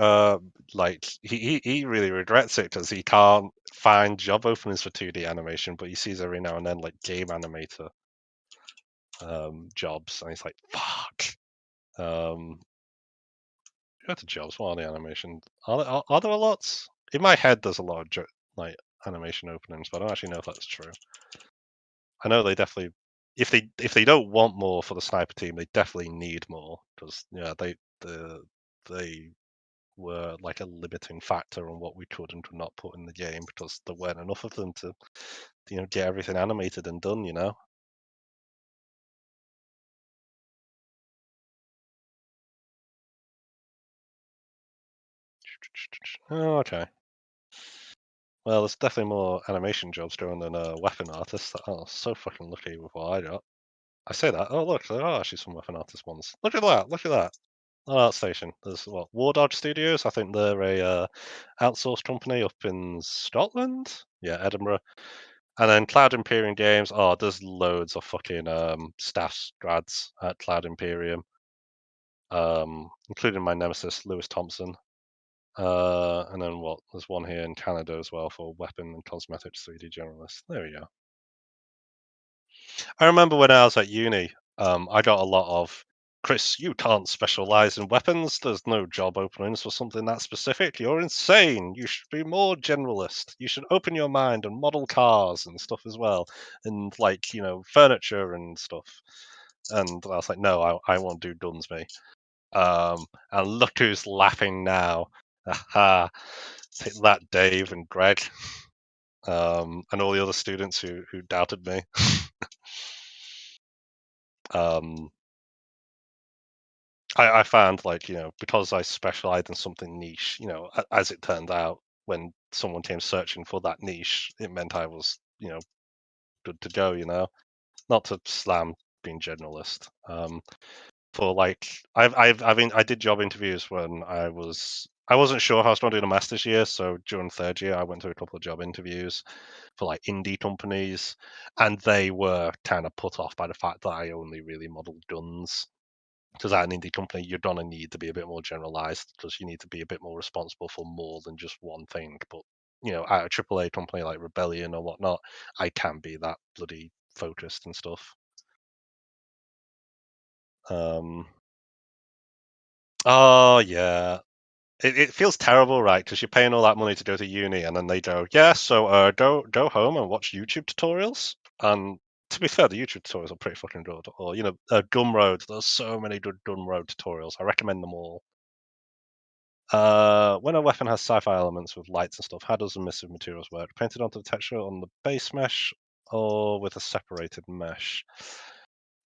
like he really regrets it because he can't find job openings for 2D animation, but he sees every now and then like game animator jobs, and he's like, "Fuck." Um, go to jobs. What are the animation? Are there a lot? In my head, there's a lot of like animation openings, but I don't actually know if that's true. I know they definitely, if they don't want more for the sniper team, they definitely need more because they were like a limiting factor on what we could and could not put in the game because there weren't enough of them to get everything animated and done. Oh, okay. Well, there's definitely more animation jobs going than weapon artists. Oh, so fucking lucky with what I got. I say that. Oh, look, there are actually some weapon artist ones. Look at that. Look at that. ArtStation. There's War Dodge Studios. I think they're a outsourced company up in Scotland. Yeah, Edinburgh. And then Cloud Imperium Games. Oh, there's loads of fucking staff grads at Cloud Imperium, including my nemesis Lewis Thompson. And then there's one here in Canada as well for weapon and cosmetics 3D generalist. There we go. I remember when I was at uni, I got a lot of, Chris, you can't specialize in weapons. There's no job openings for something that specific. You're insane. You should be more generalist. You should open your mind and model cars and stuff as well, and furniture and stuff. And I was like, no, I won't do guns, me. And look who's laughing now. Aha. Take that, Dave and Greg, and all the other students who doubted me. I found because I specialized in something niche, as it turned out, when someone came searching for that niche, it meant I was, good to go. Not to slam being generalist. I did job interviews when I wasn't sure how I was going to do the master's year, so during third year I went to a couple of job interviews for like indie companies, and they were kind of put off by the fact that I only really modeled guns. Because at an indie company, you're gonna need to be a bit more generalized because you need to be a bit more responsible for more than just one thing. But at a AAA company like Rebellion or whatnot, I can be that bloody focused and stuff. Oh yeah, it feels terrible, right? Because you're paying all that money to go to uni, and then they go, yeah, so go home and watch YouTube tutorials. And to be fair, the YouTube tutorials are pretty fucking good. Or Gumroad. There's so many good Gumroad tutorials. I recommend them all. When a weapon has sci-fi elements with lights and stuff, how does emissive materials work? Painted onto the texture on the base mesh, or with a separated mesh?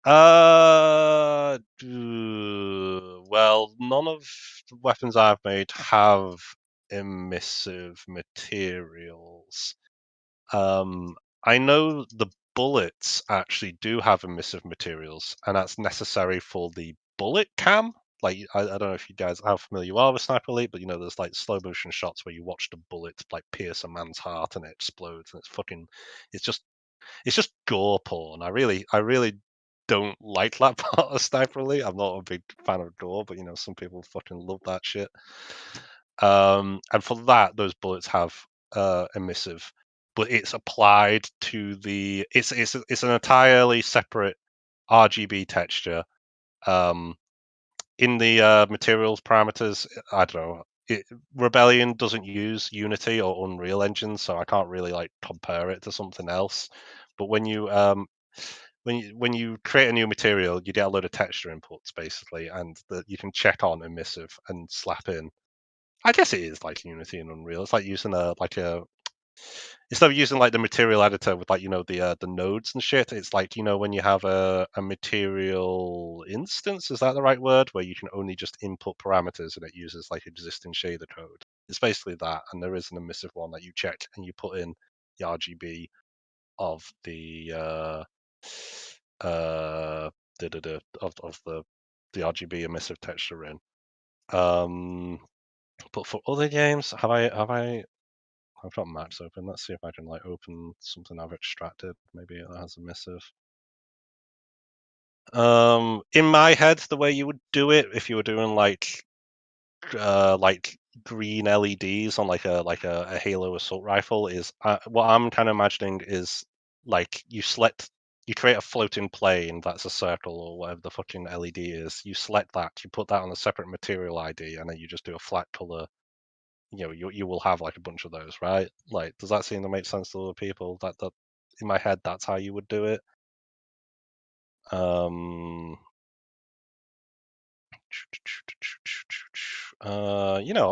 Well, none of the weapons I've made have emissive materials. I know the bullets actually do have emissive materials, and that's necessary for the bullet cam. Like, I don't know if you guys how familiar you are with Sniper Elite, but there's like slow motion shots where you watch the bullets like pierce a man's heart and it explodes, and it's just gore porn. I really don't like that part of Sniper Elite. I'm not a big fan of gore, but some people fucking love that shit. And for that, those bullets have emissive, but it's applied to it's an entirely separate RGB texture. In the materials parameters, I don't know. Rebellion doesn't use Unity or Unreal Engine, so I can't really compare it to something else. But when you create a new material, you get a load of texture inputs basically, and you can check on emissive and slap in. I guess it is like Unity and Unreal. It's like using instead of using like the material editor with the nodes and shit. It's like when you have a material instance. Is that the right word? Where you can only just input parameters and it uses like existing shader code. It's basically that, and there is an emissive one that you check and you put in the RGB of the of the RGB emissive texture in. But for other games, I've got Max open. Let's see if I can open something I've extracted. Maybe it has a missive. In my head, the way you would do it if you were doing like green LEDs on like a Halo assault rifle is what I'm kind of imagining is like you create a floating plane that's a circle or whatever the fucking LED is. You select that, you put that on a separate material ID, and then you just do a flat color you will have like a bunch of those, right? Like, does that seem to make sense to other people? That in my head, that's how you would do it.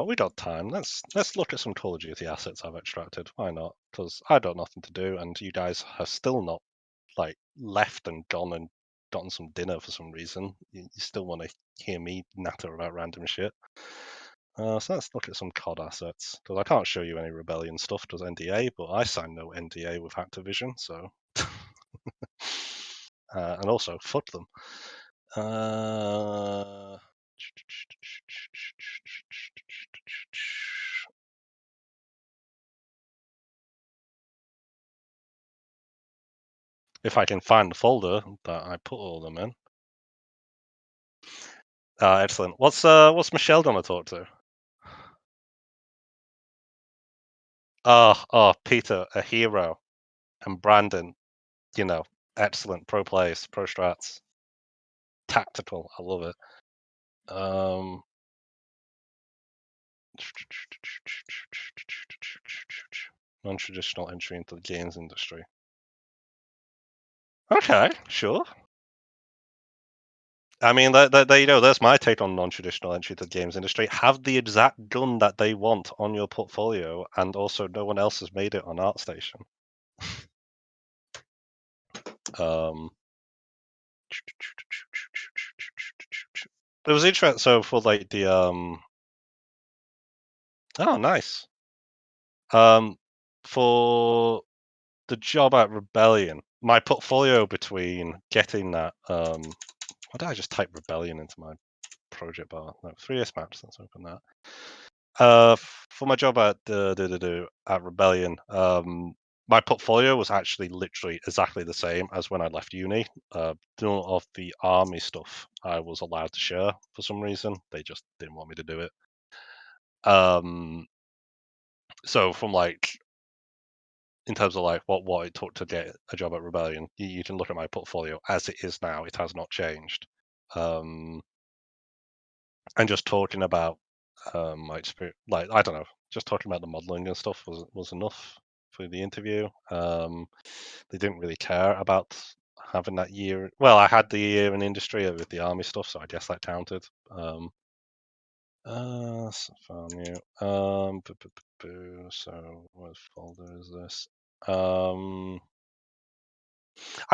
We got time. Let's look at some Call of Duty assets I've extracted. Why not? Because I got nothing to do, and you guys have still not like left and gone and gotten some dinner for some reason. You still want to hear me natter about random shit. So let's look at some COD assets. Because I can't show you any Rebellion stuff because NDA, but I signed no NDA with Activision, so and also fuck them. If I can find the folder that I put all of them in. Excellent. What's Michelle gonna talk to? Oh, Peter, a hero, and Brandon, excellent pro plays, pro strats, tactical. I love it. Non-traditional entry into the games industry. Okay, sure. I mean, there you go. That's my take on non-traditional entry to the games industry. Have the exact gun that they want on your portfolio, and also no one else has made it on ArtStation. It was interesting. So for like the oh, nice. For the job at Rebellion, my portfolio between getting that why did I just type Rebellion into my project bar? No, 3S Maps. Let's open that. For my job at at Rebellion, my portfolio was actually literally exactly the same as when I left uni. None of the army stuff I was allowed to share for some reason. They just didn't want me to do it. So from like, in terms of like what it took to get a job at Rebellion, you can look at my portfolio as it is now. It has not changed. And just talking about my experience, like, I don't know, just talking about the modeling and stuff was enough for the interview. They didn't really care about having that year. Well, I had the year in industry with the army stuff, so I guess that counted. So file new. So what folder is this? I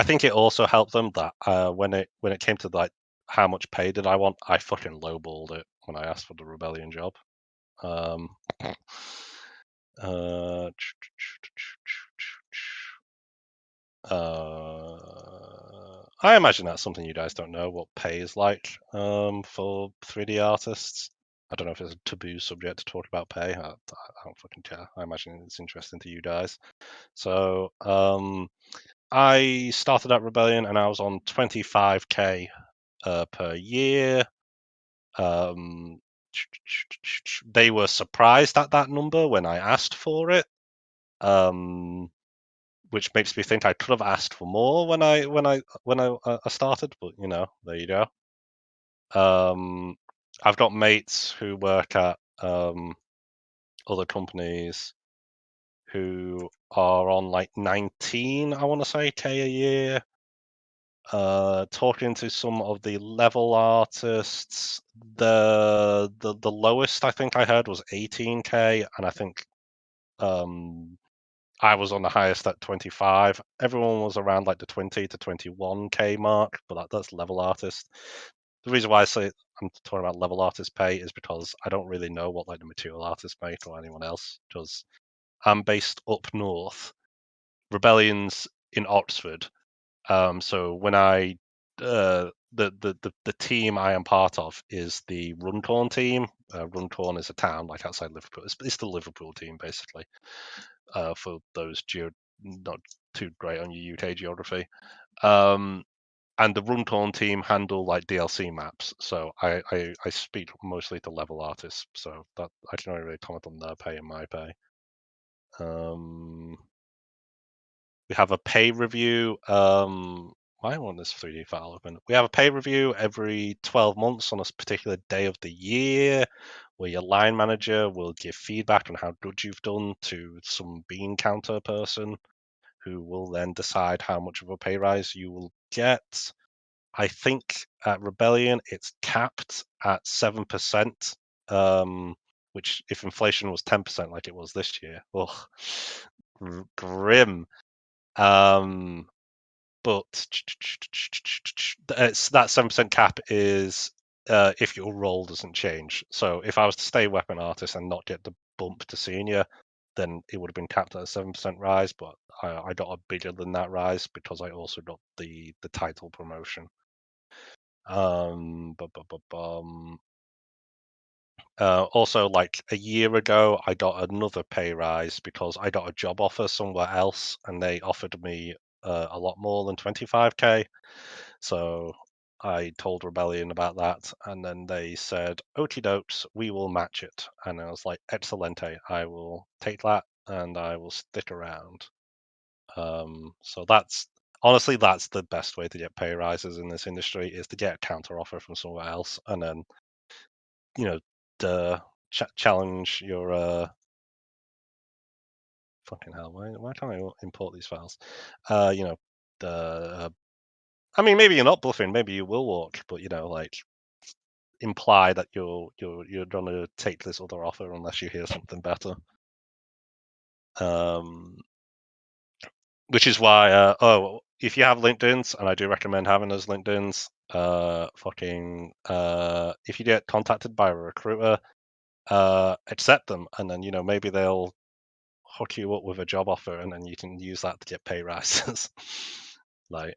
think it also helped them that when it came to like how much pay did I want, I fucking lowballed it when I asked for the Rebellion job. I imagine that's something you guys don't know, what pay is like for 3D artists. I don't know if it's a taboo subject to talk about pay. I don't fucking care. I imagine it's interesting to you guys. So I started at Rebellion and I was on 25k per year. They were surprised at that number when I asked for it, which makes me think I could have asked for more when I started. But there you go. I've got mates who work at other companies who are on like 19, I want to say, K a year. Talking to some of the level artists, the lowest I think I heard was 18k, and I think I was on the highest at 25. Everyone was around like the 20 to 21k mark, but that's level artist. The reason why I say I'm talking about level artist pay is because I don't really know what like the material artists make or anyone else, because I'm based up north. Rebellion's in Oxford. So when I the team I am part of is the Runcorn team. Runcorn is a town like outside Liverpool. It's the Liverpool team basically. For those not too great on your UK geography. And the Runcorn team handle like DLC maps. So I speak mostly to level artists. So that I can only really comment on their pay and my pay. We have a pay review. Why won't this 3D file open? We have a pay review every 12 months on a particular day of the year where your line manager will give feedback on how good you've done to some bean counter person, who will then decide how much of a pay rise you will get. I think at Rebellion it's capped at 7%, which if inflation was 10% like it was this year, grim. But it's that 7% cap is if your role doesn't change. So if I was to stay weapon artist and not get the bump to senior, then it would have been capped at a 7% rise. But I got a bigger than that rise because I also got the title promotion. Also, like a year ago, I got another pay rise because I got a job offer somewhere else, and they offered me a lot more than 25k. So I told Rebellion about that, and then they said, "Okie dokes, we will match it." And I was like, "Excelente, I will take that, and I will stick around." So that's honestly that's the best way to get pay rises in this industry, is to get a counter offer from somewhere else, and then challenge your fucking hell. Why can't I import these files? The I mean, maybe you're not bluffing. Maybe you will walk, but like imply that you're gonna take this other offer unless you hear something better. Which is why if you have LinkedIn's, and I do recommend having those LinkedIn's, if you get contacted by a recruiter, accept them, and then maybe they'll hook you up with a job offer, and then you can use that to get pay rises. Like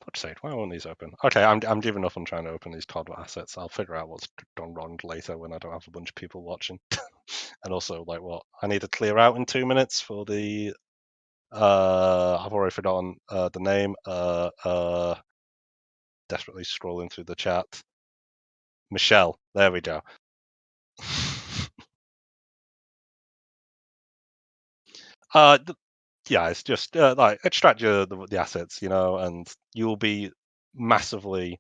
fuck's sake, why won't these open? Okay, I'm giving up on trying to open these COD assets. I'll figure out what's gone wrong later when I don't have a bunch of people watching. And also, like, what I need to clear out in 2 minutes for the I've already forgotten the name. Desperately scrolling through the chat. Michelle, there we go. Yeah, it's just like extract the assets, and you'll be massively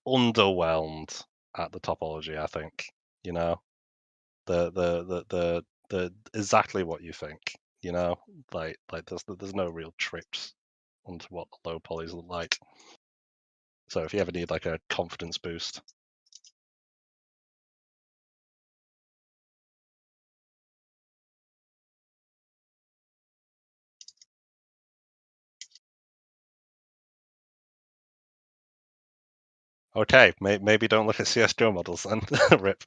underwhelmed at the topology. I think the exactly what you think. Like there's no real tricks onto what the low polys look like. So if you ever need like a confidence boost. Okay, maybe don't look at CSGO models then. Rip.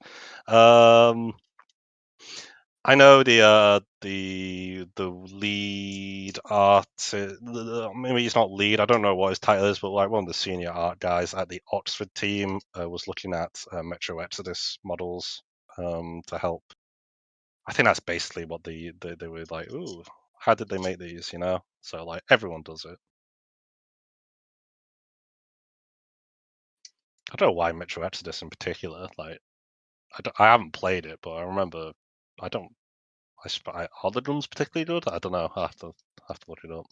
I know the lead art. Maybe he's not lead. I don't know what his title is, but like one of the senior art guys at the Oxford team was looking at Metro Exodus models to help. I think that's basically what they were like. Ooh, how did they make these? So like everyone does it. I don't know why Metro Exodus in particular. Like I haven't played it, but I remember. I don't. Are the guns particularly good? I don't know. I have to look it up.